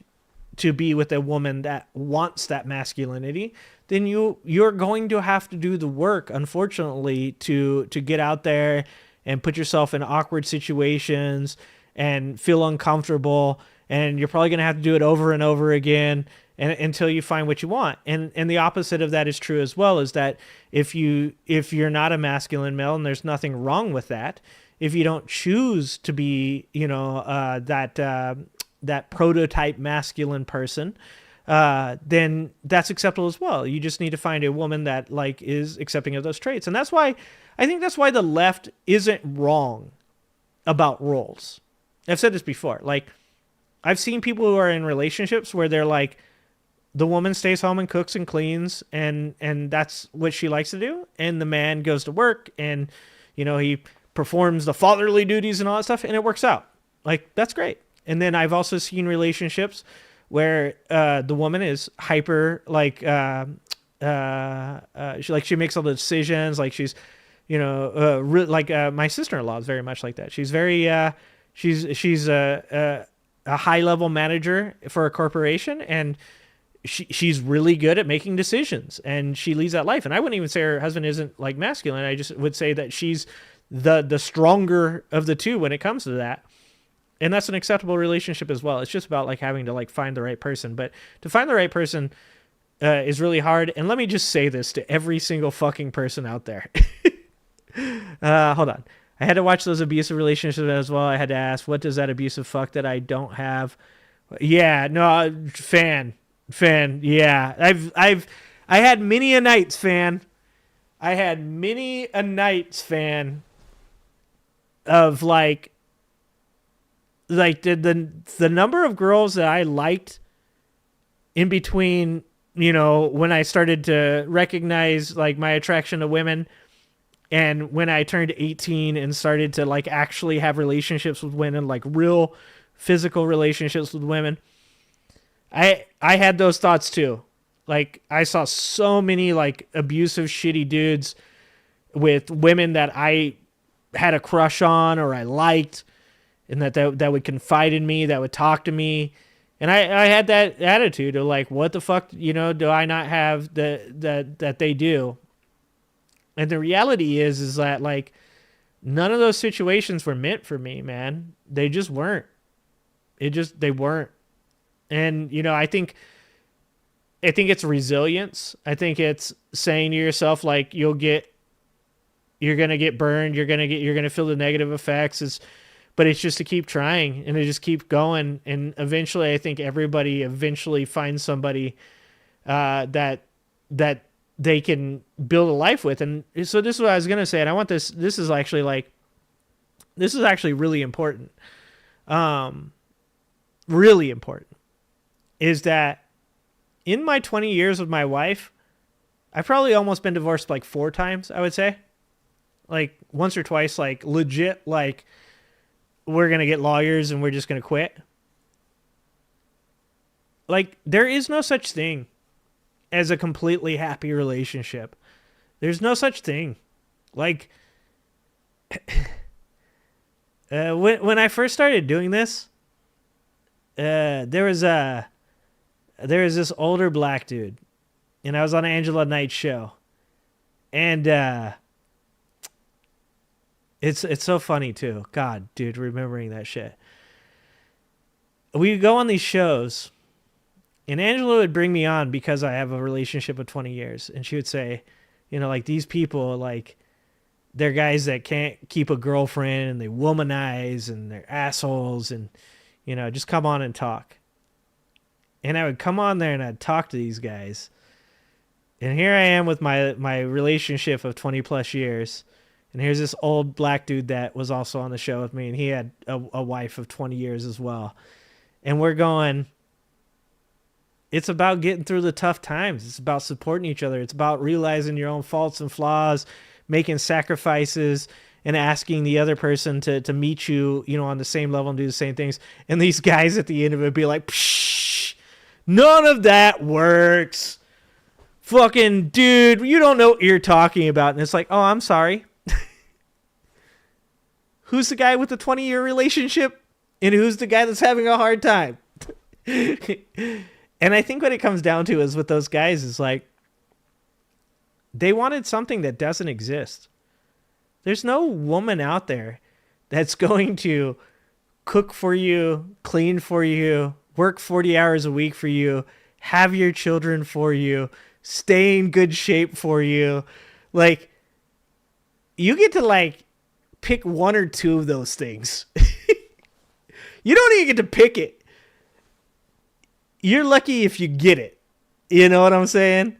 Speaker 1: to be with a woman that wants that masculinity, then you're going to have to do the work, unfortunately, to get out there and put yourself in awkward situations and feel uncomfortable. And you're probably going to have to do it over and over again until you find what you want. And the opposite of that is true as well, is that if you're not a masculine male, and there's nothing wrong with that, if you don't choose to be, you know, that prototype masculine person, then that's acceptable as well. You just need to find a woman that like is accepting of those traits. And that's why the left isn't wrong about roles. I've said this before. Like, I've seen people who are in relationships where they're like, the woman stays home and cooks and cleans and that's what she likes to do. And the man goes to work and, you know, he performs the fatherly duties and all that stuff and it works out. Like, that's great. And then I've also seen relationships where the woman is hyper, like, she makes all the decisions. Like she's, you know, my sister-in-law is very much like that. She's very, she's a high-level manager for a corporation, and she's really good at making decisions, and she leads that life. And I wouldn't even say her husband isn't like masculine. I just would say that she's the stronger of the two when it comes to that. And that's an acceptable relationship as well. It's just about like having to like find the right person. But to find the right person is really hard. And let me just say this to every single fucking person out there. Hold on. I had to watch those abusive relationships as well. I had to ask, what does that abusive fuck that I don't have? Yeah, no, fan. Yeah, I had many a nights, fan. I had many a nights, fan, of like the number of girls that I liked in between, you know, when I started to recognize like my attraction to women and when I turned 18 and started to like actually have relationships with women, like real physical relationships with women. I had those thoughts too. Like I saw so many like abusive, shitty dudes with women that I had a crush on or I liked, and that would confide in me, that would talk to me. And I had that attitude of like, what the fuck, you know, do I not have that they do? And the reality is that like none of those situations were meant for me, man. They just weren't. They weren't. And, you know, I think it's resilience. I think it's saying to yourself, like, you're going to get burned. You're going to feel the negative effects. But it's just to keep trying and to just keep going. And eventually, I think everybody eventually finds somebody that they can build a life with. And so this is what I was going to say. And I want this is actually really important. Really important is that in my 20 years with my wife, I've probably almost been divorced like 4 times, I would say. Like once or twice, like legit, like we're going to get lawyers and we're just going to quit. Like, there is no such thing as a completely happy relationship. There's no such thing. Like, when I first started doing this, there was this older black dude, and I was on Angela Knight's show, and it's so funny too. God, dude, remembering that shit. We would go on these shows, and Angela would bring me on because I have a relationship of 20 years, and she would say, you know, like, these people, like, they're guys that can't keep a girlfriend, and they womanize, and they're assholes, and, you know, just come on and talk. And I would come on there and I'd talk to these guys. And here I am with my relationship of 20 plus years. And here's this old black dude that was also on the show with me, and he had a wife of 20 years as well. And we're going, it's about getting through the tough times. It's about supporting each other. It's about realizing your own faults and flaws, making sacrifices, and asking the other person to meet you, you know, on the same level and do the same things. And these guys at the end of it would be like, psh, none of that works. Fucking dude, you don't know what you're talking about. And it's like, oh, I'm sorry. Who's the guy with the 20-year relationship? And who's the guy that's having a hard time? And I think what it comes down to is with those guys is like, they wanted something that doesn't exist. There's no woman out there that's going to cook for you, clean for you, work 40 hours a week for you, have your children for you, stay in good shape for you. Like, you get to, like, pick one or two of those things. You don't even get to pick it. You're lucky if you get it. You know what I'm saying?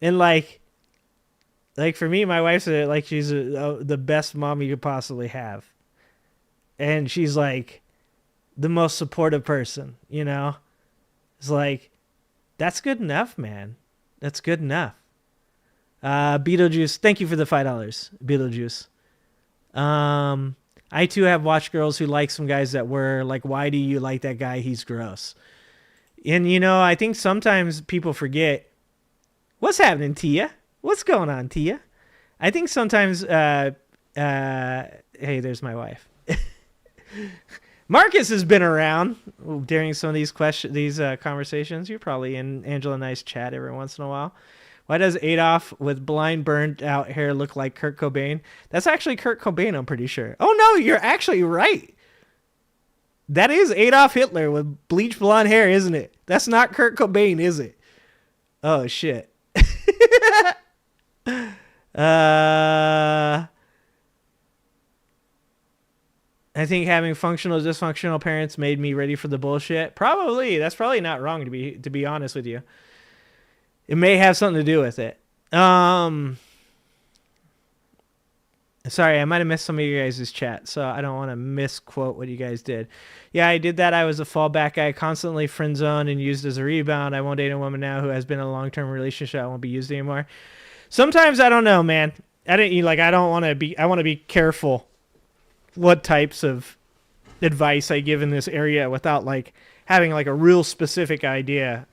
Speaker 1: And, like for me, my wife's like, she's the best mom you could possibly have. And she's like the most supportive person, you know? It's like, that's good enough, man. That's good enough. Beetlejuice, thank you for the $5, Beetlejuice. I too have watched girls who like some guys that were like, why do you like that guy? He's gross. And, you know, I think sometimes people forget, what's happening, Tia? What's going on, Tia? I think sometimes, hey, there's my wife. Marcus has been around during some of these conversations. You're probably in Angela and I's chat every once in a while. Why does Adolf with blind, burned out hair look like Kurt Cobain? That's actually Kurt Cobain, I'm pretty sure. Oh, no, you're actually right. That is Adolf Hitler with bleached blonde hair, isn't it? That's not Kurt Cobain, is it? Oh, shit. I think having functional, dysfunctional parents made me ready for the bullshit. Probably. That's probably not wrong, to be honest with you. It may have something to do with it. Sorry, I might have missed some of you guys' chat, so I don't want to misquote what you guys did. Yeah, I did that. I was a fallback guy, constantly friend zoned and used as a rebound. I won't date a woman now who has been in a long-term relationship. I won't be used anymore. Sometimes I don't know, man. I want to be careful what types of advice I give in this area without like having like a real specific idea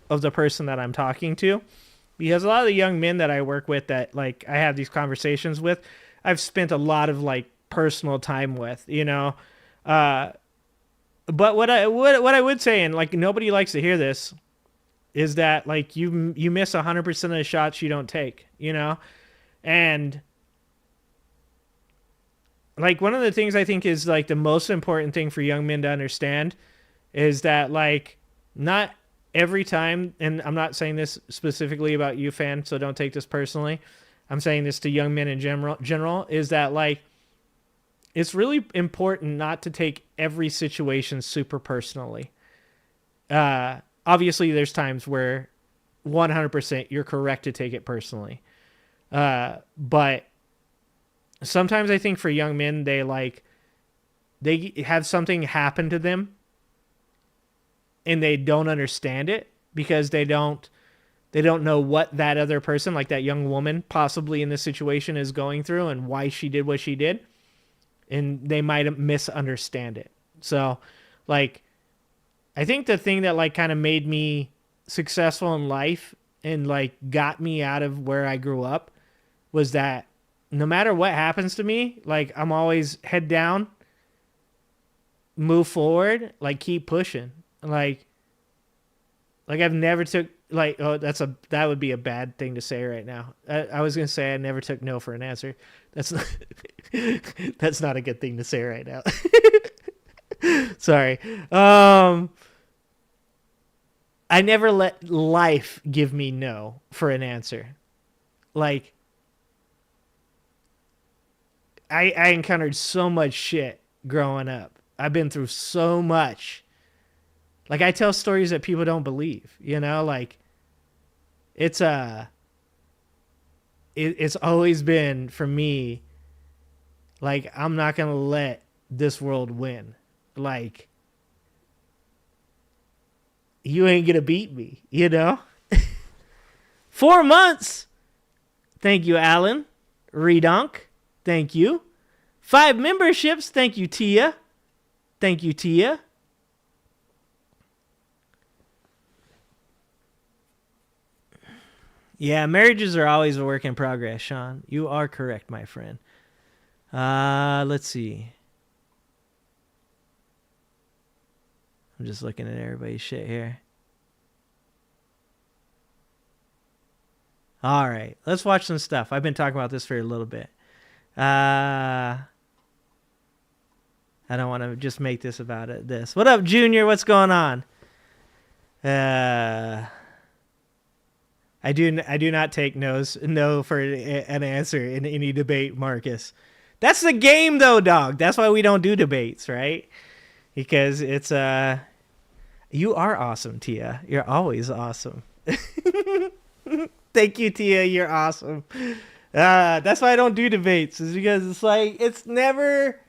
Speaker 1: of the person that I'm talking to. Because a lot of the young men that I work with that like I have these conversations with, I've spent a lot of like personal time with, you know. But what I would say, and like nobody likes to hear this, is that like you miss 100% of the shots you don't take, you know? And like one of the things I think is like the most important thing for young men to understand is that like not every time, and I'm not saying this specifically about you, fan, so don't take this personally. I'm saying this to young men in general, is that like it's really important not to take every situation super personally. Obviously, there's times where 100% you're correct to take it personally. But sometimes I think for young men, they have something happen to them and they don't understand it because they don't know what that other person, like that young woman possibly in this situation, is going through and why she did what she did. and they might misunderstand it. So, like, I think the thing that like kind of made me successful in life and like got me out of where I grew up was that no matter what happens to me, like I'm always head down, move forward, like keep pushing. Like I've never took like, oh, that would be a bad thing to say right now. I was going to say I never took no for an answer. That's not a good thing to say right now. Sorry. I never let life give me no for an answer. Like, I encountered so much shit growing up. I've been through so much. Like, I tell stories that people don't believe, you know? Like, it's always been, for me, like, I'm not going to let this world win. Like, you ain't going to beat me, you know? 4 months. Thank you, Alan. Redonk. Thank you. 5 memberships. Thank you, Tia. Thank you, Tia. Yeah, marriages are always a work in progress, Sean. You are correct, my friend. Let's see. I'm just looking at everybody's shit here. All right, let's watch some stuff. I've been talking about this for a little bit. I don't want to just make this about it. This. What up, Junior? What's going on? I do not take no for an answer in any debate, Marcus. That's the game, though, dog. That's why we don't do debates, right? Because it's you are awesome, Tia. You're always awesome. Thank you, Tia. You're awesome. That's why I don't do debates. Is because it's like it's never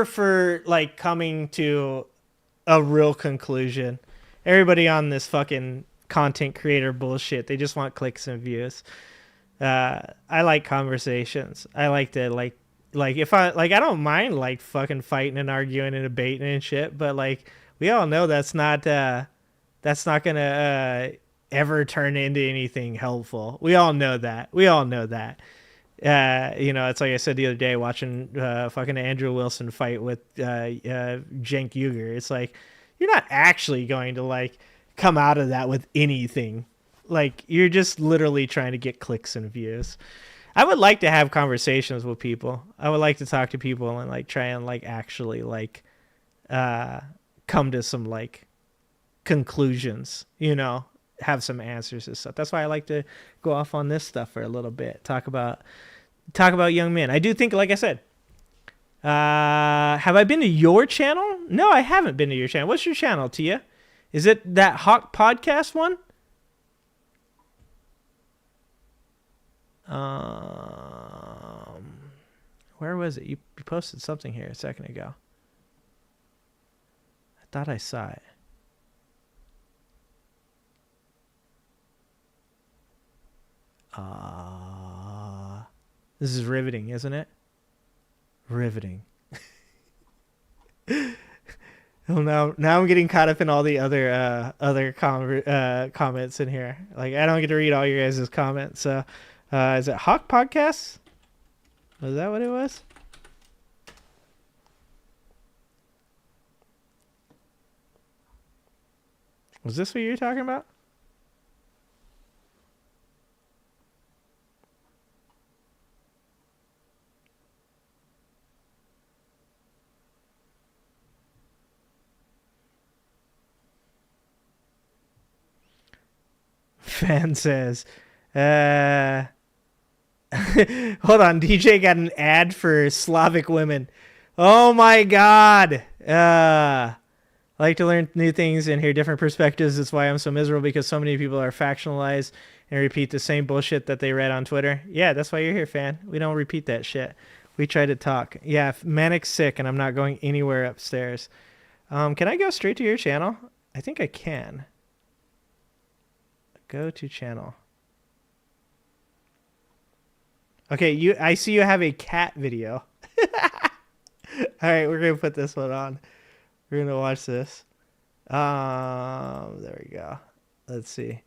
Speaker 1: for like coming to a real conclusion. Everybody on this fucking content creator bullshit, they just want clicks and views. I like conversations. I like to like if I don't mind like fucking fighting and arguing and debating and shit, but like we all know that's not gonna ever turn into anything helpful. We all know that. You know, it's like I said the other day watching fucking Andrew Wilson fight with Cenk Uygur. It's like you're not actually going to like come out of that with anything. Like you're just literally trying to get clicks and views. I would like to have conversations with people. I would like to talk to people and like try and like actually like come to some like conclusions, you know, have some answers and stuff. That's why I like to go off on this stuff for a little bit. Talk about young men. I do think, like I said, have I been to your channel? No, I haven't been to your channel. What's your channel, Tia? Is it that Hawk Podcast one? Where was it? You posted something here a second ago. I thought I saw it. This is riveting, isn't it? Riveting. Well, now I'm getting caught up in all the other comments in here. Like I don't get to read all your guys' comments. So, is it Hawk Podcasts? Was that what it was? Was this what you were talking about? Fan says, hold on, DJ got an ad for Slavic women. Oh my God. I like to learn new things and hear different perspectives. That's why I'm so miserable, because so many people are factionalized and repeat the same bullshit that they read on Twitter. Yeah, that's why you're here, fan. We don't repeat that shit. We try to talk. Yeah, Manic's sick and I'm not going anywhere upstairs. Can I go straight to your channel? I think I can. Go to channel. Okay, I see you have a cat video. All right, we're gonna put this one on. We're gonna watch this. There we go. Let's see.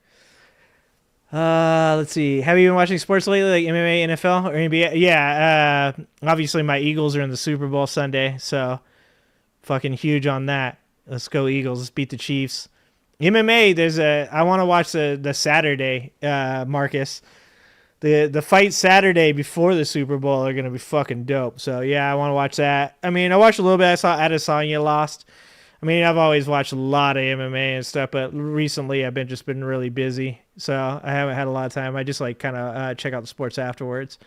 Speaker 1: Let's see. Have you been watching sports lately, like MMA, NFL, or NBA? Yeah. Obviously, my Eagles are in the Super Bowl Sunday, so fucking huge on that. Let's go Eagles. Let's beat the Chiefs. MMA. I want to watch the Saturday. Marcus. The fight Saturday before the Super Bowl are going to be fucking dope. So, yeah, I want to watch that. I mean, I watched a little bit. I saw Adesanya lost. I mean, I've always watched a lot of MMA and stuff, but recently I've just been really busy. So, I haven't had a lot of time. I just, like, kind of check out the sports afterwards.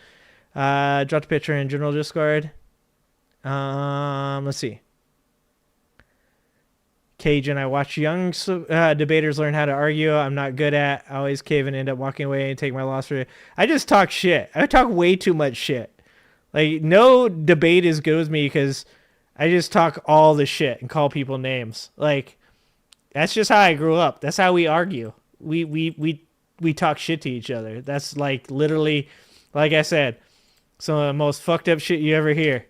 Speaker 1: Dropped a picture in General Discord. Let's see. Cajun, I watch young debaters learn how to argue. I'm not good at. I always cave and end up walking away and take my loss for it. I just talk shit. I talk way too much shit. Like, no debate is good with me because I just talk all the shit and call people names. Like, that's just how I grew up. That's how we argue. We talk shit to each other. That's like literally, like I said, some of the most fucked up shit you ever hear.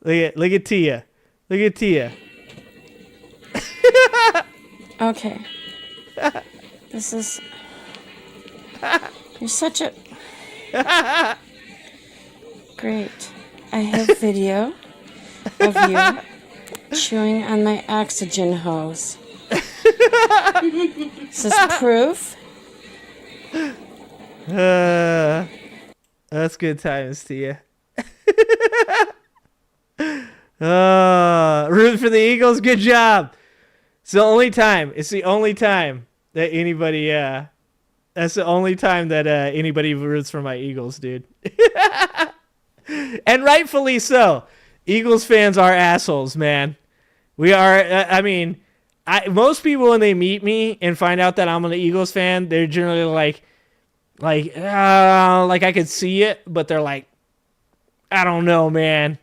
Speaker 1: Look at Tia. Look at Tia.
Speaker 6: Okay. This is... You're such a... Great. I have video of you chewing on my oxygen hose. This is proof.
Speaker 1: That's good times, Tia. Root for the Eagles. Good job. It's the only time. It's the only time that anybody. That's the only time that anybody roots for my Eagles, dude. And rightfully so. Eagles fans are assholes, man. We are. I mean, most people when they meet me and find out that I'm an Eagles fan, they're generally like I could see it, but they're like, I don't know, man.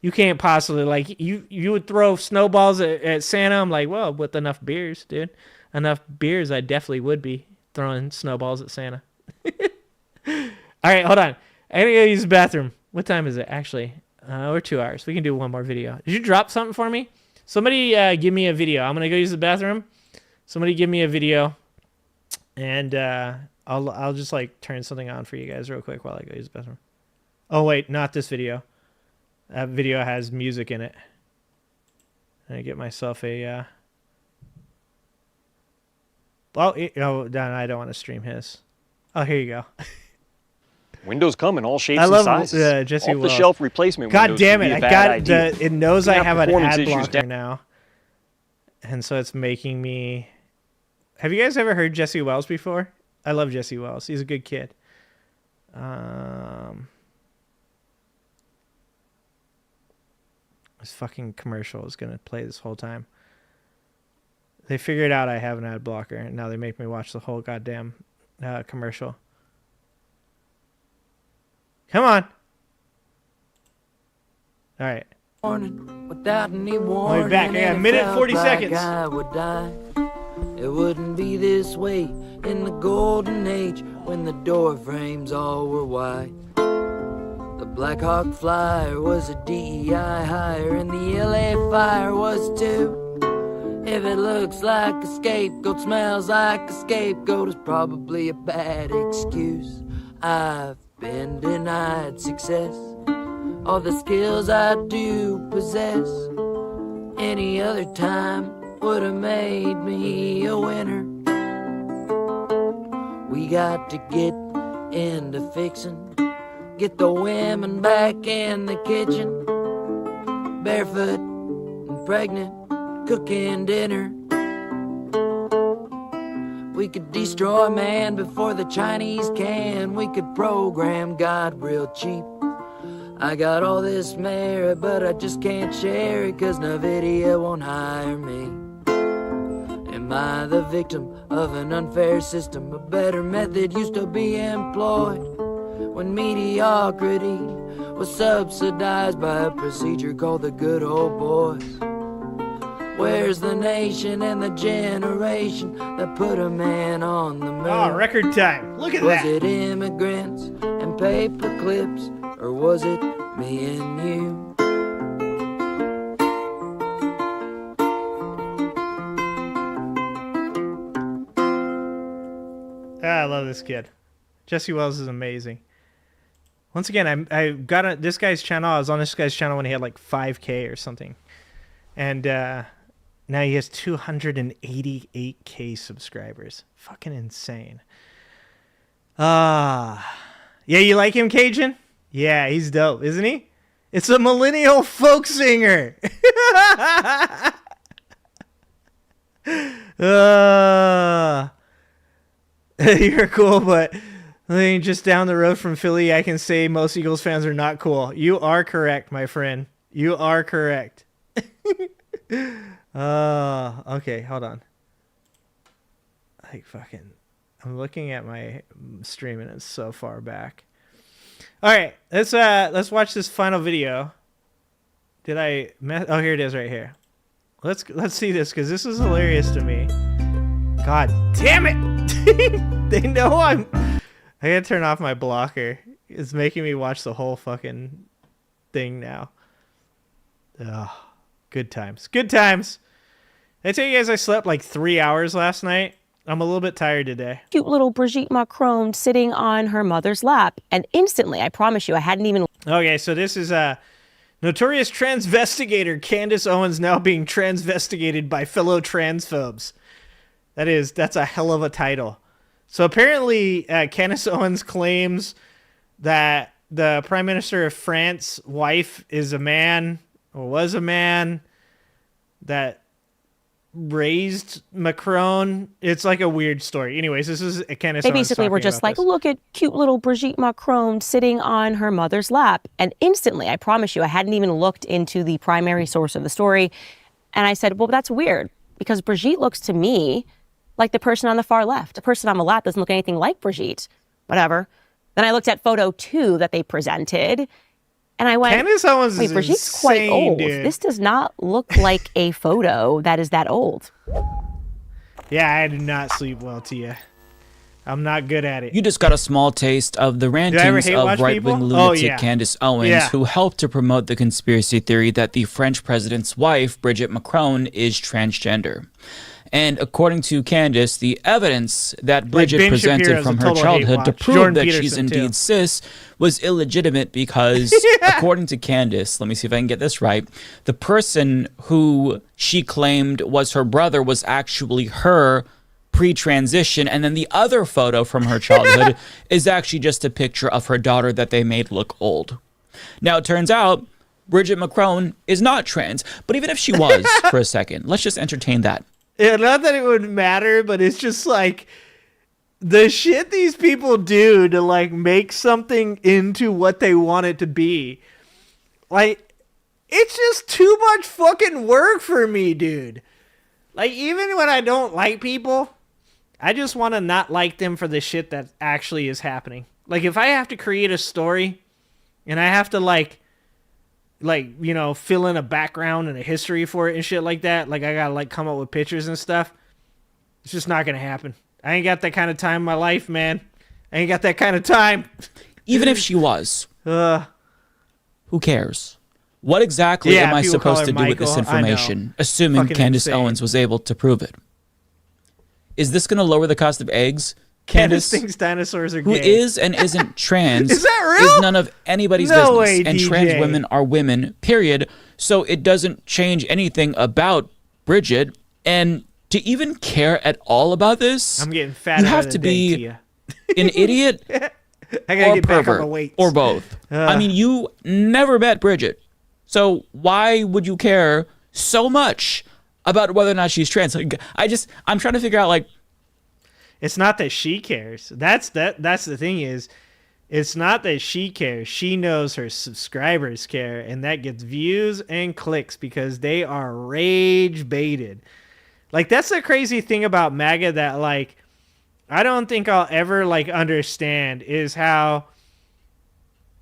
Speaker 1: You can't possibly, like, you would throw snowballs at Santa. I'm like, well, with enough beers, dude. Enough beers, I definitely would be throwing snowballs at Santa. All right, hold on. I gotta go use the bathroom. What time is it, actually? We're 2 hours. We can do one more video. Did you drop something for me? Somebody give me a video. I'm gonna go use the bathroom. Somebody give me a video. And I'll just, like, turn something on for you guys real quick while I go use the bathroom. Oh, wait, not this video. That video has music in it. I get myself a... Oh, no, I don't want to stream his. Oh, here you go.
Speaker 8: Windows come in all shapes and sizes.
Speaker 1: I love Jesse Wells.
Speaker 8: Off-the-shelf replacement
Speaker 1: God
Speaker 8: windows
Speaker 1: damn it!
Speaker 8: can be a bad idea.
Speaker 1: It knows I have an ad blocker
Speaker 8: issues
Speaker 1: now, and so it's making me. Have you guys ever heard Jesse Wells before? I love Jesse Wells. He's a good kid. This fucking commercial is gonna play this whole time. They figured out I have an ad blocker, and now they make me watch the whole goddamn commercial. Come on. All right.
Speaker 9: Without any warning,
Speaker 1: I'll be back. I got a minute and 40 seconds.
Speaker 9: I would die. It wouldn't be this way in the golden age when the door frames all were white. The Black Hawk Flyer was a DEI hire, and the LA Fire was too. If it looks like a scapegoat, smells like a scapegoat, it's probably a bad excuse. I've been denied success. All the skills I do possess, any other time would have made me a winner. We got to get into fixing, get the women back in the kitchen, barefoot and pregnant, cooking dinner. We could destroy man before the Chinese can. We could program God real cheap. I got all this merit, but I just can't share it, 'cause NVIDIA won't hire me. Am I the victim of an unfair system? A better method used to be employed when mediocrity was subsidized by a procedure called the good old boys. Where's the nation and the generation that put a man on the moon?
Speaker 1: Oh, record time. Look at that.
Speaker 9: Was it immigrants and paper clips, or was it me and you?
Speaker 1: I love this kid. Jesse Wells is amazing. Once again, I got this guy's channel. I was on this guy's channel when he had like 5K or something. And now he has 288K subscribers. Fucking insane. Yeah, you like him, Cajun? Yeah, he's dope, isn't he? It's a millennial folk singer. You're cool, but I mean, just down the road from Philly, I can say most Eagles fans are not cool. You are correct, my friend. You are correct. Okay, hold on. Like fucking, I'm looking at my stream and it's so far back. All right, let's watch this final video. Did I oh, here it is right here. Let's see this because this is hilarious to me. God damn it! They know I gotta turn off my blocker. It's making me watch the whole fucking thing now. Ugh. Good times. Good times. Did I tell you guys I slept like 3 hours last night? I'm a little bit tired today.
Speaker 10: Cute little Brigitte Macron sitting on her mother's lap. And instantly, I promise you, I hadn't even...
Speaker 1: Okay, so this is a notorious transvestigator Candace Owens now being transvestigated by fellow transphobes. That's a hell of a title. So apparently, Candace Owens claims that the Prime Minister of France's wife is a man, or was a man, that raised Macron. It's like a weird story. Anyways, this is Candace Owens.
Speaker 10: They basically were just like, look at cute little Brigitte Macron sitting on her mother's lap. And instantly, I promise you, I hadn't even looked into the primary source of the story. And I said, well, that's weird, because Brigitte looks to me like the person on the far left. The person on the lap doesn't look anything like Brigitte. Whatever. Then I looked at photo 2 that they presented, and I went,
Speaker 1: Candace Owens
Speaker 10: wait, Brigitte's
Speaker 1: insane,
Speaker 10: quite old.
Speaker 1: dude.
Speaker 10: This does not look like a photo that is that old.
Speaker 1: Yeah, I did not sleep well, Tia. I'm not good at it.
Speaker 11: You just got a small taste of the rantings of right-wing lunatic Candace Owens, who helped to promote the conspiracy theory that the French president's wife, Brigitte Macron, is transgender. And according to Candace, the evidence that Bridget presented from her childhood to prove that she's indeed cis was illegitimate because, according to Candace, let me see if I can get this right, the person who she claimed was her brother was actually her pre-transition, and then the other photo from her childhood is actually just a picture of her daughter that they made look old. Now, it turns out Brigitte Macron is not trans, but even if she was for a second, let's just entertain that.
Speaker 1: Yeah, not that it would matter, but it's just like the shit these people do to like make something into what they want it to be. Like, it's just too much fucking work for me, dude. Like, even when I don't like people, I just want to not like them for the shit that actually is happening. Like, if I have to create a story and I have to like, you know, fill in a background and a history for it and shit like that, like I gotta like come up with pictures and stuff, it's just not gonna happen. I ain't got that kind of time in my life, man. I ain't got that kind of time.
Speaker 11: Even if she was, who cares? What exactly am I supposed to do with this information, assuming Candace Owens was able to prove it? Is this gonna lower the cost of eggs?
Speaker 1: Candace thinks dinosaurs are gay.
Speaker 11: Who is and isn't trans
Speaker 1: is that real?
Speaker 11: Is none of anybody's business.
Speaker 1: Way,
Speaker 11: and
Speaker 1: DJ.
Speaker 11: Trans women are women, period. So it doesn't change anything about Bridget. And to even care at all about this,
Speaker 1: I'm getting fat.
Speaker 11: You have to be an idiot
Speaker 1: I gotta
Speaker 11: or
Speaker 1: get back on
Speaker 11: pervert
Speaker 1: the weights.
Speaker 11: or both. I mean, you never met Bridget. So why would you care so much about whether or not she's trans? Like, I'm trying to figure out, like,
Speaker 1: it's not that she cares. That's the thing is, it's not that she cares. She knows her subscribers care, and that gets views and clicks because they are rage baited. Like, that's the crazy thing about MAGA that, like, I don't think I'll ever, like, understand is how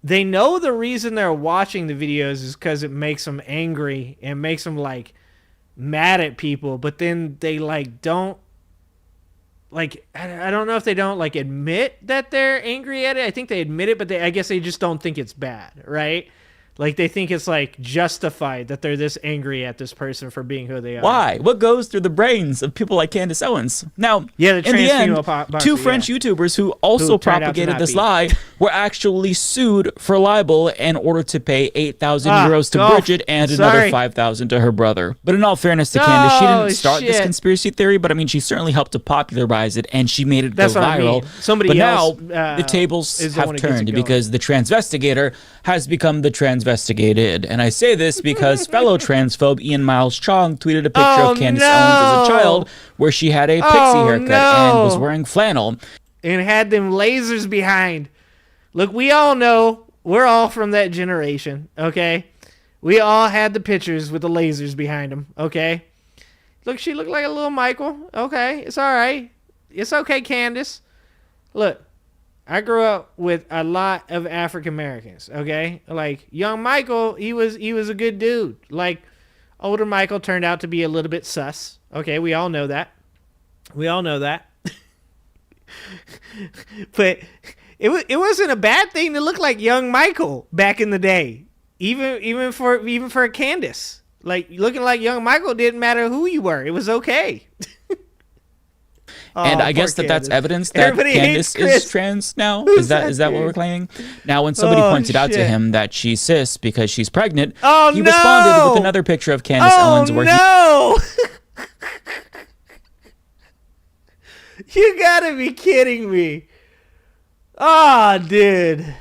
Speaker 1: they know the reason they're watching the videos is because it makes them angry and makes them, like, mad at people, but then they like don't like, I don't know if they don't like admit that they're angry at it. I think they admit it, but I guess they just don't think it's bad, right? Like they think it's like justified that they're this angry at this person for being who they are.
Speaker 11: Why? What goes through the brains of people like Candace Owens? Now,
Speaker 1: yeah,
Speaker 11: in the end, two French YouTubers who also propagated this lie were actually sued for libel in order to pay 8,000 euros to Bridget and another 5,000 to her brother. But in all fairness to Candace, she didn't start this conspiracy theory, but I mean, she certainly helped to popularize it, and she made it go viral.
Speaker 1: Somebody
Speaker 11: but
Speaker 1: else,
Speaker 11: now the tables have turned because the Transvestigator has become the Transvestigated. And I say this because fellow transphobe Ian Miles Chong tweeted a picture of Candace Owens as a child where she had a pixie haircut and was wearing flannel.
Speaker 1: And had them lasers behind. Look, we all know, we're all from that generation, okay? We all had the pictures with the lasers behind them, okay? Look, she looked like a little Michael. Okay, it's all right. It's okay, Candace. Look, I grew up with a lot of African Americans, okay? Like, young Michael, he was a good dude. Like, older Michael turned out to be a little bit sus. Okay, we all know that. We all know that. But it wasn't a bad thing to look like young Michael back in the day. Even for a Candace. Like, looking like young Michael didn't matter who you were. It was okay.
Speaker 11: And I guess that's evidence that Candace is trans now. Is that what we're claiming? Now, when somebody pointed out to him that she's cis because she's pregnant, he responded with another picture of Candace Owens where
Speaker 1: You gotta be kidding me. Oh, dude.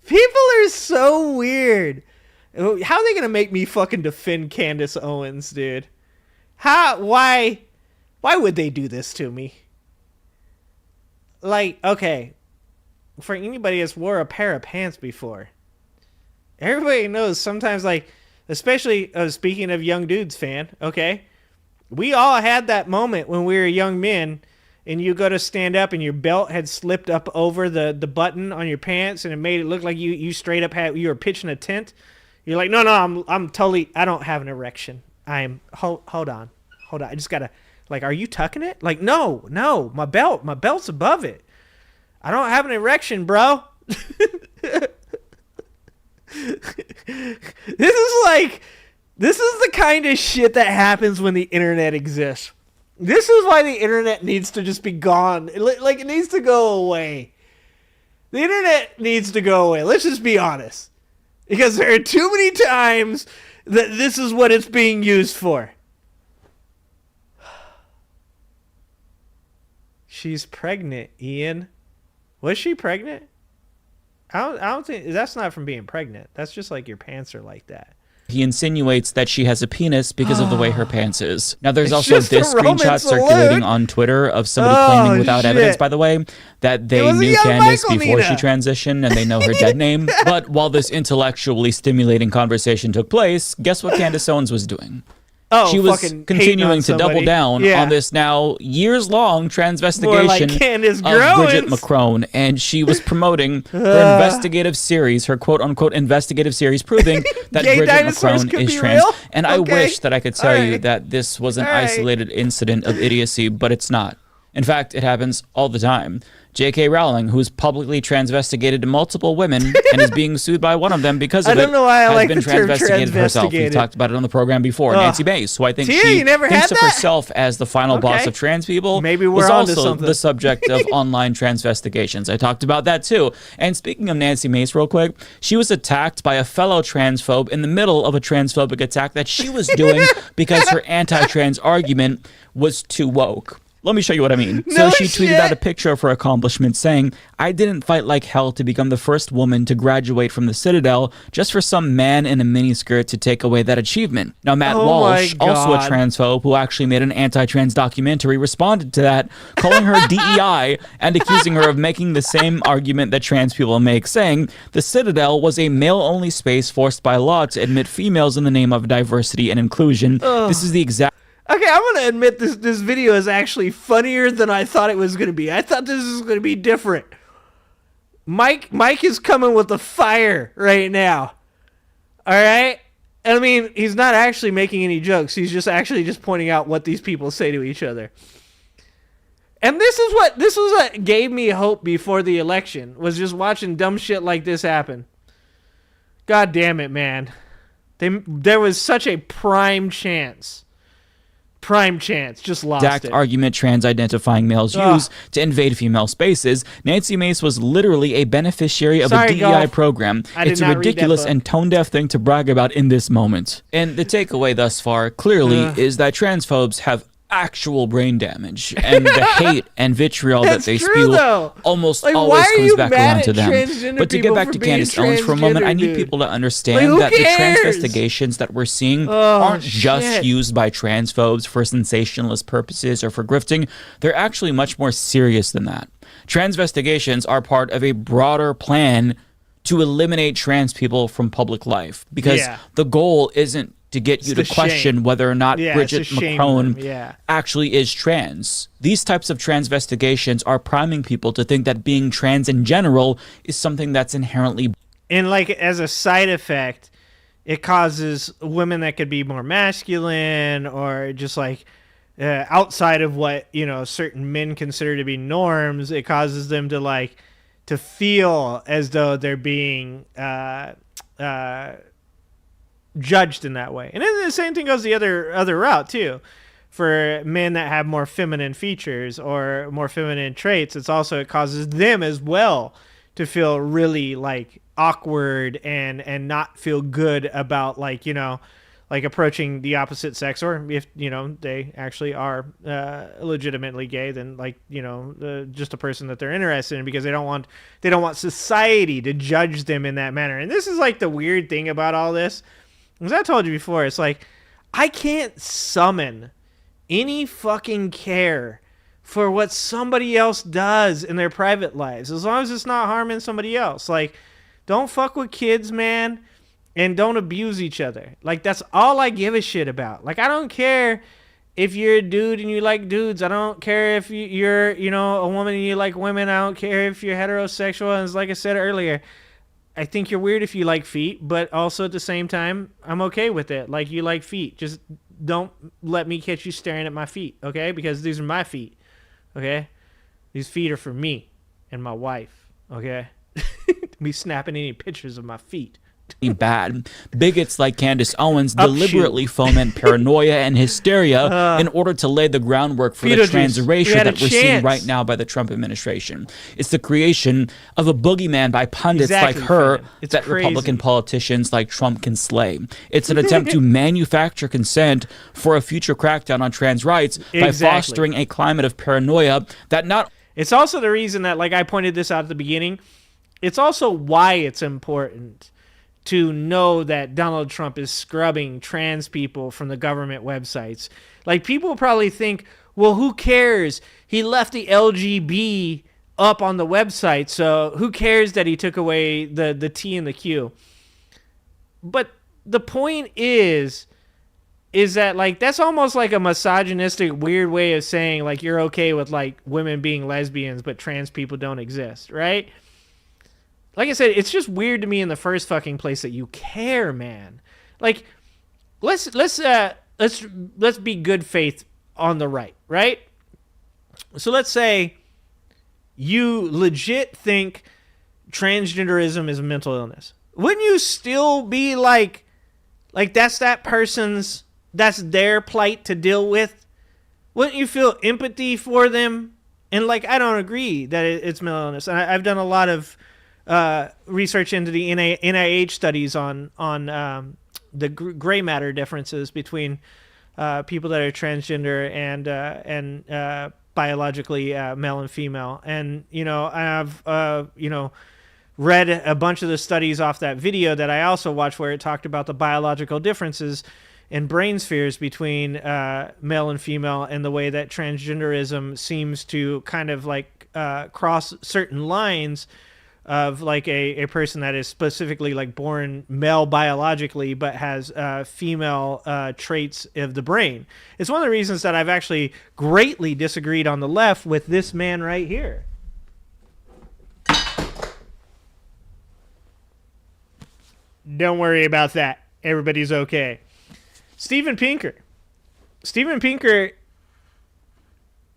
Speaker 1: People are so weird. How are they gonna make me fucking defend Candace Owens, dude? Why would they do this to me? Like, okay, for anybody that's wore a pair of pants before, everybody knows sometimes, like, especially speaking of young dudes fan, okay, we all had that moment when we were young men and you go to stand up and your belt had slipped up over the button on your pants and it made it look like you straight up you were pitching a tent. You're like, no, I'm totally, I don't have an erection. Hold on. I just gotta, like, are you tucking it? Like, no, my belt's above it. I don't have an erection, bro. This is the kind of shit that happens when the internet exists. This is why the internet needs to just be gone. Like, it needs to go away. The internet needs to go away. Let's just be honest. Because there are too many times that this is what it's being used for. She's pregnant, Ian. Was she pregnant? I don't think that's not from being pregnant. That's just like your pants are like that.
Speaker 11: He insinuates that she has a penis because of the way her pants is. Now, there's also this screenshot circulating on Twitter of somebody claiming without evidence, by the way, that they knew Candace before she transitioned and they know her dead name. But while this intellectually stimulating conversation took place, guess what Candace Owens was doing? She was continuing to double down on this now years-long transvestigation of Bridget Macron, and she was promoting her investigative series, her quote-unquote investigative series, proving that Bridget Macron is trans. And I wish that I could tell you that this was an isolated incident of idiocy, but it's not. In fact, it happens all the time. J.K. Rowling, who's publicly transvestigated multiple women and is being sued by one of them because of it, has been transvestigated herself. We've talked about it on the program before. Nancy Mace, who I think she thinks of herself as the final boss of trans people, was also the subject of online transvestigations. I talked about that too. And speaking of Nancy Mace real quick, she was attacked by a fellow transphobe in the middle of a transphobic attack that she was doing because her anti-trans argument was too woke. Let me show you what I mean. So she tweeted out a picture of her accomplishments saying, "I didn't fight like hell to become the first woman to graduate from the Citadel just for some man in a miniskirt to take away that achievement." Now, Matt Walsh, also a transphobe who actually made an anti-trans documentary, responded to that, calling her DEI and accusing her of making the same argument that trans people make, saying the Citadel was a male-only space forced by law to admit females in the name of diversity and inclusion. This is the exact...
Speaker 1: Okay, I'm going to admit this video is actually funnier than I thought it was going to be. I thought this was going to be different. Mike is coming with the fire right now. All right? I mean, he's not actually making any jokes. He's just actually just pointing out what these people say to each other. And this was what gave me hope before the election, was just watching dumb shit like this happen. God damn it, man. There was such a prime chance, just lost
Speaker 11: exact
Speaker 1: it.
Speaker 11: Argument trans-identifying males use to invade female spaces. Nancy Mace was literally a beneficiary of a DEI program. It's a ridiculous and tone-deaf thing to brag about in this moment. And the takeaway thus far, clearly, is that transphobes have actual brain damage, and the hate and vitriol that they spew almost always comes back around to them. But to get back to Candace Owens for a moment, I need people to understand that the transvestigations that we're seeing aren't just used by transphobes for sensationalist purposes or for grifting. They're actually much more serious than that. Transvestigations are part of a broader plan to eliminate trans people from public life, because the goal isn't to get you to question whether or not Bridget Macron actually is trans. These types of transvestigations are priming people to think that being trans in general is something that's inherently...
Speaker 1: And like as a side effect, it causes women that could be more masculine or just like outside of what, you know, certain men consider to be norms, it causes them to like to feel as though they're being judged in that way. And then the same thing goes the other route too. For men that have more feminine features or more feminine traits, it causes them as well to feel really like awkward and not feel good about like, you know, like approaching the opposite sex, or if, you know, they actually are legitimately gay, then like, you know, just a person that they're interested in, because they don't want society to judge them in that manner. And this is like the weird thing about all this. As I told you before, it's like, I can't summon any fucking care for what somebody else does in their private lives, as long as it's not harming somebody else. Like, don't fuck with kids, man, and don't abuse each other. Like, that's all I give a shit about. Like, I don't care if you're a dude and you like dudes. I don't care if you're, you know, a woman and you like women. I don't care if you're heterosexual. And like I said earlier, I think you're weird if you like feet, but also at the same time, I'm okay with it. Like, you like feet. Just don't let me catch you staring at my feet, okay? Because these are my feet, okay? These feet are for me and my wife, okay? Me snapping any pictures of my feet.
Speaker 11: Bad. Bigots like Candace Owens deliberately foment paranoia and hysteria in order to lay the groundwork for the trans erasure that we're seeing right now by the Trump administration. It's the creation of a boogeyman by pundits like her that Republican politicians like Trump can slay. It's an attempt to manufacture consent for a future crackdown on trans rights by fostering a climate of paranoia that not...
Speaker 1: It's also the reason that, like I pointed this out at the beginning, it's also why it's important to know that Donald Trump is scrubbing trans people from the government websites. Like, people probably think, well, who cares? He left the LGB up on the website, so who cares that he took away the T and the Q? But the point is that, like, that's almost like a misogynistic, weird way of saying, like, you're okay with, like, women being lesbians, but trans people don't exist, right? Like I said, it's just weird to me in the first fucking place that you care, man. Like, let's be good faith on the right? So let's say you legit think transgenderism is a mental illness. Wouldn't you still be like that's that's their plight to deal with? Wouldn't you feel empathy for them? And like, I don't agree that it's mental illness. I've done a lot of research into the NIH studies on the gray matter differences between people that are transgender and biologically male and female. And, you know, I've, you know, read a bunch of the studies off that video that I also watched where it talked about the biological differences in brain spheres between male and female, and the way that transgenderism seems to kind of like cross certain lines of like a person that is specifically like born male biologically but has female traits of the brain. It's one of the reasons that I've actually greatly disagreed on the left with this man right here. Don't worry about that. everybody's okay. Steven Pinker,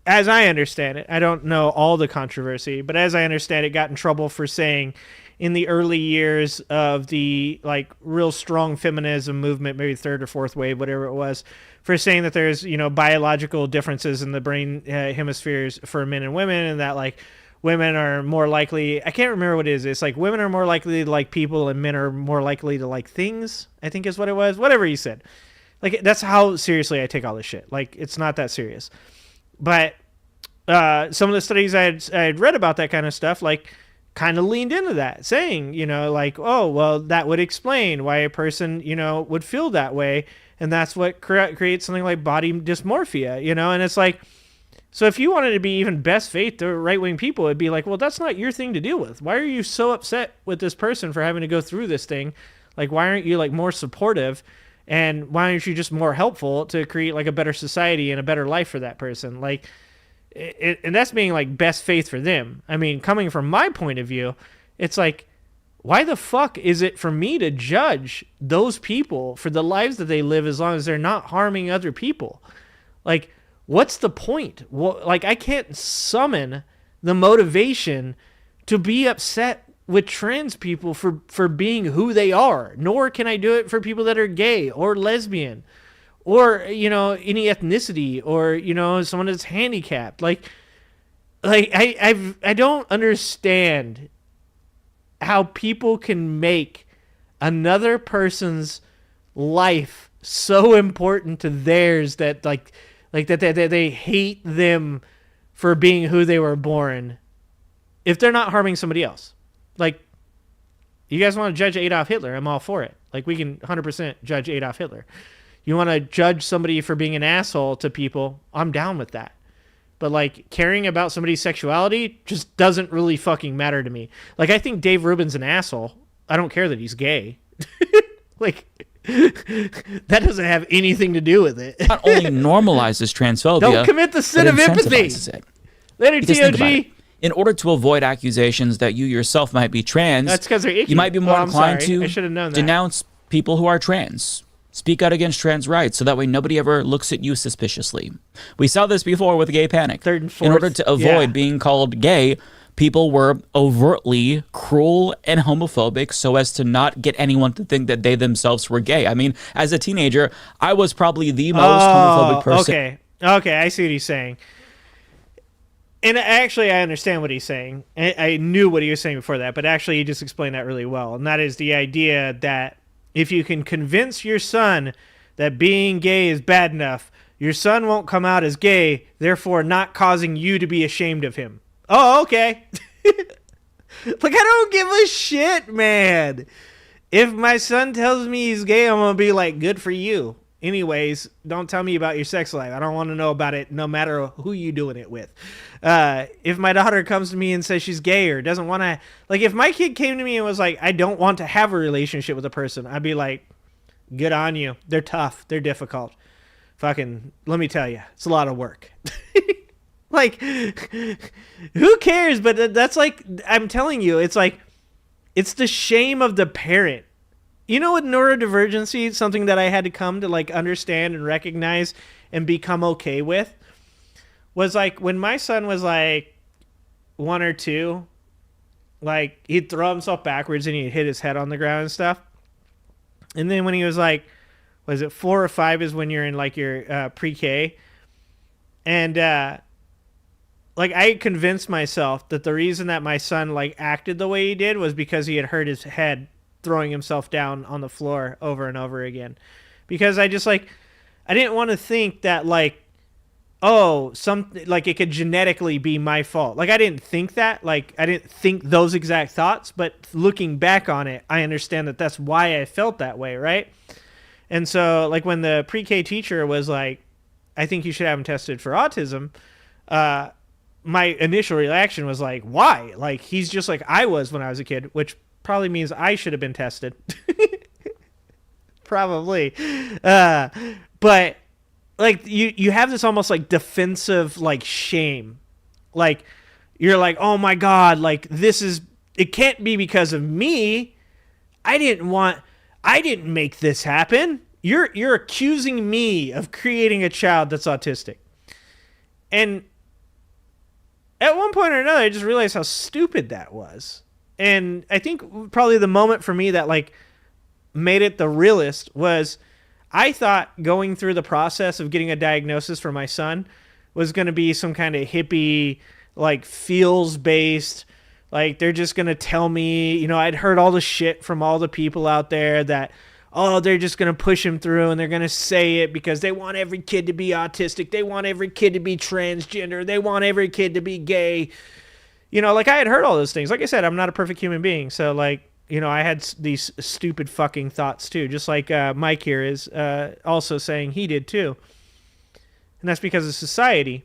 Speaker 1: as I understand it, I don't know all the controversy, but as I understand it, got in trouble for saying in the early years of the like real strong feminism movement, maybe third or fourth wave, whatever it was, for saying that there's, you know, biological differences in the brain hemispheres for men and women, and that like women are more likely, I can't remember what it is. It's like women are more likely to like people and men are more likely to like things, I think is what it was. Whatever he said. Like, that's how seriously I take all this shit. Like, it's not that serious. But some of the studies I had read about that kind of stuff, like, kind of leaned into that, saying, you know, like, oh, well, that would explain why a person, you know, would feel that way. And that's what creates something like body dysmorphia, you know? And it's like, so if you wanted to be even best faith to right-wing people, it'd be like, well, that's not your thing to deal with. Why are you so upset with this person for having to go through this thing? Like, why aren't you, like, more supportive? And why aren't you just more helpful to create, like, a better society and a better life for that person? Like, and that's being, like, best faith for them. I mean, coming from my point of view, it's like, why the fuck is it for me to judge those people for the lives that they live as long as they're not harming other people? Like, what's the point? Well, like, I can't summon the motivation to be upset with trans people for being who they are, nor can I do it for people that are gay or lesbian or, you know, any ethnicity or, you know, someone that's handicapped. Like I don't understand how people can make another person's life so important to theirs that like that they hate them for being who they were born if they're not harming somebody else. Like, you guys want to judge Adolf Hitler, I'm all for it. Like, we can 100% judge Adolf Hitler. You want to judge somebody for being an asshole to people, I'm down with that. But, like, caring about somebody's sexuality just doesn't really fucking matter to me. Like, I think Dave Rubin's an asshole. I don't care that he's gay. Like, that doesn't have anything to do with it.
Speaker 11: Not only normalizes transphobia,
Speaker 1: don't commit the sin of empathy. Later, TOG.
Speaker 11: In order to avoid accusations that you yourself might be trans,
Speaker 1: that's because they're icky.
Speaker 11: You might be more inclined to
Speaker 1: denounce
Speaker 11: people who are trans. Speak out against trans rights, so that way nobody ever looks at you suspiciously. We saw this before with gay panic.
Speaker 1: Third and fourth,
Speaker 11: in order to avoid being called gay, people were overtly cruel and homophobic so as to not get anyone to think that they themselves were gay. I mean, as a teenager, I was probably the most homophobic person.
Speaker 1: Okay, I see what he's saying. And actually, I understand what he's saying. I knew what he was saying before that, but actually he just explained that really well. And that is the idea that if you can convince your son that being gay is bad enough, your son won't come out as gay, therefore not causing you to be ashamed of him. Oh, okay. Like, I don't give a shit, man. If my son tells me he's gay, I'm going to be like, good for you. Anyways, don't tell me about your sex life. I don't want to know about it no matter who you doing it with. If my daughter comes to me and says she's gay or doesn't want to... Like, if my kid came to me and was like, I don't want to have a relationship with a person, I'd be like, good on you. They're tough. They're difficult. Fucking, let me tell you, it's a lot of work. Like, who cares? But that's like, I'm telling you, it's like, it's the shame of the parent. You know, with neurodivergency, something that I had to come to like understand and recognize and become okay with was like when my son was like 1 or 2, like he'd throw himself backwards and he'd hit his head on the ground and stuff. And then when he was like, was it 4 or 5 is when you're in like your pre-K. And like I convinced myself that the reason that my son like acted the way he did was because he had hurt his head throwing himself down on the floor over and over again. Because I just like, I didn't want to think that like, oh, something like it could genetically be my fault. Like I didn't think that, like I didn't think those exact thoughts, but looking back on it, I understand that that's why I felt that way. Right. And so like when the pre-K teacher was like, I think you should have him tested for autism. My initial reaction was like, why? Like, he's just like I was when I was a kid, which probably means I should have been tested. Probably. But like you have this almost like defensive like shame. Like you're like, oh my God, like this is, it can't be because of me. I didn't want I didn't make this happen. You're accusing me of creating a child that's autistic. And at one point or another, I just realized how stupid that was. And I think probably the moment for me that like made it the realest was I thought going through the process of getting a diagnosis for my son was going to be some kind of hippie, like feels based, like they're just going to tell me, you know, I'd heard all the shit from all the people out there that, oh, they're just going to push him through and they're going to say it because they want every kid to be autistic. They want every kid to be transgender. They want every kid to be gay. You know, like I had heard all those things. Like I said, I'm not a perfect human being. So like, you know, I had these stupid fucking thoughts too, just like Mike here is also saying he did too. And that's because of society.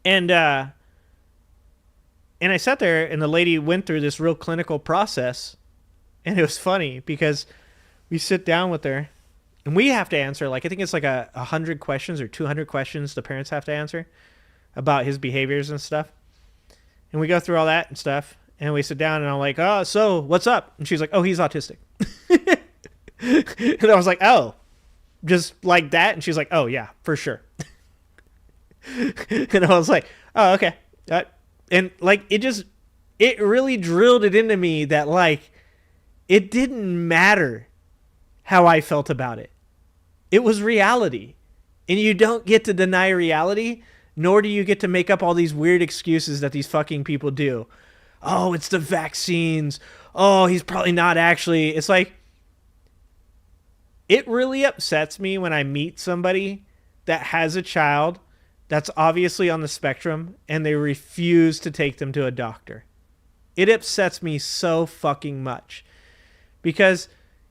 Speaker 1: And I sat there and the lady went through this real clinical process. And it was funny because we sit down with her and we have to answer, like, I think it's like 100 questions or 200 questions the parents have to answer about his behaviors and stuff. And we go through all that and stuff. And we sit down and I'm like, oh, so what's up? And she's like, oh, he's autistic. And I was like, oh, just like that? And she's like, oh, yeah, for sure. And I was like, oh, okay. And like, it really drilled it into me that like, it didn't matter how I felt about it. It was reality. And you don't get to deny reality, nor do you get to make up all these weird excuses that these fucking people do. Oh, it's the vaccines. Oh, he's probably not actually. It's like, it really upsets me when I meet somebody that has a child that's obviously on the spectrum and they refuse to take them to a doctor. It upsets me so fucking much because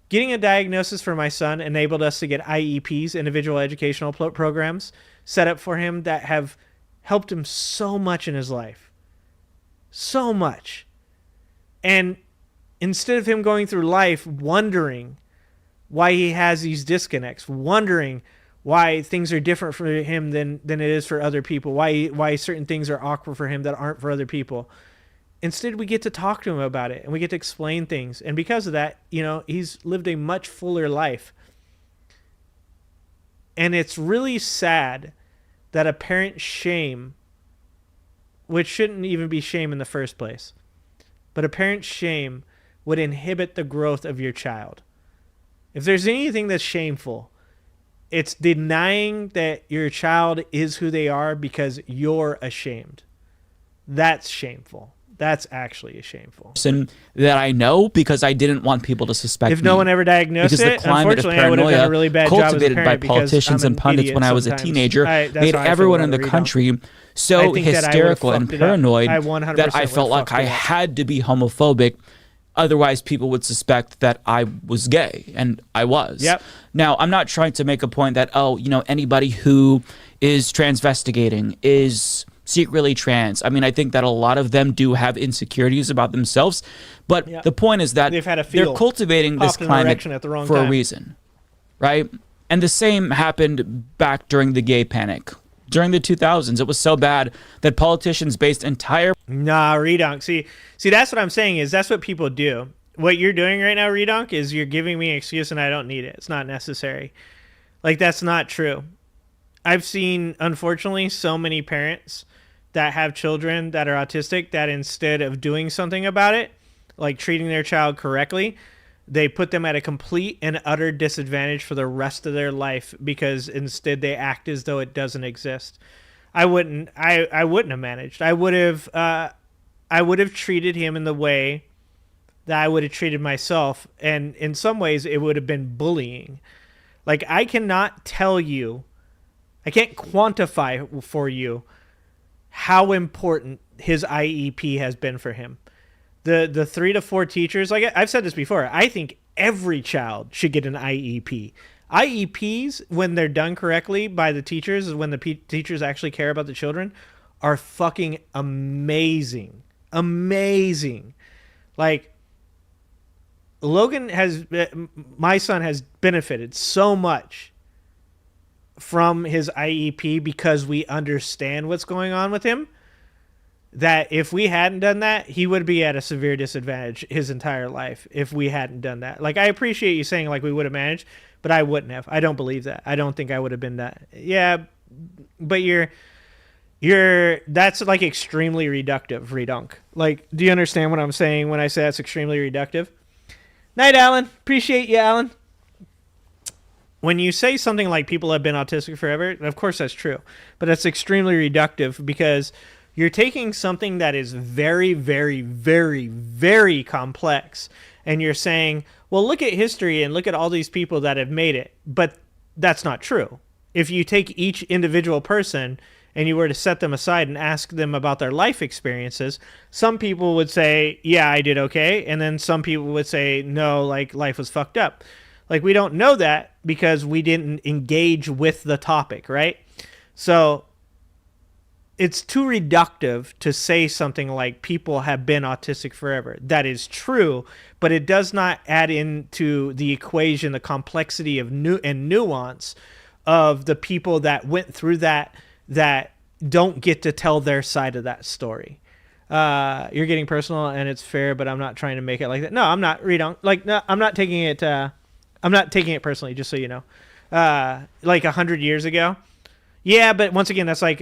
Speaker 1: getting a diagnosis for my son enabled us to get IEPs, individual educational programs, set up for him that have helped him so much in his life. So much. And instead of him going through life wondering why he has these disconnects, wondering why things are different for him than it is for other people, why certain things are awkward for him that aren't for other people. Instead, we get to talk to him about it and we get to explain things. And because of that, you know, he's lived a much fuller life. And it's really sad that a parent's shame, which shouldn't even be shame in the first place, but a parent's shame would inhibit the growth of your child. If there's anything that's shameful, it's denying that your child is who they are because you're ashamed. That's shameful. That's actually shameful.
Speaker 11: That I know because I didn't want people to suspect
Speaker 1: if no one ever diagnosed
Speaker 11: because
Speaker 1: it,
Speaker 11: the climate of paranoia
Speaker 1: a really bad
Speaker 11: cultivated by politicians and pundits when I was a teenager made everyone in the country so hysterical and paranoid that I felt like I had to be homophobic. Otherwise, people would suspect that I was gay, and I was.
Speaker 1: Yep.
Speaker 11: Now, I'm not trying to make a point that, oh, you know, anybody who is transvestigating is secretly trans. I mean, I think that a lot of them do have insecurities about themselves, but the point is that they're cultivating this climate for a reason, right? And the same happened back during the gay panic. During the 2000s, it was so bad that politicians based entire...
Speaker 1: Nah, Redonk. See, that's what I'm saying is that's what people do. What you're doing right now, Redonk, is you're giving me an excuse and I don't need it. It's not necessary. Like, that's not true. I've seen, unfortunately, so many parents that have children that are autistic that instead of doing something about it, like treating their child correctly, they put them at a complete and utter disadvantage for the rest of their life because instead they act as though it doesn't exist. I wouldn't have managed. I would have treated him in the way that I would have treated myself. And in some ways it would have been bullying. Like, I cannot tell you, I can't quantify for you how important his IEP has been for him. The 3 to 4 teachers, like I've said this before, I think every child should get an IEP. IEPs, when they're done correctly by the teachers, when the teachers actually care about the children, are fucking amazing. Amazing. Like, my son has benefited so much from his IEP because we understand what's going on with him. that if we hadn't done that, he would be at a severe disadvantage his entire life if we hadn't done that. Like, I appreciate you saying like we would have managed, but I wouldn't have. I don't believe that. I don't think I would have been that. Yeah, but that's like extremely reductive, redunk. Like, do you understand what I'm saying when I say that's extremely reductive? Night, Alan. Appreciate you, Alan. When you say something like people have been autistic forever, of course that's true, but that's extremely reductive because you're taking something that is very, very, very, very complex, and you're saying, well, look at history and look at all these people that have made it. But that's not true. If you take each individual person and you were to set them aside and ask them about their life experiences, some people would say, yeah, I did okay. And then some people would say, no, like life was fucked up. Like, we don't know that because we didn't engage with the topic, right? So it's too reductive to say something like people have been autistic forever. That is true, but it does not add into the equation the complexity of nuance of the people that went through that don't get to tell their side of that story. You're getting personal, and it's fair, but I'm not trying to make it like that. No, I'm not. No, I'm not taking it. I'm not taking it personally. Just so you know, like 100 years ago. Yeah, but once again, that's like.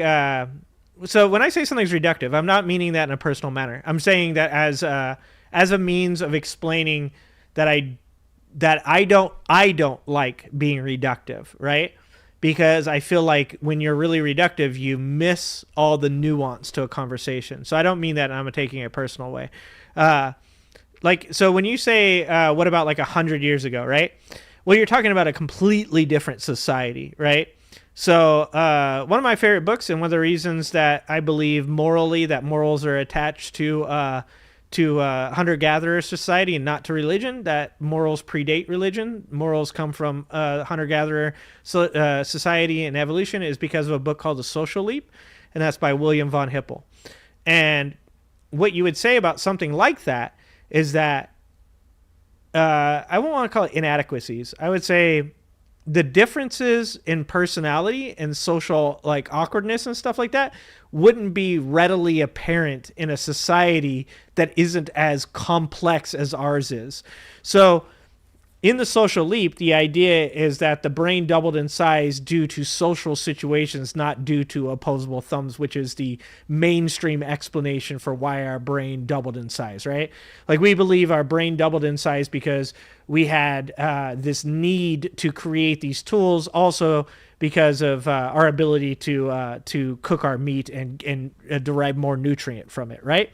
Speaker 1: So when I say something's reductive, I'm not meaning that in a personal manner. I'm saying that as a means of explaining that I don't like being reductive, right? Because I feel like when you're really reductive, you miss all the nuance to a conversation. So I don't mean that I'm taking it a personal way. So when you say, what about like 100 years ago, right? Well, you're talking about a completely different society, right? So one of my favorite books, and one of the reasons that I believe morally that morals are attached to hunter-gatherer society and not to religion, that morals predate religion. Morals come from hunter-gatherer society and evolution, is because of a book called The Social Leap, and that's by William von Hippel. And what you would say about something like that is that I won't want to call it inadequacies. I would say the differences in personality and social like awkwardness and stuff like that wouldn't be readily apparent in a society that isn't as complex as ours is. So in The Social Leap, the idea is that the brain doubled in size due to social situations, not due to opposable thumbs, which is the mainstream explanation for why our brain doubled in size, right? Like, we believe our brain doubled in size because we had this need to create these tools, also because of our ability to cook our meat and derive more nutrient from it, right?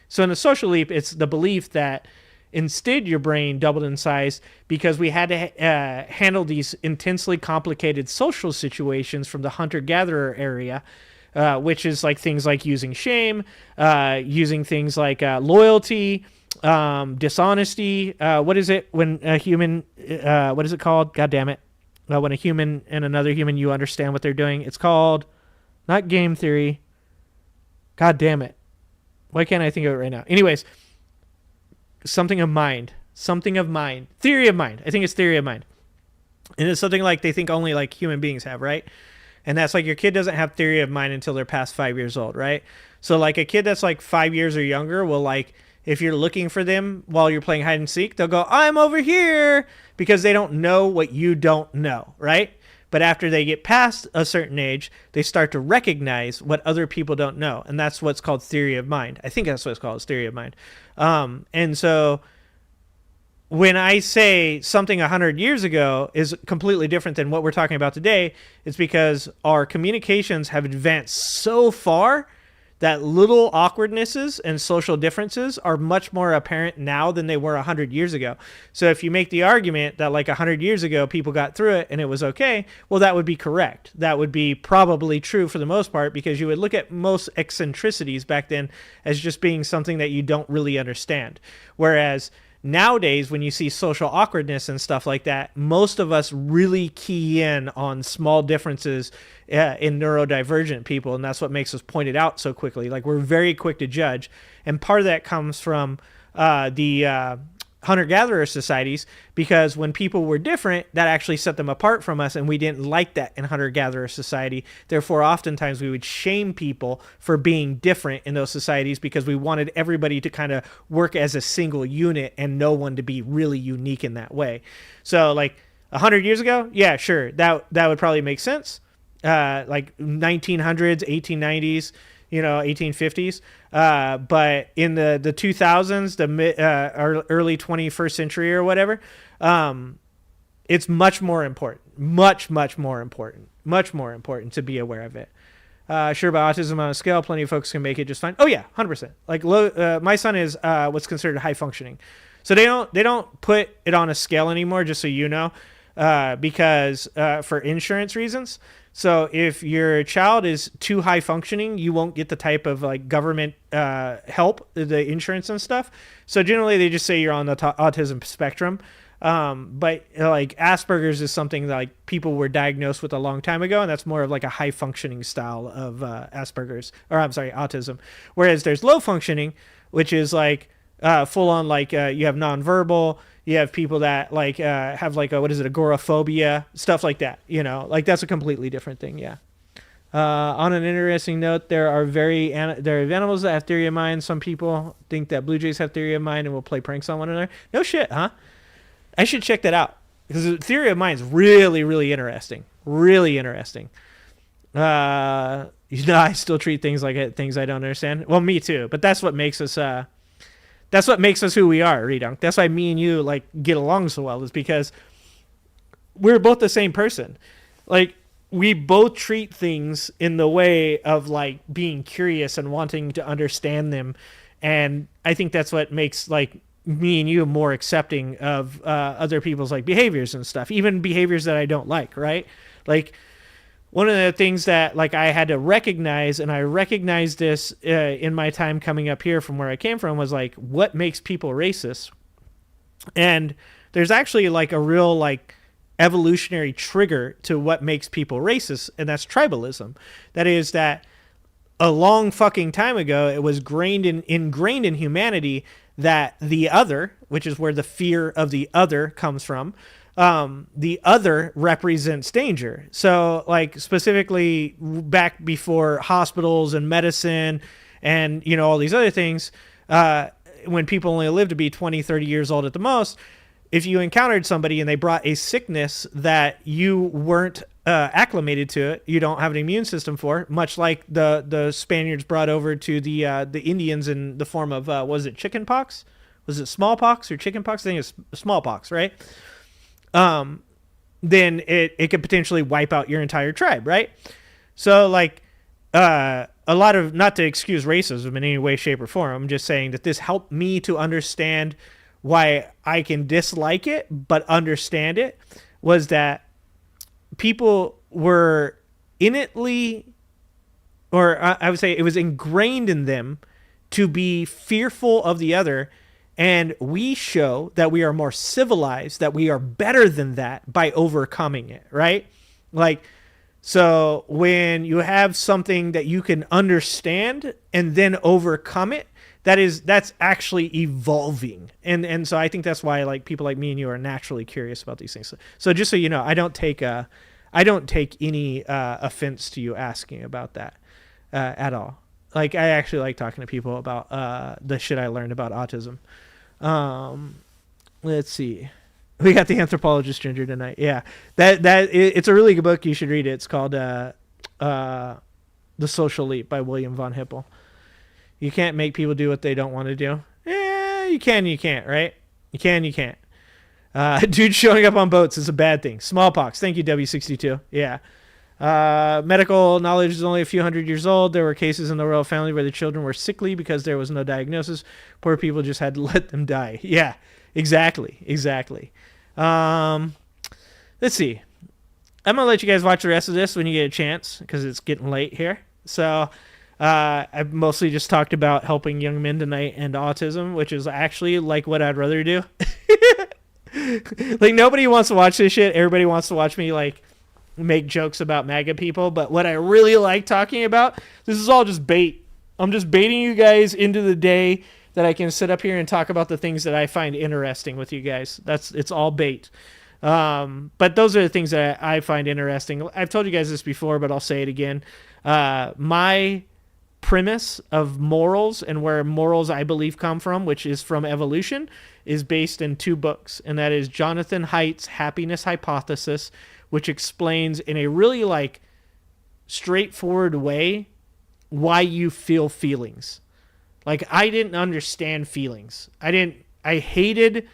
Speaker 1: So in The Social Leap, it's the belief that instead your brain doubled in size because we had to handle these intensely complicated social situations from the hunter-gatherer area, which is like things like using shame, using things like loyalty, dishonesty. What is it when a human, what is it called? God damn it. When a human and another human, you understand what they're doing. It's called, not game theory. God damn it. Why can't I think of it right now? Anyways, something of mind. Theory of mind. I think it's theory of mind. And it's something like they think only like human beings have, right? And that's like your kid doesn't have theory of mind until they're past 5 years old, right? So like a kid that's like 5 years or younger will, like, if you're looking for them while you're playing hide and seek, they'll go, I'm over here, because they don't know what you don't know, right? But after they get past a certain age, they start to recognize what other people don't know. And that's what's called theory of mind. I think that's what it's called, is theory of mind. And so when I say something 100 years ago is completely different than what we're talking about today, it's because our communications have advanced so far that little awkwardnesses and social differences are much more apparent now than they were 100 years ago. So if you make the argument that like 100 years ago people got through it and it was okay, well, that would be correct. That would be probably true for the most part, because you would look at most eccentricities back then as just being something that you don't really understand. Whereas nowadays, when you see social awkwardness and stuff like that, most of us really key in on small differences in neurodivergent people, and that's what makes us point it out so quickly. Like, we're very quick to judge, and part of that comes from the hunter-gatherer societies, because when people were different, that actually set them apart from us, and we didn't like that in hunter-gatherer society. Therefore, oftentimes we would shame people for being different in those societies because we wanted everybody to kind of work as a single unit and no one to be really unique in that way. So like 100 years ago, yeah, sure, that would probably make sense. Like 1900s, 1890s, 1850s. But in the 2000s, the early 21st century or whatever, it's much more important, much more important to be aware of it. Sure, about autism on a scale, plenty of folks can make it just fine. Oh yeah, 100%. Like my son is what's considered high functioning, so they don't put it on a scale anymore. Just so you know, because for insurance reasons. So if your child is too high functioning, you won't get the type of like government help, the insurance and stuff. So generally they just say you're on the autism spectrum. But like Asperger's is something that like people were diagnosed with a long time ago, and that's more of like a high functioning style of autism. Whereas there's low functioning, which is like full on like you have nonverbal. You have people that like have like agoraphobia, stuff like that. Like that's a completely different thing. Yeah. On an interesting note, there are animals that have theory of mind. Some people think that blue jays have theory of mind and will play pranks on one another. No shit, huh? I should check that out because the theory of mind is really, really interesting. Really interesting. I still treat things like things I don't understand. Well, me too. But that's what makes us. That's what makes us who we are, Redunk. That's why me and you like get along so well, is because we're both the same person. Like we both treat things in the way of like being curious and wanting to understand them. And I think that's what makes like me and you more accepting of other people's like behaviors and stuff, even behaviors that I don't like, right? Like one of the things that like I had to recognize, and I recognized this in my time coming up here from where I came from, was like what makes people racist. And there's actually like a real like evolutionary trigger to what makes people racist, and that's tribalism. That is that a long fucking time ago, it was ingrained in humanity that the other, which is where the fear of the other comes from, the other represents danger. So like specifically back before hospitals and medicine and, all these other things, when people only lived to be 20, 30 years old at the most, if you encountered somebody and they brought a sickness that you weren't acclimated to it, you don't have an immune system for, much like the Spaniards brought over to the Indians in the form of, was it chicken pox? Was it smallpox or chicken pox? I think it's smallpox, right? Then it could potentially wipe out your entire tribe, right? So like a lot of, not to excuse racism in any way, shape, or form, I'm just saying that this helped me to understand why I can dislike it but understand it, was that people were innately, or I would say it was ingrained in them to be fearful of the other. And we show that we are more civilized, that we are better than that by overcoming it, right? Like, so when you have something that you can understand and then overcome it, that's actually evolving. And so I think that's why like people like me and you are naturally curious about these things. So just so you know, I don't take any offense to you asking about that at all. Like I actually like talking to people about the shit I learned about autism. Let's see. We got the Anthropologist Ginger tonight. Yeah, it's a really good book. You should read it. It's called The Social Leap by William von Hippel. You can't make people do what they don't want to do. Yeah, you can, you can't, right? You can, you can't. Dude showing up on boats is a bad thing. Smallpox. Thank you, W62. Yeah. Medical knowledge is only a few hundred years old. There were cases in the royal family where the children were sickly because there was no diagnosis. Poor people just had to let them die. Yeah, exactly. Let's see. I'm going to let you guys watch the rest of this when you get a chance because it's getting late here. So I've mostly just talked about helping young men tonight and autism, which is actually like what I'd rather do. Like nobody wants to watch this shit. Everybody wants to watch me like make jokes about MAGA people, but what I really like talking about, this is all just bait. I'm just baiting you guys into the day that I can sit up here and talk about the things that I find interesting with you guys. It's all bait. But those are the things that I find interesting. I've told you guys this before, but I'll say it again. My premise of morals and where morals I believe come from, which is from evolution, is based in 2 books, and that is Jonathan Haidt's Happiness Hypothesis, which explains in a really like straightforward way why you feel feelings. Like, I didn't understand feelings. I hated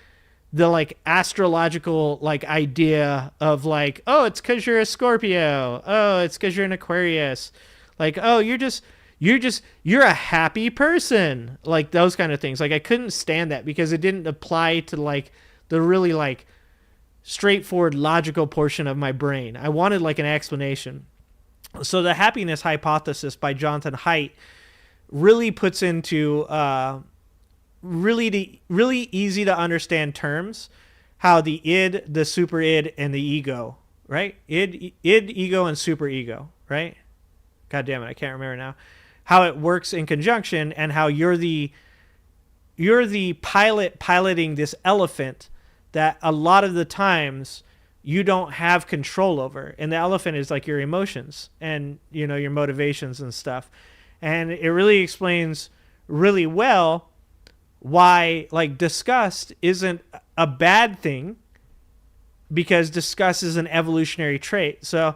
Speaker 1: the like astrological like idea of like, oh, it's because you're a Scorpio. Oh, it's because you're an Aquarius. Like, oh, you're a happy person. Like those kind of things. Like, I couldn't stand that because it didn't apply to like the really like straightforward logical portion of my brain. I wanted like an explanation. So the Happiness Hypothesis by Jonathan Haidt really puts into really easy to understand terms how the id, the super id, and the ego, right? Id, ego, and super ego, right? God damn it, I can't remember now. How it works in conjunction, and how you're the pilot piloting this elephant that a lot of the times you don't have control over. And the elephant is like your emotions and, you know, your motivations and stuff. And it really explains really well why like disgust isn't a bad thing, because disgust is an evolutionary trait. So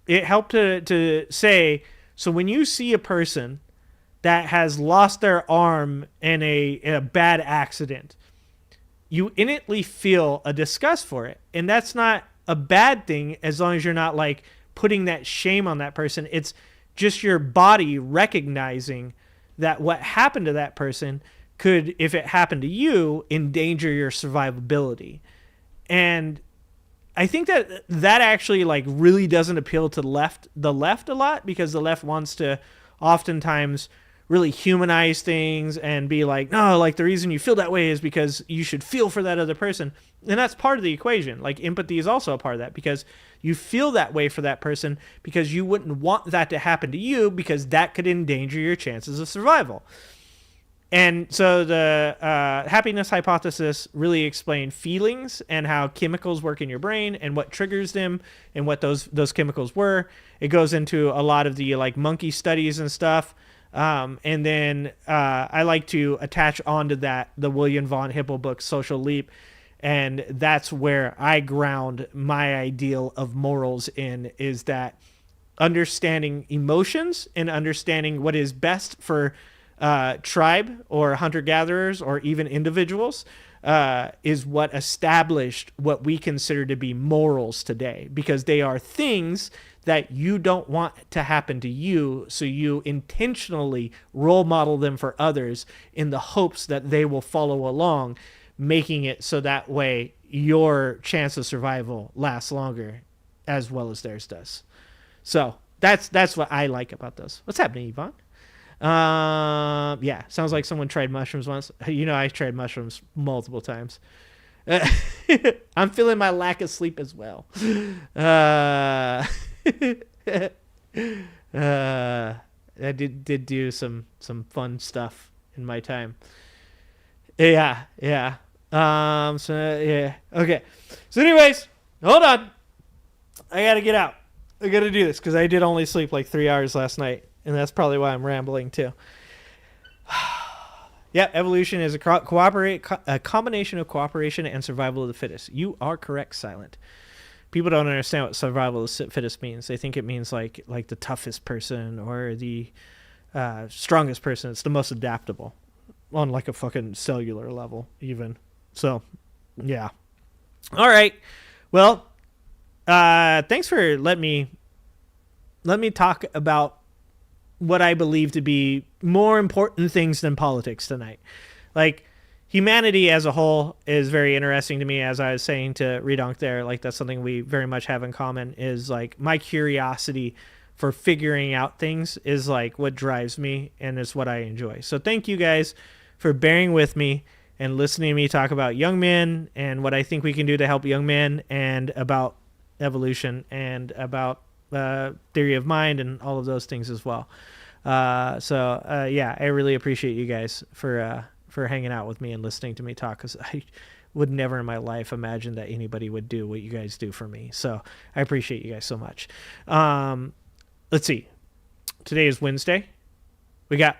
Speaker 1: it helped to say, so when you see a person that has lost their arm in a bad accident, you innately feel a disgust for it. And that's not a bad thing as long as you're not like putting that shame on that person. It's just your body recognizing that what happened to that person could, if it happened to you, endanger your survivability. And I think that actually like really doesn't appeal to the left a lot, because the left wants to oftentimes really humanize things and be like, no, like the reason you feel that way is because you should feel for that other person. And that's part of the equation. Like empathy is also a part of that, because you feel that way for that person because you wouldn't want that to happen to you, because that could endanger your chances of survival. And so the Happiness Hypothesis really explained feelings and how chemicals work in your brain and what triggers them and what those chemicals were. It goes into a lot of the like monkey studies and stuff. And then I like to attach onto that the William von Hippel book, Social Leap. And that's where I ground my ideal of morals in, is that understanding emotions and understanding what is best for tribe or hunter-gatherers or even individuals is what established what we consider to be morals today, because they are things that you don't want to happen to you, so you intentionally role model them for others in the hopes that they will follow along, making it so that way your chance of survival lasts longer as well as theirs does. So that's what I like about those. What's happening, Yvonne? Yeah, sounds like someone tried mushrooms once. You know, I tried mushrooms multiple times. I'm feeling my lack of sleep as well. I did do some fun stuff in my time. Yeah. Okay. So anyways, hold on. I gotta get out. I gotta do this because I did only sleep like 3 hours last night, and that's probably why I'm rambling too. Yeah, evolution is a combination of cooperation and survival of the fittest. You are correct, Silent. People don't understand what survival of the fittest means. They think it means like the toughest person or the strongest person. It's the most adaptable on like a fucking cellular level even. So, yeah. All right. Well, thanks for letting me talk about what I believe to be more important things than politics tonight. Like, humanity as a whole is very interesting to me, as I was saying to Redonk there. Like, that's something we very much have in common, is like my curiosity for figuring out things is like what drives me and is what I enjoy. So thank you guys for bearing with me and listening to me talk about young men and what I think we can do to help young men, and about evolution and about theory of mind and all of those things as well. Yeah, I really appreciate you guys for hanging out with me and listening to me talk, because I would never in my life imagine that anybody would do what you guys do for me. So I appreciate you guys so much. Let's see. Today is Wednesday. We got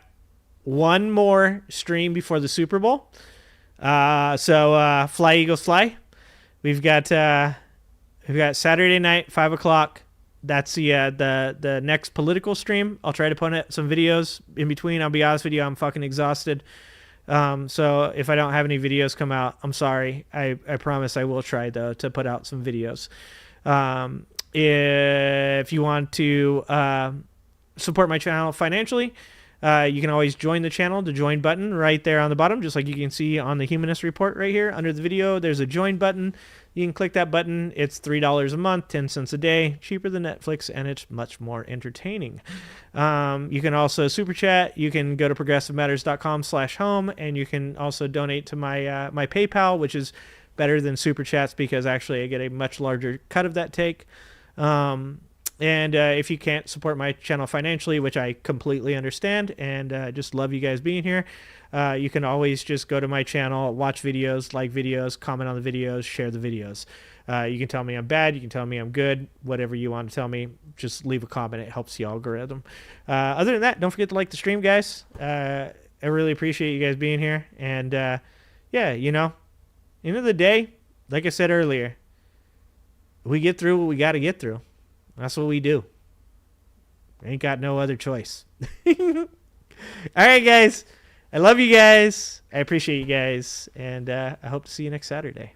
Speaker 1: one more stream before the Super Bowl. So fly Eagles fly. We've got Saturday night, 5:00. That's the next political stream. I'll try to put out some videos in between. I'll be honest with you, I'm fucking exhausted. So if I don't have any videos come out, I'm sorry. I promise I will try though to put out some videos. If you want to support my channel financially, you can always join the channel. The join button right there on the bottom, just like you can see on the Humanist report right here under the video. There's a join button. You can click that button. It's $3 a month, 10 cents a day, cheaper than Netflix, and it's much more entertaining. You can also super chat. You can go to progressivematters.com/home, and you can also donate to my PayPal, which is better than super chats because actually I get a much larger cut of that take. And if you can't support my channel financially, which I completely understand, and just love you guys being here, you can always just go to my channel, watch videos, like videos, comment on the videos, share the videos. You can tell me I'm bad. You can tell me I'm good. Whatever you want to tell me, just leave a comment. It helps the algorithm. Other than that, don't forget to like the stream, guys. I really appreciate you guys being here. And yeah, you know, end of the day, like I said earlier, we get through what we got to get through. That's what we do. Ain't got no other choice. All right, guys. I love you guys. I appreciate you guys. And I hope to see you next Saturday.